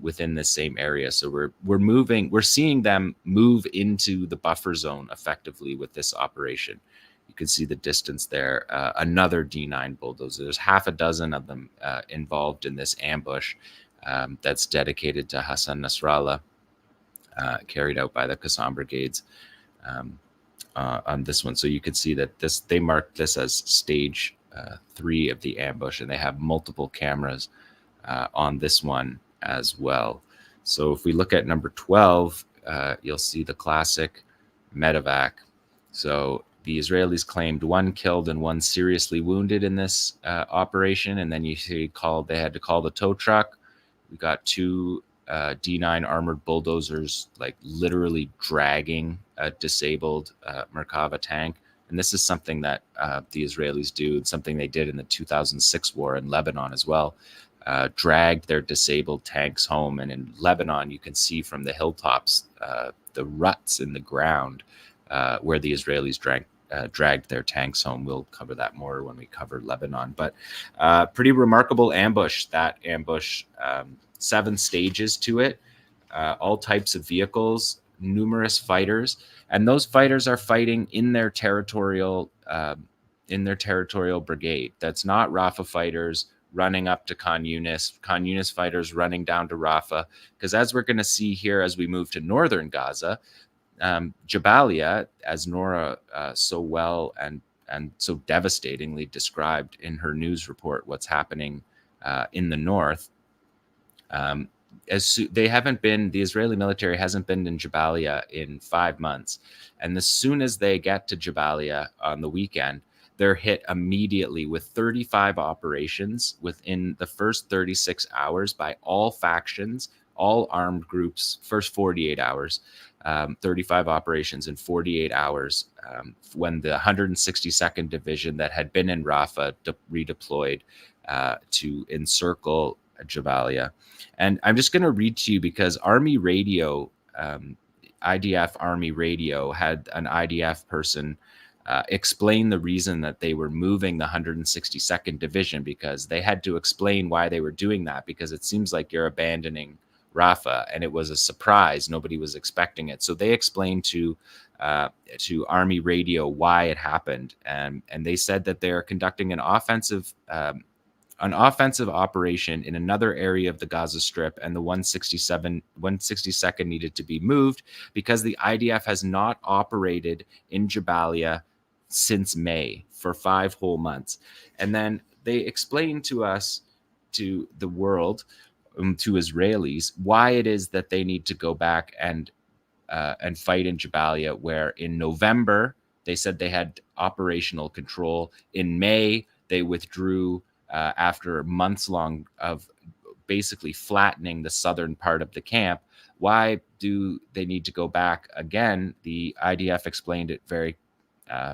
within the same area. So we're seeing them move into the buffer zone effectively with this operation. You can see the distance there. Another D9 bulldozer. There's half a dozen of them involved in this ambush that's dedicated to Hassan Nasrallah, carried out by the 𝐶assam brigades. On this one, so you can see that they marked this as stage 3 of the ambush, and they have multiple cameras on this one as well. So if we look at number 12, you'll see the classic medevac. So the Israelis claimed 1 killed and 1 seriously wounded in this operation, and then you see they had to call the tow truck. We got 2 D9 armored bulldozers, like literally dragging a disabled Merkava tank. And this is something that the Israelis do, something they did in the 2006 war in Lebanon as well, dragged their disabled tanks home. And in Lebanon, you can see from the hilltops the ruts in the ground where the Israelis dragged their tanks home. We'll cover that more when we cover Lebanon. But pretty remarkable ambush, that ambush. 7 stages to it, all types of vehicles, numerous fighters, and those fighters are fighting in their territorial brigade. That's not Rafah fighters running up to Khan Younis fighters running down to Rafah, because as we're going to see here as we move to northern Gaza, Jabaliya, as Nora so well and so devastatingly described in her news report, what's happening in the north. the Israeli military hasn't been in Jabaliya in 5 months. And as soon as they get to Jabaliya on the weekend, they're hit immediately with 35 operations within the first 36 hours by all factions, all armed groups, first 48 hours, 35 operations in 48 hours, when the 162nd Division that had been in Rafah redeployed to encircle Jabaliya. And I'm just going to read to you because Army Radio, IDF Army Radio, had an IDF person explain the reason that they were moving the 162nd Division, because they had to explain why they were doing that, because it seems like you're abandoning Rafah, and it was a surprise. Nobody was expecting it. So they explained to Army Radio why it happened, and they said that they're conducting an offensive operation in another area of the Gaza Strip, and the 162nd needed to be moved because the IDF has not operated in Jabaliya since May for 5 whole months. And then they explained to us, to the world, to Israelis, why it is that they need to go back and fight in Jabaliya, where in November they said they had operational control. In May they withdrew after months long of basically flattening the southern part of the camp. Why do they need to go back again? The IDF explained it very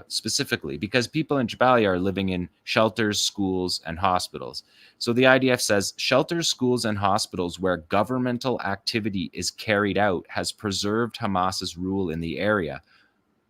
specifically, because people in Jabaliya are living in shelters, schools, and hospitals. So the IDF says shelters, schools, and hospitals where governmental activity is carried out has preserved Hamas's rule in the area.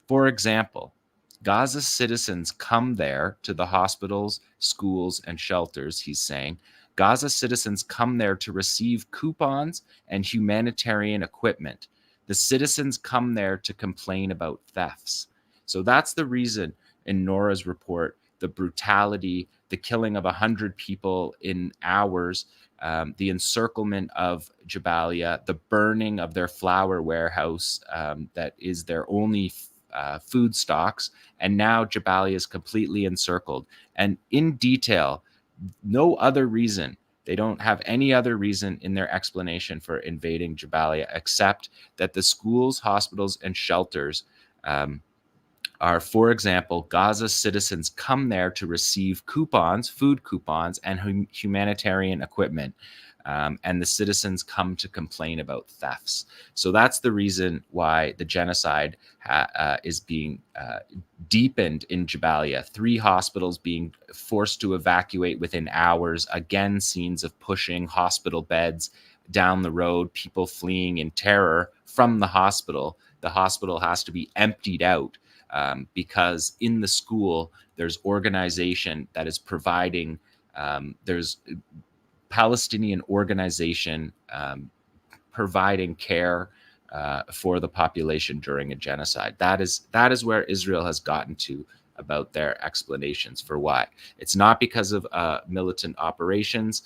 For example, Gaza citizens come there to the hospitals, schools, and shelters, he's saying. Gaza citizens come there to receive coupons and humanitarian equipment. The citizens come there to complain about thefts. So that's the reason in Nora's report, the brutality, the killing of 100 people in hours, the encirclement of Jabaliya, the burning of their flour warehouse that is their only food stocks, and now Jabaliya is completely encircled. And in detail, no other reason. They don't have any other reason in their explanation for invading Jabaliya except that the schools, hospitals, and shelters are, for example, Gaza citizens come there to receive coupons, food coupons, and humanitarian equipment. And the citizens come to complain about thefts. So that's the reason why the genocide is being deepened in Jabaliya. 3 hospitals being forced to evacuate within hours. Again, scenes of pushing hospital beds down the road, people fleeing in terror from the hospital. The hospital has to be emptied out because in the school, there's organization that is providing, there's Palestinian organization providing care for the population during a genocide. That is where Israel has gotten to about their explanations for why. It's not because of militant operations.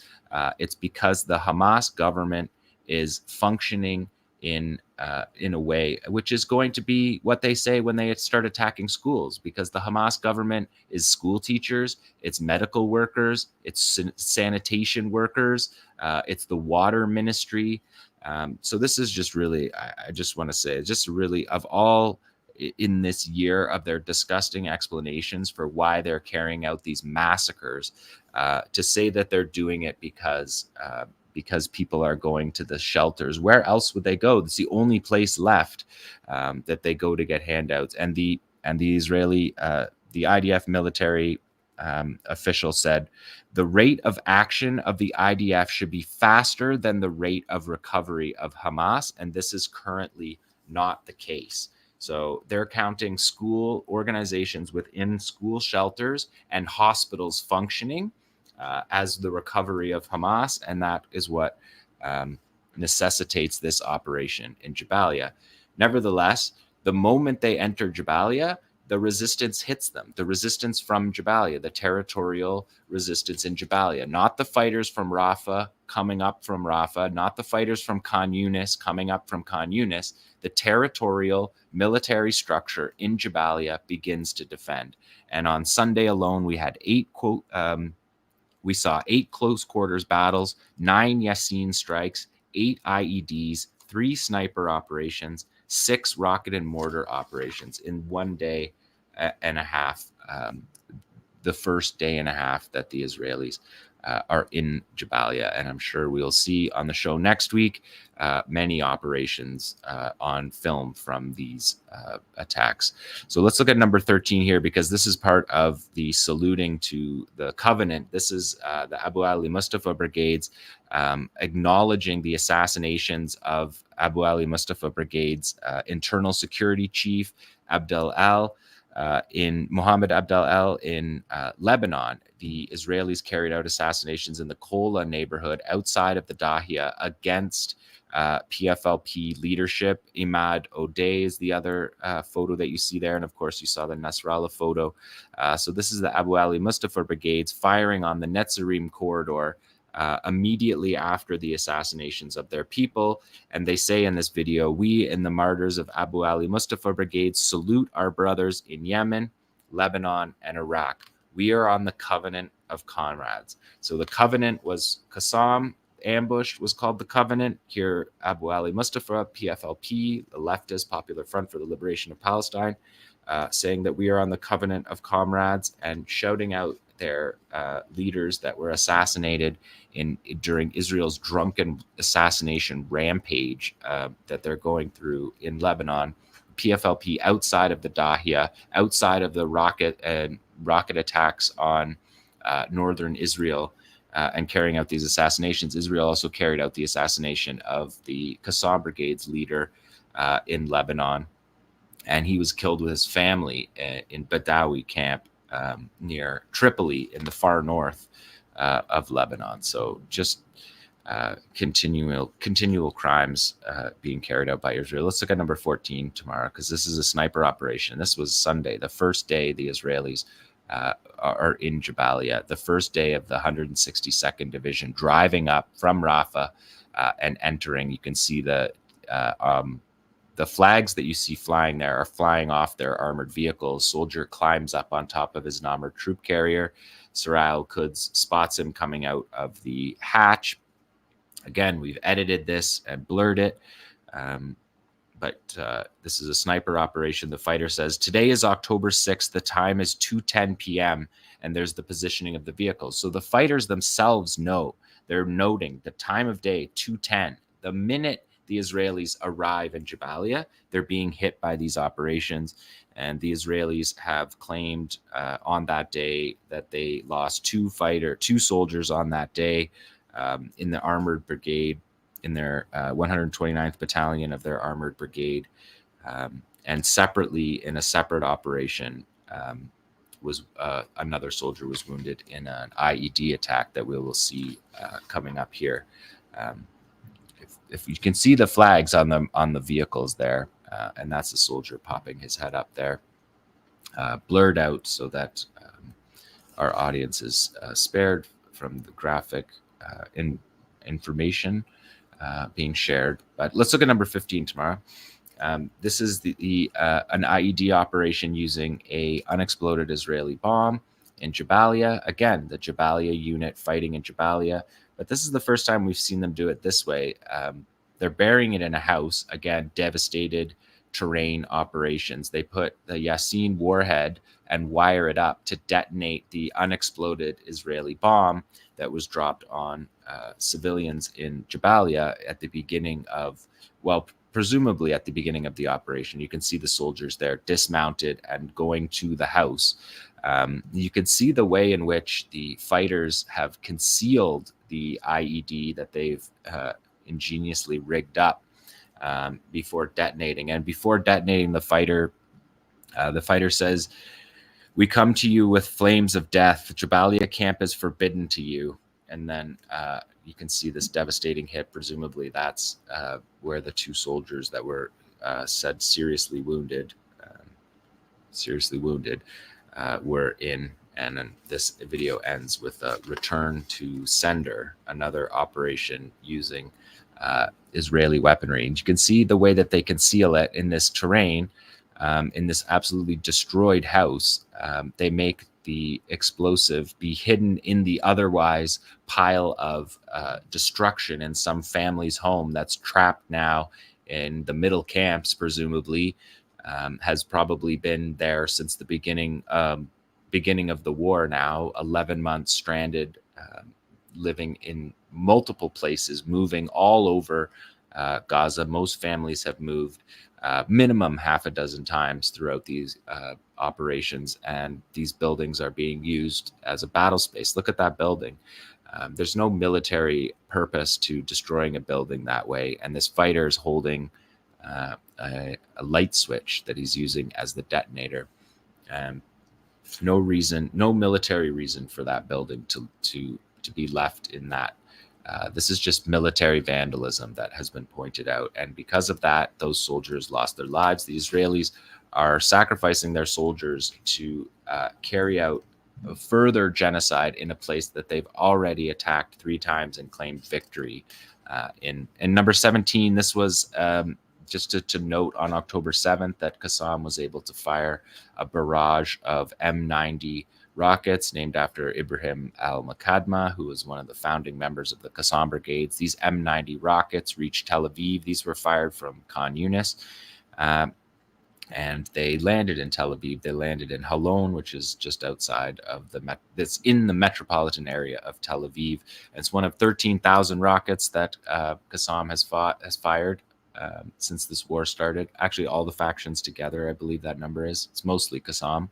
It's because the Hamas government is functioning in a way which is going to be what they say when they start attacking schools, because the Hamas government is school teachers, it's medical workers, it's sanitation workers, it's the water ministry. So this is just really, I just want to say, just really, of all in this year of their disgusting explanations for why they're carrying out these massacres, to say that they're doing it because people are going to the shelters. Where else would they go? It's the only place left that they go to get handouts. And the Israeli, the IDF military official said, the rate of action of the IDF should be faster than the rate of recovery of Hamas. And this is currently not the case. So they're counting school organizations within school shelters and hospitals functioning as the recovery of Hamas, and that is what necessitates this operation in Jabaliya. Nevertheless, the moment they enter Jabaliya, the resistance hits them. The resistance from Jabaliya, the territorial resistance in Jabaliya, not the fighters from Rafah coming up from Rafah, not the fighters from Khan Younis coming up from Khan Younis. The territorial military structure in Jabaliya begins to defend. And on Sunday alone, we had we saw 8 close quarters battles, 9 Yassin strikes, 8 IEDs, 3 sniper operations, 6 rocket and mortar operations in 1 day and a half. The first day and a half that the Israelis are in Jabaliya. And I'm sure we'll see on the show next week many operations on film from these attacks. So let's look at number 13 here, because this is part of the saluting to the covenant. This is the Abu Ali Mustafa Brigades acknowledging the assassinations of Abu Ali Mustafa Brigade's internal security chief, Abdel Al, in Mohammed Abdel Al in Lebanon. The Israelis carried out assassinations in the Kola neighborhood outside of the Dahia against PFLP leadership. Imad O'Day is the other photo that you see there. And of course, you saw the Nasrallah photo. So this is the Abu Ali Mustafa Brigades firing on the Netzarim corridor immediately after the assassinations of their people. And they say in this video, "We in the martyrs of Abu Ali Mustafa Brigade salute our brothers in Yemen, Lebanon, and Iraq. We are on the covenant of comrades." So the covenant was Qassam, ambushed, was called the covenant. Here, Abu Ali Mustafa, PFLP, the leftist Popular Front for the Liberation of Palestine, saying that we are on the covenant of comrades and shouting out their leaders that were assassinated during Israel's drunken assassination rampage that they're going through in Lebanon. PFLP outside of the Dahia, outside of the rocket attacks on northern Israel and carrying out these assassinations. Israel also carried out the assassination of the Qassam Brigade's leader in Lebanon, and he was killed with his family in Badawi camp near Tripoli in the far north of Lebanon. So just continual crimes being carried out by Israel. Let's look at number 14 tomorrow, because this is a sniper operation. This was Sunday, the first day the Israelis are in Jabaliya, the first day of the 162nd Division driving up from Rafah and entering. You can see the flags that you see flying there are flying off their armored vehicles. Soldier climbs up on top of his armored troop carrier. Sarah al-Quds spots him coming out of the hatch. Again, we've edited this and blurred it, but this is a sniper operation. The fighter says, "Today is October 6th. The time is 2:10 p.m. And there's the positioning of the vehicles." So the fighters themselves know. They're noting the time of day, 2:10. The minute the Israelis arrive in Jabaliya, they're being hit by these operations. And the Israelis have claimed on that day that they lost two soldiers on that day in the armored brigade, in their 129th Battalion of their armored brigade. And separately, in a separate operation, another soldier was wounded in an IED attack that we will see coming up here. If you can see the flags on the vehicles there, and that's a soldier popping his head up there, blurred out so that our audience is spared from the graphic information being shared. But let's look at number 15 tomorrow. This is an IED operation using a unexploded Israeli bomb in Jabaliya. Again, the Jabaliya unit fighting in Jabaliya. But this is the first time we've seen them do it this way. They're burying it in a house. Again, devastated terrain operations. They put the Yasin warhead and wire it up to detonate the unexploded Israeli bomb that was dropped on civilians in Jabaliya at the beginning of, presumably at the beginning of the operation. You can see the soldiers there dismounted and going to the house. You can see the way in which the fighters have concealed the IED that they've ingeniously rigged up before detonating. And before detonating, the fighter says, "We come to you with flames of death. Jabaliya Camp is forbidden to you." And then you can see this devastating hit. Presumably that's where the two soldiers that were said seriously wounded were in. And then this video ends with a return to sender, another operation using Israeli weaponry. And you can see the way that they conceal it in this terrain. in this absolutely destroyed house. They make the explosive be hidden in the otherwise pile of destruction in some family's home that's trapped now in the middle camps, presumably, has probably been there since the beginning of the war now, 11 months stranded, living in multiple places, moving all over Gaza. Most families have moved minimum half a dozen times throughout these operations, and these buildings are being used as a battle space. Look at that building. There's no military purpose to destroying a building that way, and this fighter is holding a light switch that he's using as the detonator. No military reason for that building to be left in that. This is just military vandalism that has been pointed out. And because of that, those soldiers lost their lives. The Israelis are sacrificing their soldiers to carry out a further genocide in a place that they've already attacked 3 times and claimed victory. In number 17, this was just to note on October 7th that Qassam was able to fire a barrage of M90 rockets named after Ibrahim al-Muqaddam, who was one of the founding members of the Qassam brigades. These M90 rockets reached Tel Aviv. These were fired from Khan Younis, and they landed in Tel Aviv. They landed in Holon, which is just outside of that's in the metropolitan area of Tel Aviv. And it's one of 13,000 rockets that Qassam has fired since this war started. Actually, all the factions together, I believe that number is. It's mostly Qassam.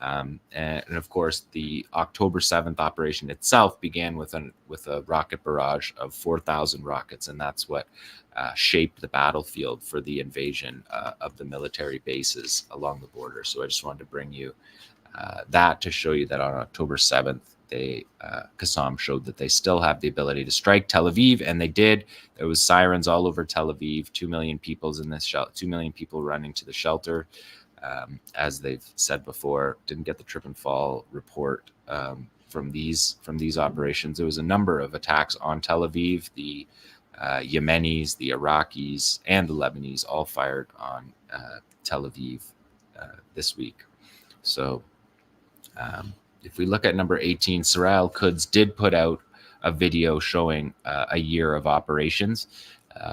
And of course, the October 7th operation itself began with a rocket barrage of 4,000 rockets, and that's what shaped the battlefield for the invasion of the military bases along the border. So I just wanted to bring you that to show you that on October 7th, Qassam showed that they still have the ability to strike Tel Aviv, and they did. There was sirens all over Tel Aviv. 2 million people's in this 2 million people running to the shelter. As they've said before, didn't get the trip and fall report from these operations. There was a number of attacks on Tel Aviv. The Yemenis, the Iraqis, and the Lebanese all fired on Tel Aviv this week. So if we look at number 18, 𝐓𝐡𝐞 𝐄𝐥𝐞𝐜 did put out a video showing a year of operations.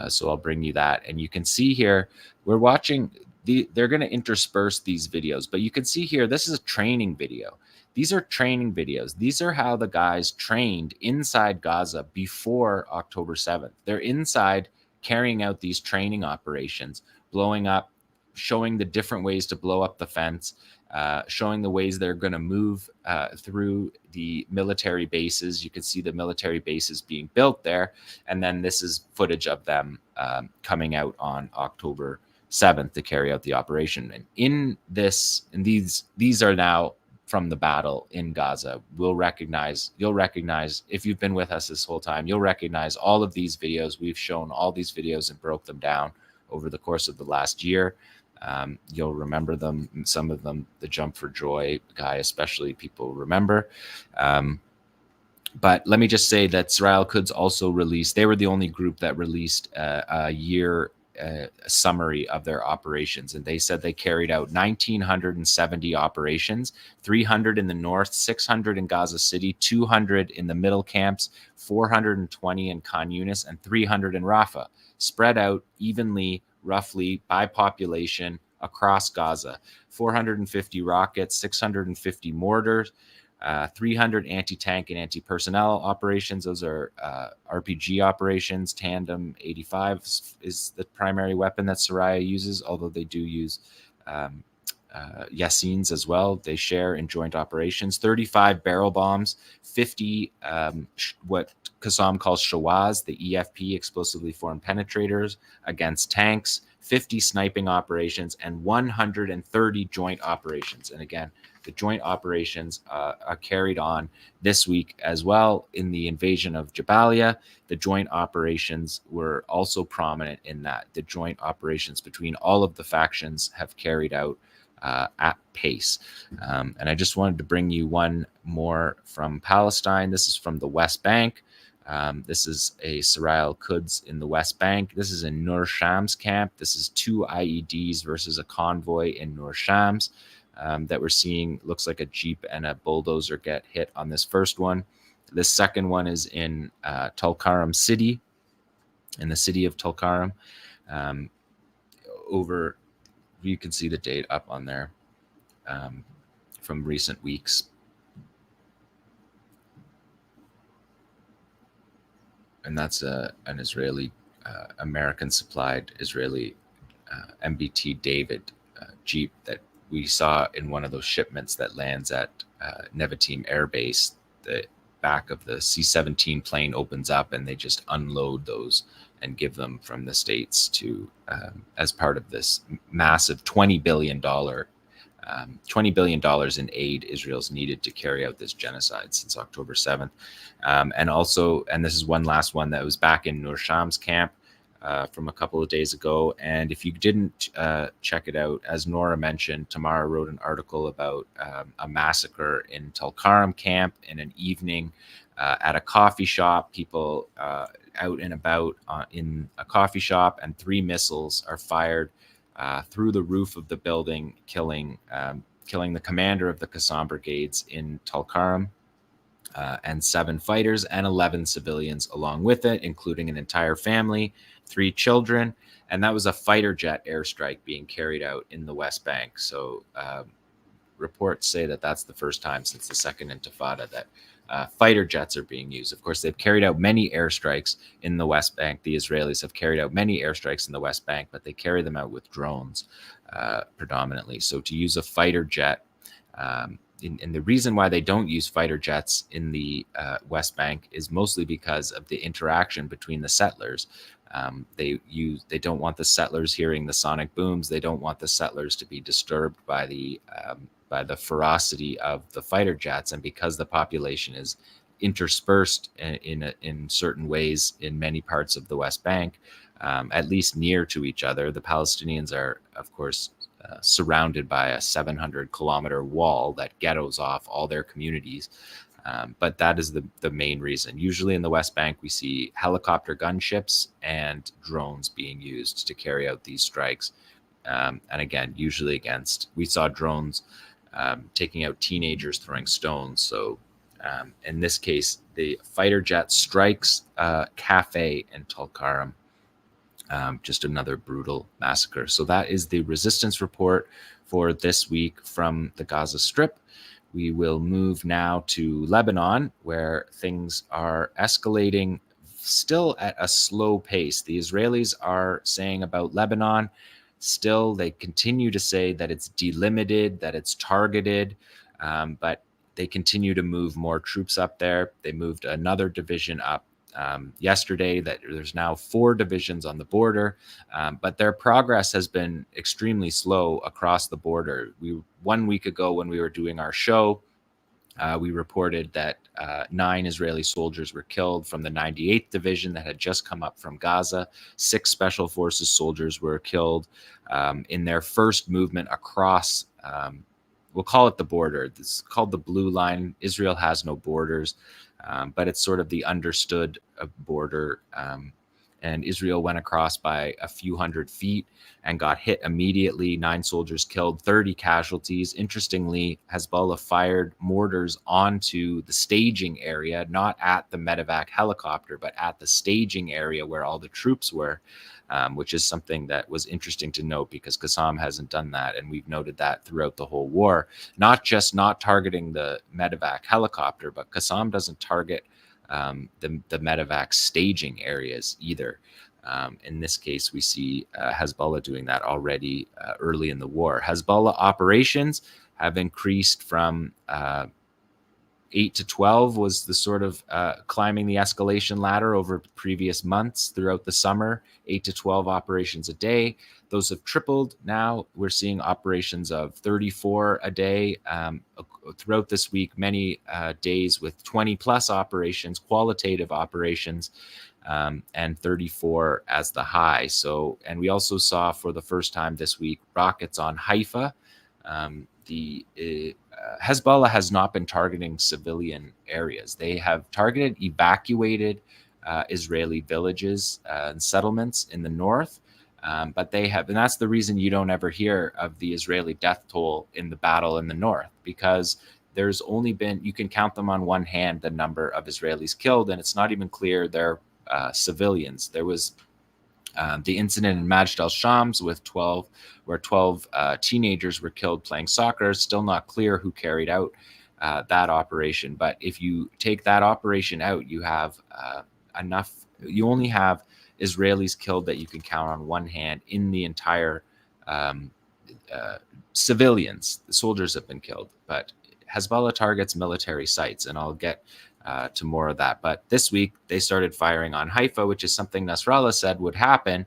So I'll bring you that. And you can see here, we're watching, they're going to intersperse these videos, but you can see here, this is a training video. These are training videos. These are how the guys trained inside Gaza before October 7th. They're inside carrying out these training operations, blowing up, showing the different ways to blow up the fence, showing the ways they're going to move through the military bases. You can see the military bases being built there. And then this is footage of them coming out on October 7th to carry out the operation. And these are now from the battle in Gaza. You'll recognize, if you've been with us this whole time, you'll recognize all of these videos. We've shown all these videos and broke them down over the course of the last year. You'll remember them, some of them, the Jump for Joy guy especially, people remember. But let me just say that 𝐓𝐡𝐞 𝐄𝐥𝐞𝐜 also released, they were the only group that released a year summary of their operations. And they said they carried out 1,970 operations, 300 in the north, 600 in Gaza City, 200 in the middle camps, 420 in Khan Younis, and 300 in Rafah, spread out evenly, roughly by population across Gaza. 450 rockets, 650 mortars, 300 anti-tank and anti-personnel operations. Those are RPG operations. Tandem 85 is the primary weapon that 𝐓𝐴 uses, although they do use Yassins as well. They share in joint operations. 35 barrel bombs, 50 what Qassam calls Shawaz, the EFP, explosively formed penetrators, against tanks, 50 sniping operations, and 130 joint operations. And again, the joint operations are carried on this week as well. In the invasion of Jabaliya, the joint operations were also prominent in that. The joint operations between all of the factions have carried out at pace. And I just wanted to bring you one more from Palestine. This is from the West Bank. This is a 𝐓𝐿 𝐄𝐥𝐞 in the West Bank. This is in Nur Shams camp. This is 2 IEDs versus a convoy in Nur Shams that we're seeing. Looks like a Jeep and a bulldozer get hit on this first one. This second one is in Tulkarm city, in the city of Tulkarm. Over, you can see the date up on there from recent weeks. And that's an Israeli, American-supplied Israeli MBT David Jeep that we saw in one of those shipments that lands at Nevatim Air Base. The back of the C-17 plane opens up, and they just unload those and give them from the States to as part of this massive $20 billion in aid Israel's needed to carry out this genocide since October 7th. And this is one last one that was back in Nur Shams camp from a couple of days ago. And if you didn't check it out, as Nora mentioned, Tamara wrote an article about a massacre in Tulkarm camp in an evening at a coffee shop. People out and about in a coffee shop, and 3 missiles are fired through the roof of the building, killing the commander of the Qassam brigades in Tulkarm, and 7 fighters and 11 civilians along with it, including an entire family, 3 children. And that was a fighter jet airstrike being carried out in the West Bank. So reports say that that's the first time since the Second Intifada that fighter jets are being used. Of course, they've carried out many airstrikes in the West Bank. The Israelis have carried out many airstrikes in the West Bank, but they carry them out with drones predominantly. So to use a fighter jet, and the reason why they don't use fighter jets in the West Bank is mostly because of the interaction between the settlers. They don't want the settlers hearing the sonic booms. They don't want the settlers to be disturbed by the ferocity of the fighter jets. And because the population is interspersed in certain ways in many parts of the West Bank, at least near to each other, the Palestinians are, of course, surrounded by a 700-kilometer wall that ghettos off all their communities. But that is the main reason. Usually in the West Bank, we see helicopter gunships and drones being used to carry out these strikes. And again, usually we saw drones taking out teenagers throwing stones. So in this case, the fighter jet strikes a cafe in Tulkarm. Just another brutal massacre. So that is the resistance report for this week from the Gaza Strip. We will move now to Lebanon, where things are escalating still at a slow pace. The Israelis are saying about Lebanon, still they continue to say that it's delimited, that it's targeted, but they continue to move more troops up there. They moved another division up yesterday. That there's now 4 divisions on the border, but their progress has been extremely slow across the border. 1 week ago, when we were doing our show, we reported that 9 Israeli soldiers were killed from the 98th Division that had just come up from Gaza. 6 Special Forces soldiers were killed in their first movement across, we'll call it the border. This is called the Blue Line. Israel has no borders, but it's sort of the understood border. And Israel went across by a few hundred feet and got hit immediately. 9 soldiers killed, 30 casualties. Interestingly, Hezbollah fired mortars onto the staging area, not at the medevac helicopter, but at the staging area where all the troops were, which is something that was interesting to note because Qassam hasn't done that. And we've noted that throughout the whole war, not just not targeting the medevac helicopter, but Qassam doesn't target the medevac staging areas either. In this case, we see Hezbollah doing that already early in the war. Hezbollah operations have increased from 8 to 12 was the sort of climbing the escalation ladder over previous months throughout the summer, 8 to 12 operations a day. Those have tripled. Now we're seeing operations of 34 a day throughout this week, many days with 20 plus operations, qualitative operations, and 34 as the high. So, and we also saw for the first time this week rockets on Haifa. Hezbollah has not been targeting civilian areas. They have targeted evacuated Israeli villages and settlements in the north. But they have, and that's the reason you don't ever hear of the Israeli death toll in the battle in the north, because there's only been, you can count them on one hand, the number of Israelis killed, and it's not even clear they're civilians. There was the incident in Majd al-Shams with 12 teenagers were killed playing soccer. Still not clear who carried out that operation. But if you take that operation out, you have you only have Israelis killed that you can count on one hand in the entire civilians. The soldiers have been killed, but Hezbollah targets military sites, and I'll get to more of that. But this week, they started firing on Haifa, which is something Nasrallah said would happen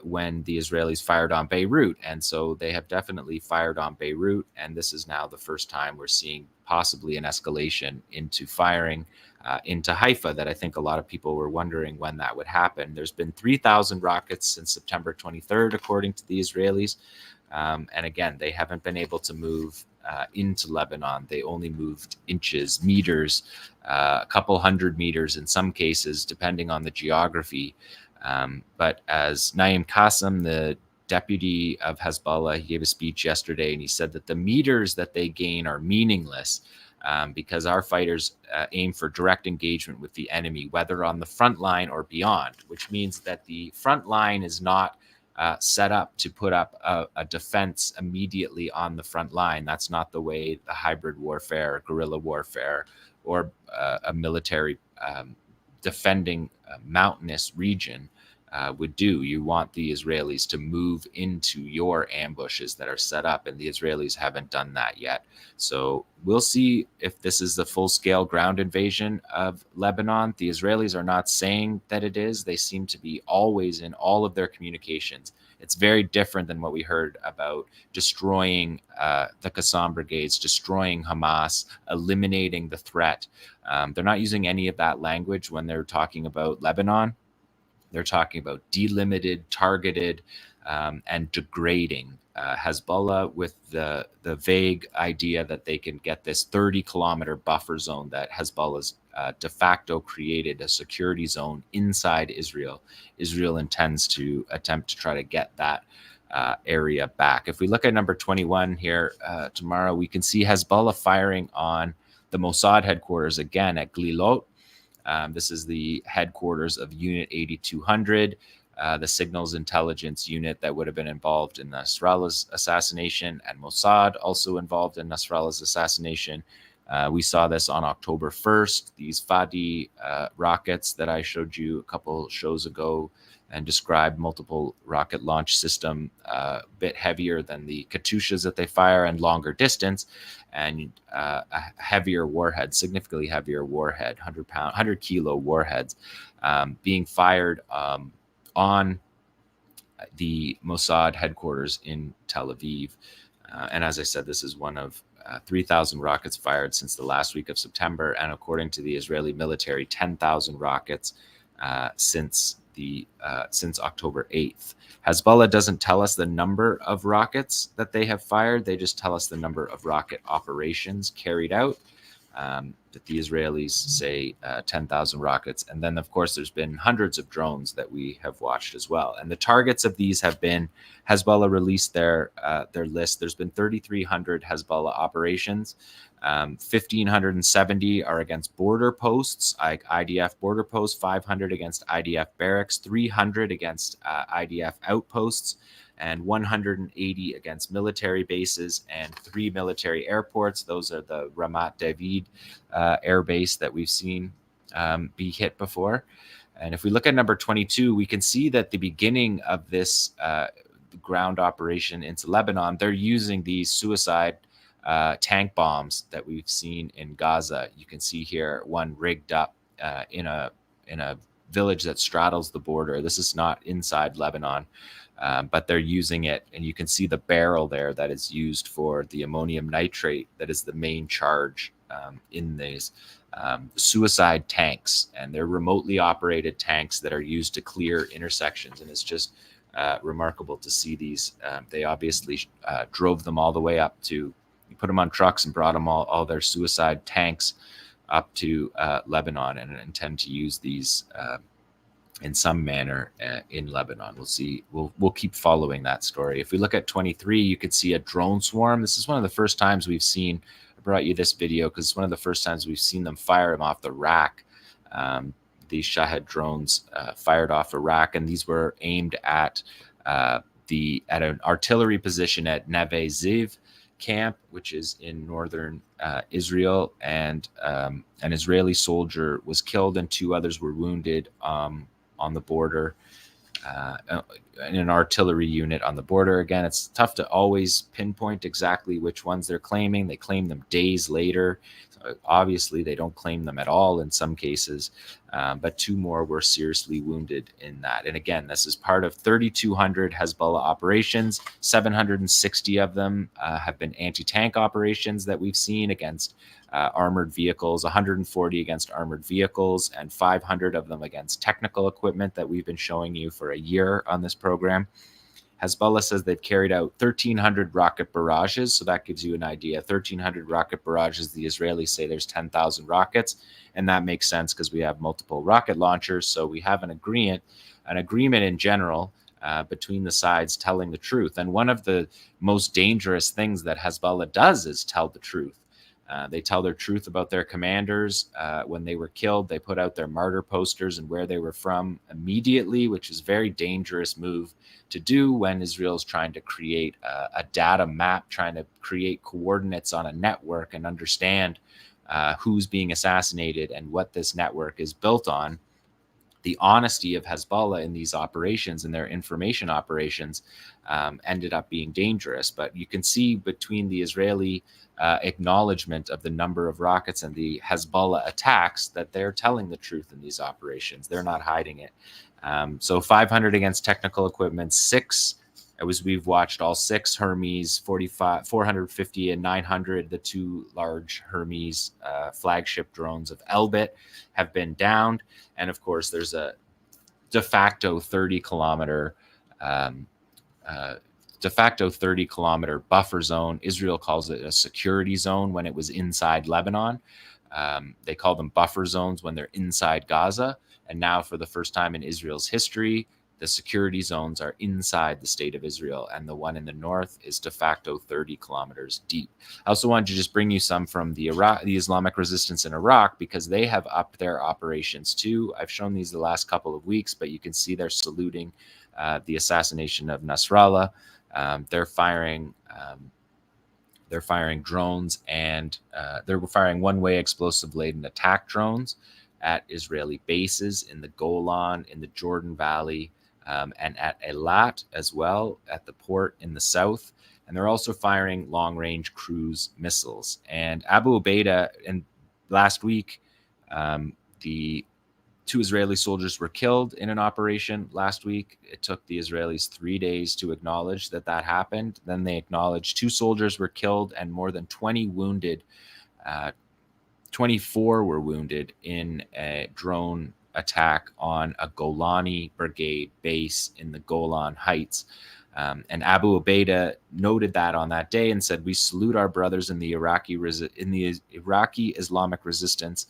when the Israelis fired on Beirut. And so they have definitely fired on Beirut, and this is now the first time we're seeing possibly an escalation into firing into Haifa that I think a lot of people were wondering when that would happen. There's been 3,000 rockets since September 23rd, according to the Israelis. And again, they haven't been able to move into Lebanon. They only moved inches, meters, a couple hundred meters in some cases, depending on the geography. But as Naim Qassem, the deputy of Hezbollah, he gave a speech yesterday, and he said that the meters that they gain are meaningless because our fighters aim for direct engagement with the enemy, whether on the front line or beyond, which means that the front line is not set up to put up a defense immediately on the front line. That's not the way the hybrid warfare, guerrilla warfare, or a military defending a mountainous region would do. You want the Israelis to move into your ambushes that are set up, and the Israelis haven't done that yet. So we'll see if this is the full-scale ground invasion of Lebanon. The Israelis are not saying that it is. They seem to be always in all of their communications. It's very different than what we heard about destroying the Qassam brigades, destroying Hamas, eliminating the threat. They're not using any of that language when they're talking about Lebanon. They're talking about delimited, targeted, and degrading. Hezbollah with the vague idea that they can get this 30-kilometer buffer zone that Hezbollah's de facto created, a security zone inside Israel. Israel intends to attempt to try to get that area back. If we look at number 21 here tomorrow, we can see Hezbollah firing on the Mossad headquarters again at 𝐓𝐡𝐞 𝐄𝐥𝐞𝐿. This is the headquarters of Unit 8200, the signals intelligence unit that would have been involved in Nasrallah's assassination, and Mossad also involved in Nasrallah's assassination. We saw this on October 1st, these Fadi rockets that I showed you a couple shows ago and described, multiple rocket launch system, a bit heavier than the Katyushas that they fire and longer distance, and a heavier warhead, significantly heavier warhead, 100 kilo warheads being fired on the Mossad headquarters in Tel Aviv. And as I said, this is one of 3,000 rockets fired since the last week of September, and according to the Israeli military, 10,000 rockets since October 8th. Hezbollah doesn't tell us the number of rockets that they have fired. They just tell us the number of rocket operations carried out. That the Israelis say 10,000 rockets. And then, of course, there's been hundreds of drones that we have watched as well. And the targets of these have been, Hezbollah released their list. There's been 3,300 Hezbollah operations. 1,570 are against border posts, like IDF border posts, 500 against IDF barracks, 300 against IDF outposts, and 180 against military bases and 3 military airports. Those are the Ramat David air base that we've seen be hit before. And if we look at number 22, we can see that the beginning of this ground operation into Lebanon, they're using these suicide tank bombs that we've seen in Gaza. You can see here one rigged up in a village that straddles the border. This is not inside Lebanon. But they're using it, and you can see the barrel there that is used for the ammonium nitrate that is the main charge in these suicide tanks, and they're remotely operated tanks that are used to clear intersections. And it's just remarkable to see these. They obviously drove them all the way up to, put them on trucks and brought them all their suicide tanks up to Lebanon, and intend to use these in some manner in Lebanon. We'll see. We'll keep following that story. If we look at 23, you could see a drone swarm. This is one of the first times we've seen. I brought you this video because it's one of the first times we've seen them fire them off the rack. These Shahed drones fired off Iraq, and these were aimed at an artillery position at 𝐓𝐡𝐞 Camp, which is in northern Israel, and an Israeli soldier was killed and 2 others were wounded on the border, in an artillery unit on the border. Again, it's tough to always pinpoint exactly which ones they're claiming. They claim them days later. So obviously, they don't claim them at all in some cases, but 2 more were seriously wounded in that. And again, this is part of 3,200 Hezbollah operations. 760 of them have been anti-tank operations that we've seen against armored vehicles, 140 against armored vehicles, and 500 of them against technical equipment that we've been showing you for a year on this program. Hezbollah says they've carried out 1,300 rocket barrages, so that gives you an idea. 1,300 rocket barrages. The Israelis say there's 10,000 rockets, and that makes sense because we have multiple rocket launchers. So we have an agreement in general between the sides telling the truth. And one of the most dangerous things that Hezbollah does is tell the truth. They tell their truth about their commanders. When they were killed, they put out their martyr posters and where they were from immediately, which is a very dangerous move to do when Israel's trying to create a data map, trying to create coordinates on a network and understand who's being assassinated and what this network is built on. The honesty of Hezbollah in these operations and their information operations ended up being dangerous. But you can see between the Israeli acknowledgement of the number of rockets and the Hezbollah attacks that they're telling the truth in these operations. They're not hiding it. So 500 against technical equipment, 6, we've watched all 6 Hermes, 450 and 900, the 2 large Hermes flagship drones of 𝐓𝐡𝐞 have been downed. And of course, there's a de facto 30 kilometer buffer zone. Israel calls it a security zone when it was inside Lebanon. They call them buffer zones when they're inside Gaza. And now, for the first time in Israel's history, the security zones are inside the state of Israel, and the one in the north is de facto 30 kilometers deep. I also wanted to just bring you some from the Islamic resistance in Iraq, because they have upped their operations too. I've shown these the last couple of weeks, but you can see they're saluting the assassination of Nasrallah. They're firing drones, and they're firing one-way explosive-laden attack drones at Israeli bases in the Golan, in the Jordan Valley, and at Eilat as well, at the port in the south. And they're also firing long-range cruise missiles. And Abu Ubaidah, and last week, the 2 Israeli soldiers were killed in an operation last week. It took the Israelis 3 days to acknowledge that happened. Then they acknowledged 2 soldiers were killed and more than 20 wounded. 24 were wounded in a drone attack on a Golani brigade base in the Golan Heights. And Abu Ubaidah noted that on that day and said, "We salute our brothers in the Iraqi Islamic resistance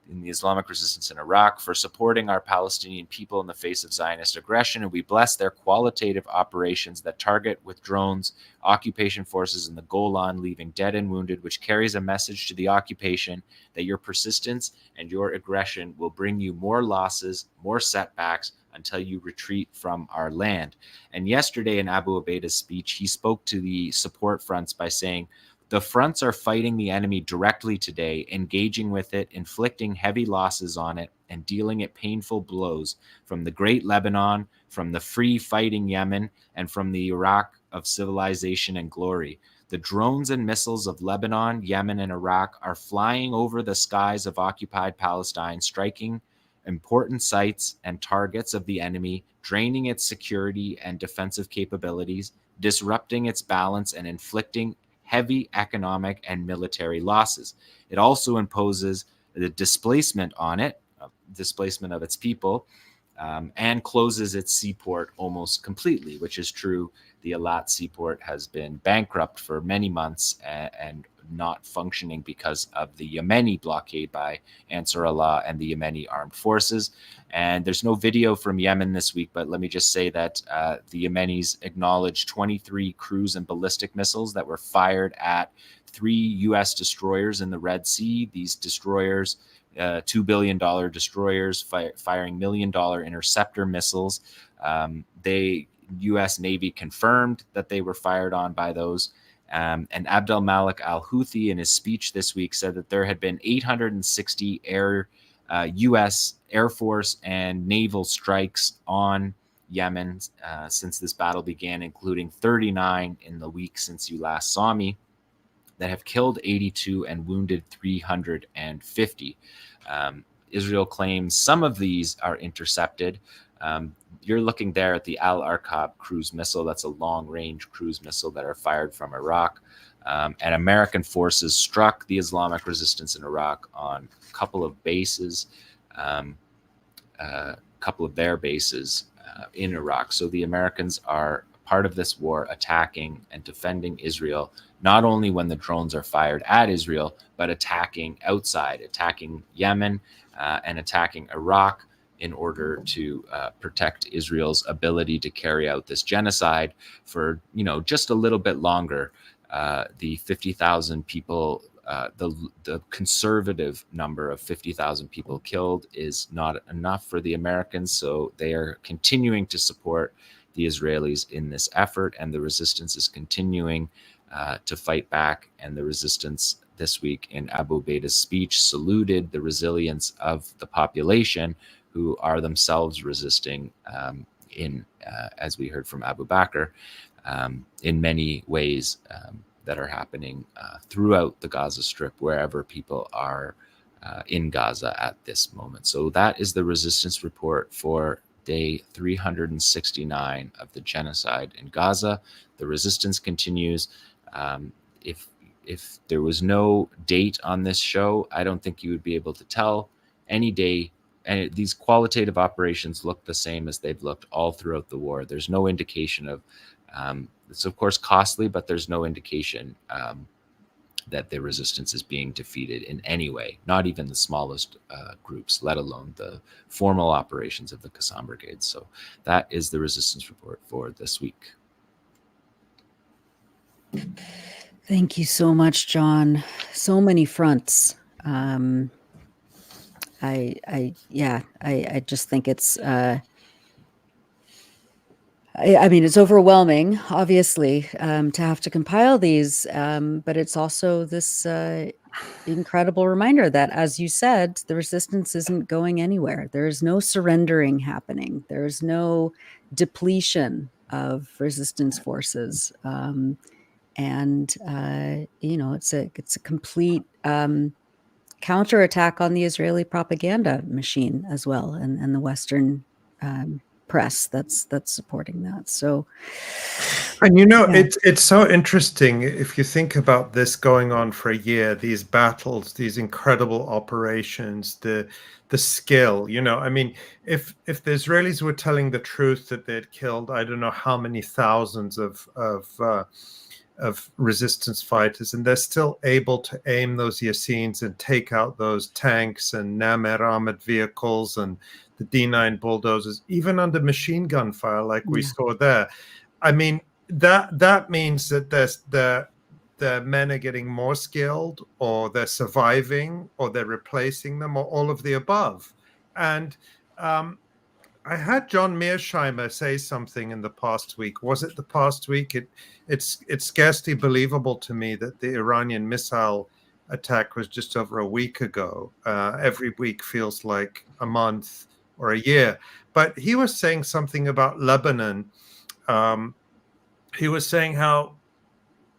in Iraq for supporting our Palestinian people in the face of Zionist aggression, and we bless their qualitative operations that target with drones occupation forces in the Golan, leaving dead and wounded, which carries a message to the occupation that your persistence and your aggression will bring you more losses, more setbacks, until you retreat from our land." And yesterday in Abu Ubaidah's speech, he spoke to the support fronts by saying, "The fronts are fighting the enemy directly today, engaging with it, inflicting heavy losses on it, and dealing it painful blows from the great Lebanon, from the free fighting Yemen, and from the Iraq of civilization and glory. The drones and missiles of Lebanon, Yemen, and Iraq are flying over the skies of occupied Palestine, striking important sites and targets of the enemy, draining its security and defensive capabilities, disrupting its balance, and inflicting heavy economic and military losses. It also imposes the displacement on it, displacement of its people, and closes its seaport almost completely, which is true. The Eilat seaport has been bankrupt for many months and not functioning because of the Yemeni blockade by Ansar Allah and the Yemeni armed forces. And there's no video from Yemen this week, but let me just say that the Yemenis acknowledged 23 cruise and ballistic missiles that were fired at 3 U.S. destroyers in the Red Sea. These destroyers, $2 billion destroyers firing $1 million interceptor missiles. The U.S. Navy confirmed that they were fired on by those. And Abdel Malik al-Houthi, in his speech this week, said that there had been 860 U.S. Air Force and naval strikes on Yemen since this battle began, including 39 in the week since you last saw me, that have killed 82 and wounded 350. Israel claims some of these are intercepted. You're looking there at the Al-Aqsa cruise missile. That's a long-range cruise missile that are fired from Iraq. And American forces struck the Islamic resistance in Iraq on a couple of bases, couple of their bases in Iraq. So the Americans are part of this war, attacking and defending Israel, not only when the drones are fired at Israel, but attacking outside, attacking Yemen and attacking Iraq, in order to protect Israel's ability to carry out this genocide for, just a little bit longer. The 50,000 people, the conservative number of 50,000 people killed is not enough for the Americans, so they are continuing to support the Israelis in this effort, and the resistance is continuing to fight back. And the resistance this week in Abu Ubaida's speech saluted the resilience of the population, who are themselves resisting as we heard from Abu Bakr, in many ways that are happening throughout the Gaza Strip, wherever people are in Gaza at this moment. So that is the resistance report for day 369 of the genocide in Gaza. The resistance continues. If there was no date on this show, I don't think you would be able to tell any day. And these qualitative operations look the same as they've looked all throughout the war. There's no indication of, it's of course costly, but there's no indication that the resistance is being defeated in any way, not even the smallest groups, let alone the formal operations of the Qassam brigades. So that is the resistance report for this week. Thank you so much, John. So many fronts. I just think it's, I mean, it's overwhelming, obviously, to have to compile these, but it's also this incredible reminder that, as you said, the resistance isn't going anywhere. There is no surrendering happening. There is no depletion of resistance forces. It's a complete counterattack on the Israeli propaganda machine as well, and the Western press that's supporting that. So, and it's so interesting if you think about this going on for a year, these battles, these incredible operations, the skill. I mean, if the Israelis were telling the truth that they'd killed, I don't know how many thousands of resistance fighters, and they're still able to aim those Yassins and take out those tanks and Namer armored vehicles and the D9 bulldozers, even under machine gun fire, like we saw there. I mean, that means that the men are getting more skilled, or they're surviving, or they're replacing them, or all of the above. And I had John Mearsheimer say something in the past week. Was it the past week? It's scarcely believable to me that the Iranian missile attack was just over a week ago. Every week feels like a month or a year. But he was saying something about Lebanon. He was saying how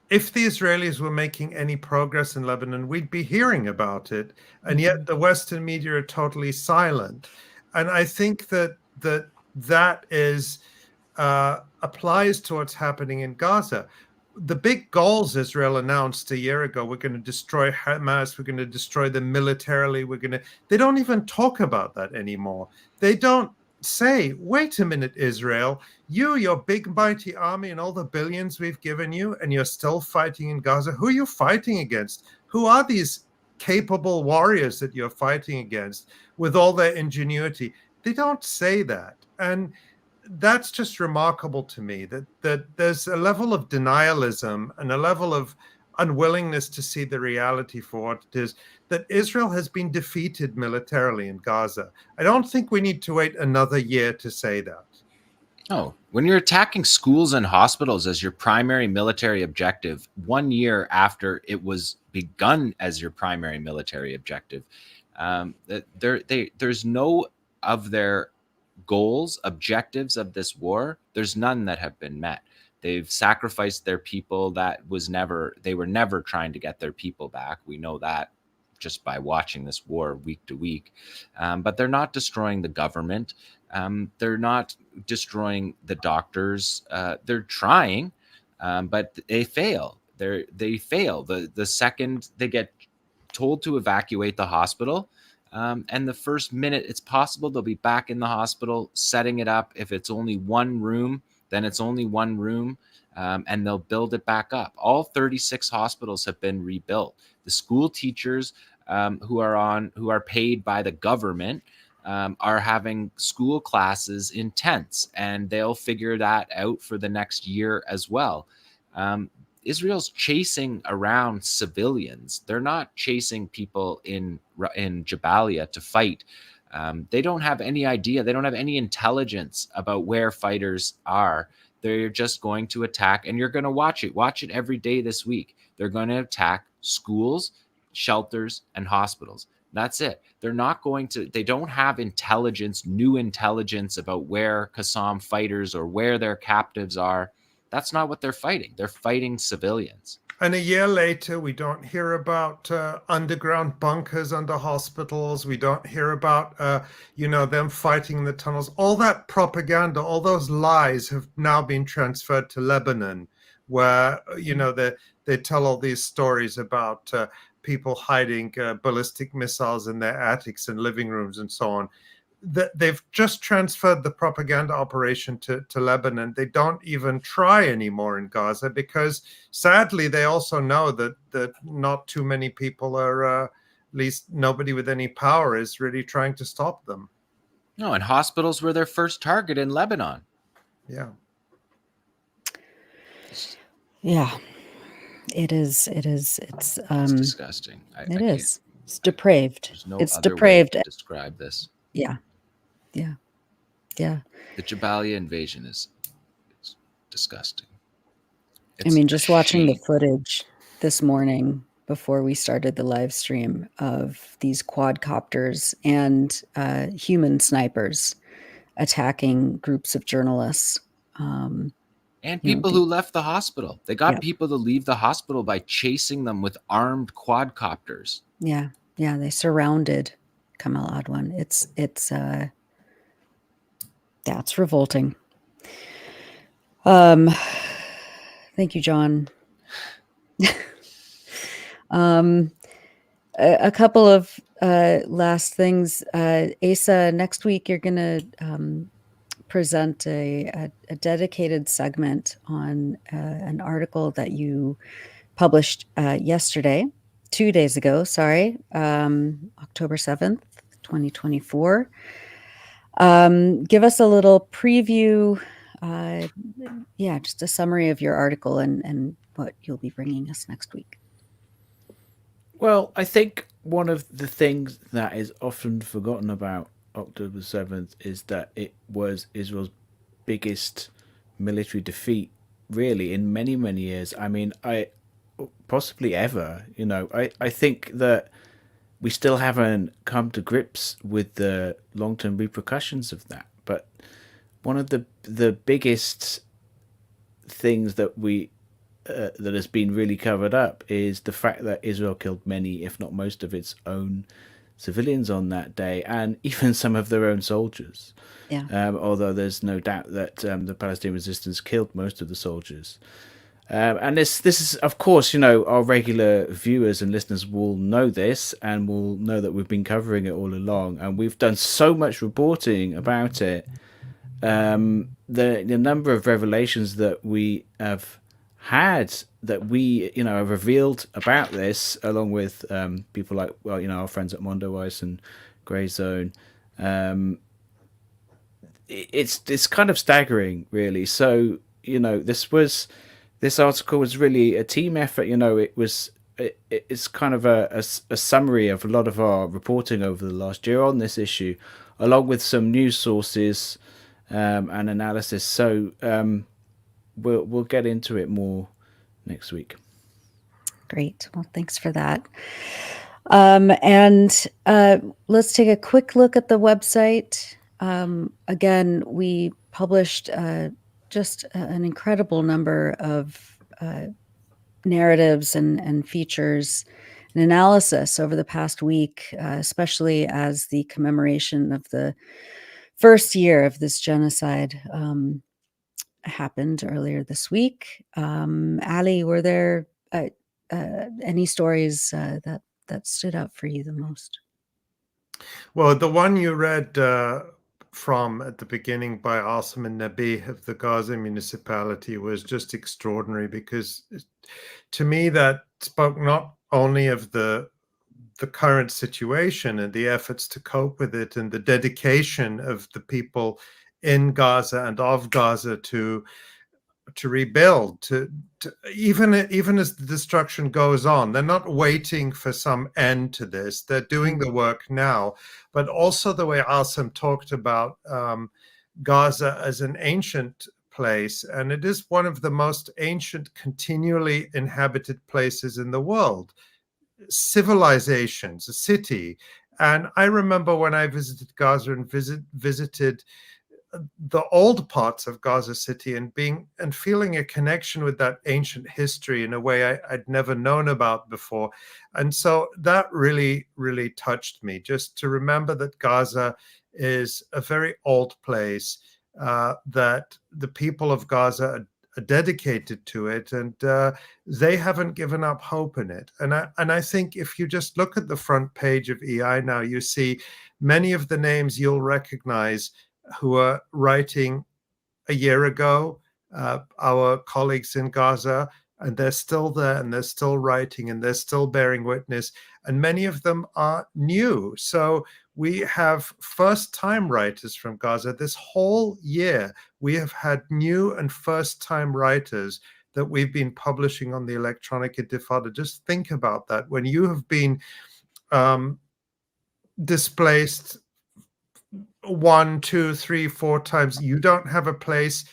if the Israelis were making any progress in Lebanon, we'd be hearing about it. And yet the Western media are totally silent. And I think that is applies to what's happening in Gaza. The big goals Israel announced a year ago: we're going to destroy Hamas, we're going to destroy them militarily, they don't even talk about that anymore. They don't say, wait a minute, Israel, your big mighty army and all the billions we've given you, and you're still fighting in Gaza. Who are you fighting against? Who are these capable warriors that you're fighting against with all their ingenuity? They don't say that. And that's just remarkable to me, that there's a level of denialism and a level of unwillingness to see the reality for what it is, that Israel has been defeated militarily in Gaza. I don't think we need to wait another year to say that. Oh, when you're attacking schools and hospitals as your primary military objective 1 year after it was begun as your primary military objective, there's no of their goals, objectives of this war, there's none that have been met. They've sacrificed their people. They were never trying to get their people back. We know that just by watching this war week to week. But they're not destroying the government. They're not destroying the doctors. They're trying, but they fail. They fail. The second they get told to evacuate the hospital, and the first minute it's possible, they'll be back in the hospital, setting it up. If it's only one room, then it's only one room, and they'll build it back up. All 36 hospitals have been rebuilt. The school teachers who are paid by the government are having school classes in tents, and they'll figure that out for the next year as well. Israel's chasing around civilians. They're not chasing people in Jabaliya to fight. They don't have any idea. They don't have any intelligence about where fighters are. They're just going to attack, and you're going to watch it. Watch it every day this week. They're going to attack schools, shelters, and hospitals. That's it. They're not going to, they don't have intelligence, new intelligence about where Qassam fighters or where their captives are. That's not what they're fighting. They're fighting civilians. And a year later, we don't hear about underground bunkers under hospitals. We don't hear about, them fighting in the tunnels. All that propaganda, all those lies have now been transferred to Lebanon, where, they tell all these stories about people hiding ballistic missiles in their attics and living rooms and so on. They've just transferred the propaganda operation to Lebanon. They don't even try anymore in Gaza because, sadly, they also know that not too many people are, at least nobody with any power is really trying to stop them. No, and hospitals were their first target in Lebanon. Yeah. Yeah. It is. It's disgusting. It's depraved. There's no it's other depraved. way to describe this. Yeah. The Jabaliya invasion is disgusting. Just watching the footage this morning before we started the live stream of these quadcopters and human snipers attacking groups of journalists. And people who left the hospital. They got people to leave the hospital by chasing them with armed quadcopters. Yeah. They surrounded Kamal Adwan. That's revolting. Thank you, John. A couple of last things. Asa, next week you're going to present a dedicated segment on an article that you published yesterday, 2 days ago, October 7th, 2024. Give us a little preview, just a summary of your article and what you'll be bringing us next week. Well, I think one of the things that is often forgotten about October 7th is that it was Israel's biggest military defeat, really, in many, many years. Possibly ever. I think that we still haven't come to grips with the long-term repercussions of that. But one of the biggest things that that has been really covered up is the fact that Israel killed many, if not most, of its own civilians on that day, and even some of their own soldiers. Yeah. Although there's no doubt that the Palestinian resistance killed most of the soldiers. And this is, of course, our regular viewers and listeners will know this and will know that we've been covering it all along, and we've done so much reporting about it. The number of revelations that we have had, that we have revealed about this, along with people like our friends at Mondoweiss and Grey Zone. It's kind of staggering, really. So this article was really a team effort. It's kind of a summary of a lot of our reporting over the last year on this issue, along with some news sources and analysis. So we'll get into it more next week. Great. Well, thanks for that. And let's take a quick look at the website. Again, we published just an incredible number of narratives and features and analysis over the past week, especially as the commemoration of the first year of this genocide happened earlier this week. Ali, were there any stories that stood out for you the most? Well, the one you read from at the beginning by Asim and Nabi of the Gaza municipality was just extraordinary, because to me that spoke not only of the current situation and the efforts to cope with it and the dedication of the people in Gaza and of Gaza to rebuild, to even as the destruction goes on. They're not waiting for some end to this. They're doing the work now. But also the way Asim talked about Gaza as an ancient place, and it is one of the most ancient continually inhabited places in the world. Civilizations, a city. And I remember when I visited Gaza and visited the old parts of Gaza City and feeling a connection with that ancient history in a way I'd never known about before. And so that really, really touched me, just to remember that Gaza is a very old place, that the people of Gaza are dedicated to it, and they haven't given up hope in it. And I think if you just look at the front page of EI now, you see many of the names you'll recognize who are writing a year ago, our colleagues in Gaza, and they're still there and they're still writing and they're still bearing witness. And many of them are new. So we have first-time writers from Gaza. This whole year, we have had new and first-time writers that we've been publishing on the Electronic Intifada. Just think about that. When you have been displaced 1, 2, 3, 4 times, you don't have a place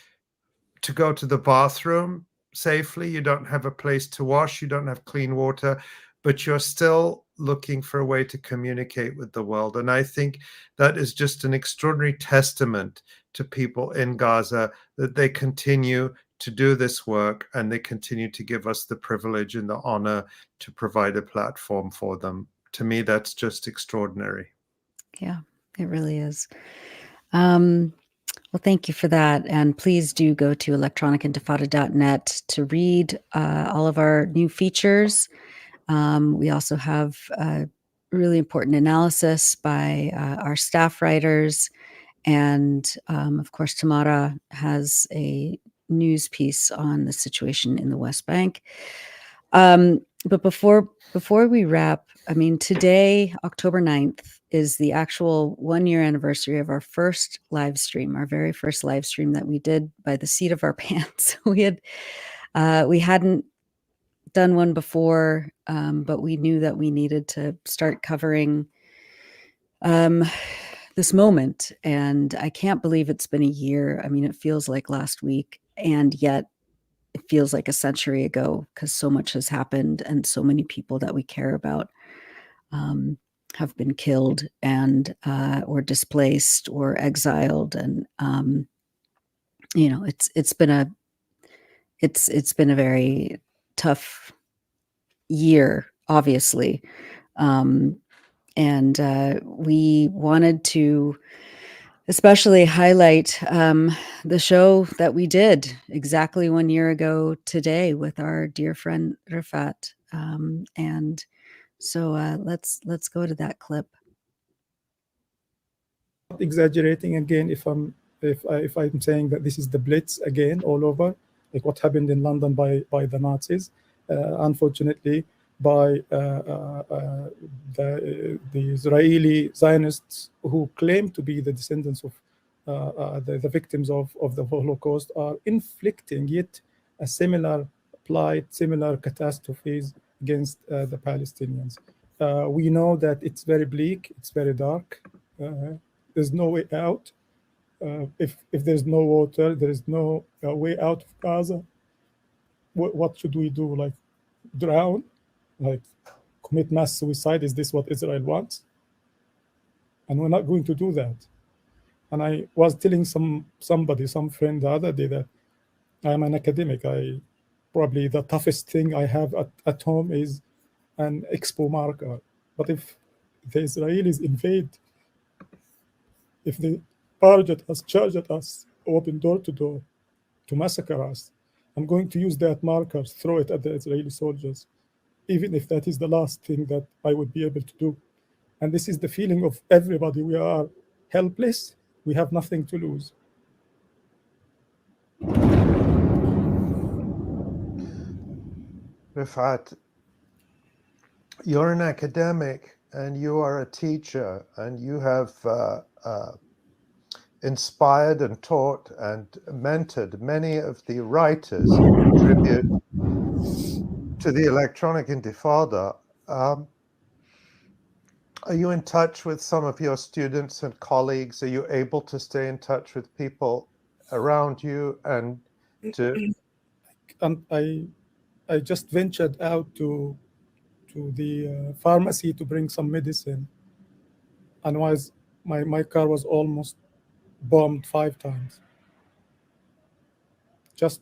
to go to the bathroom safely, you don't have a place to wash, you don't have clean water, but you're still looking for a way to communicate with the world. And I think that is just an extraordinary testament to people in Gaza, that they continue to do this work and they continue to give us the privilege and the honor to provide a platform for them. To me, that's just extraordinary. Yeah, it really is. Well, thank you for that. And please do go to electronicintifada.net to read all of our new features. We also have really important analysis by our staff writers. And of course, Tamara has a news piece on the situation in the West Bank. But before we wrap, I mean, today, October 9th, is the actual 1-year anniversary of our first live stream, our very first live stream that we did by the seat of our pants. We hadn't done one before, but we knew that we needed to start covering this moment. And I can't believe it's been a year. I mean, it feels like last week, and yet it feels like a century ago, because so much has happened and so many people that we care about have been killed and or displaced or exiled. And it's been a very tough year, obviously. And we wanted to especially highlight the show that we did exactly 1 year ago today with our dear friend 𝐓𝐻𝐿. And so let's go to that clip. Not exaggerating again if I'm saying that this is the Blitz again all over, like what happened in London by the Nazis. Unfortunately, by the Israeli Zionists who claim to be the descendants of the victims of the Holocaust are inflicting yet a similar plight, similar catastrophes against the Palestinians. We know that it's very bleak, it's very dark. There's no way out. If there's no water, there is no way out of Gaza. What should we do? Like drown? Like commit mass suicide? Is this what Israel wants? And we're not going to do that. And I was telling some friend the other day that I'm an academic. Probably the toughest thing I have at home is an expo marker. But if the Israelis invade, if they barge at us, charge at us, open door to door to massacre us, I'm going to use that marker, throw it at the Israeli soldiers, even if that is the last thing that I would be able to do. And this is the feeling of everybody. We are helpless. We have nothing to lose. 𝐓𝐻𝐿, you're an academic and you are a teacher, and you have inspired and taught and mentored many of the writers who contribute to the Electronic Intifada. Are you in touch with some of your students and colleagues? Are you able to stay in touch with people around you and to? I just ventured out to the pharmacy to bring some medicine, and my car was almost bombed 5 times. Just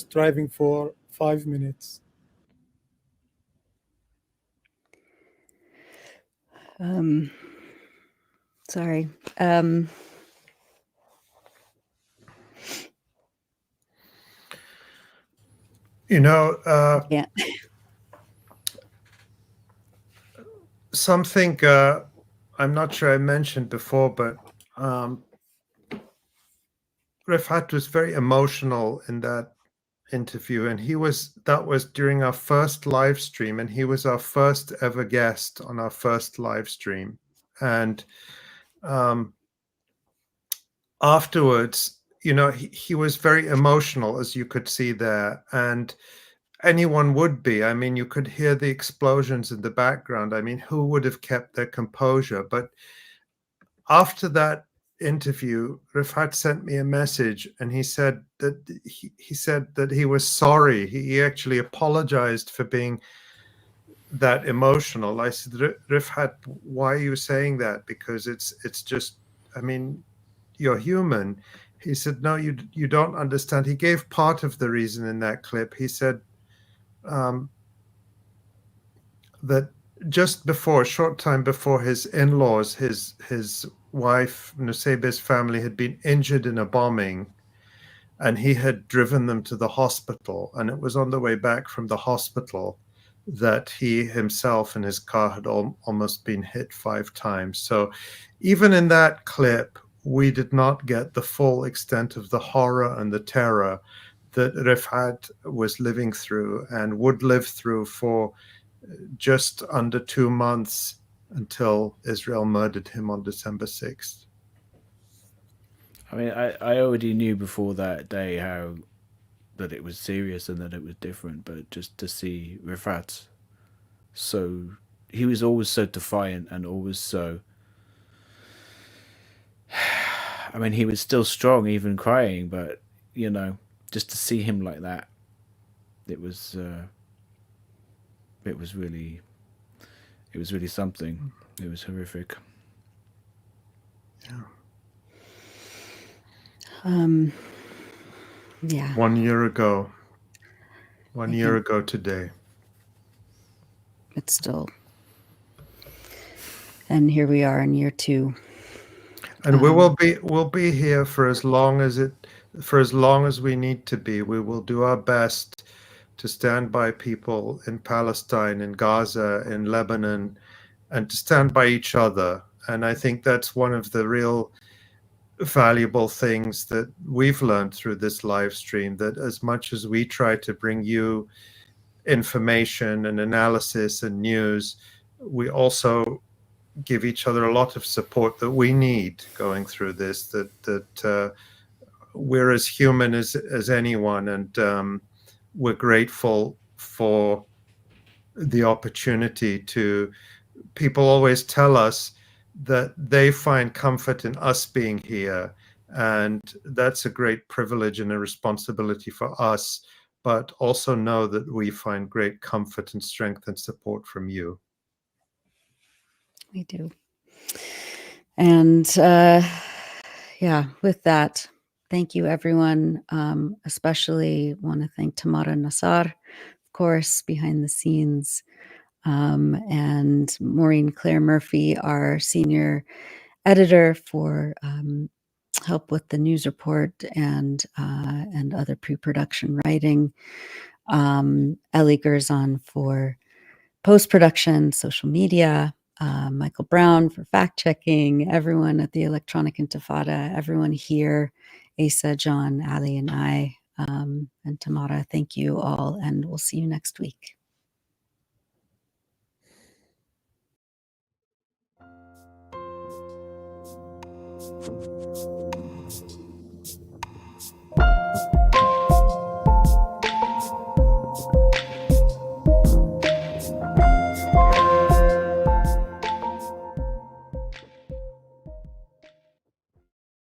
driving for 5 minutes. Sorry. Yeah. Something I'm not sure I mentioned before, but 𝐓𝐻𝐿 was very emotional in that interview, and that was during our first live stream, and he was our first ever guest on our first live stream. And afterwards, he was very emotional, as you could see there, and anyone would be. I mean, you could hear the explosions in the background. I mean, who would have kept their composure? But after that interview, 𝐓𝐻𝐿 sent me a message, and he said that he was sorry. He actually apologized for being that emotional. I said, 𝐓𝐻𝐿, why are you saying that? Because it's just, I mean, you're human. He said, no, you don't understand. He gave part of the reason in that clip. He said that just before, a short time before, his in-laws, his wife, Nuseibeh's family, had been injured in a bombing, and he had driven them to the hospital. And it was on the way back from the hospital that he himself and his car had almost been hit 5 times. So even in that clip, we did not get the full extent of the horror and the terror that 𝐓𝐻𝐿 was living through and would live through for just under 2 months until Israel murdered him on December 6th. I mean, I already knew before that day that it was serious and that it was different, but just to see 𝐓𝐻𝐿, so he was always so defiant and always so, I mean, he was still strong, even crying, but just to see him like that, it was really something. It was horrific. Yeah. Yeah. 1 year ago. 1 year ago today. It's still And here we are in year 2. And we'll be here for as long as we need to be. We will do our best to stand by people in Palestine, in Gaza, in Lebanon, and to stand by each other. And I think that's one of the real valuable things that we've learned through this live stream, that as much as we try to bring you information and analysis and news, we also give each other a lot of support that we need going through this, that we're as human as anyone, and we're grateful for the opportunity to. People always tell us that they find comfort in us being here, and that's a great privilege and a responsibility for us, but also know that we find great comfort and strength and support from you. We do. And with that, thank you, everyone. Especially want to thank Tamara Nassar, of course, behind the scenes, and Maureen Claire Murphy, our senior editor, for help with the news report and other pre-production writing. Ellie Gerzon for post-production, social media. Michael Brown for fact-checking, everyone at the Electronic Intifada, everyone here, Asa, John, Ali, and I, and Tamara, thank you all, and we'll see you next week.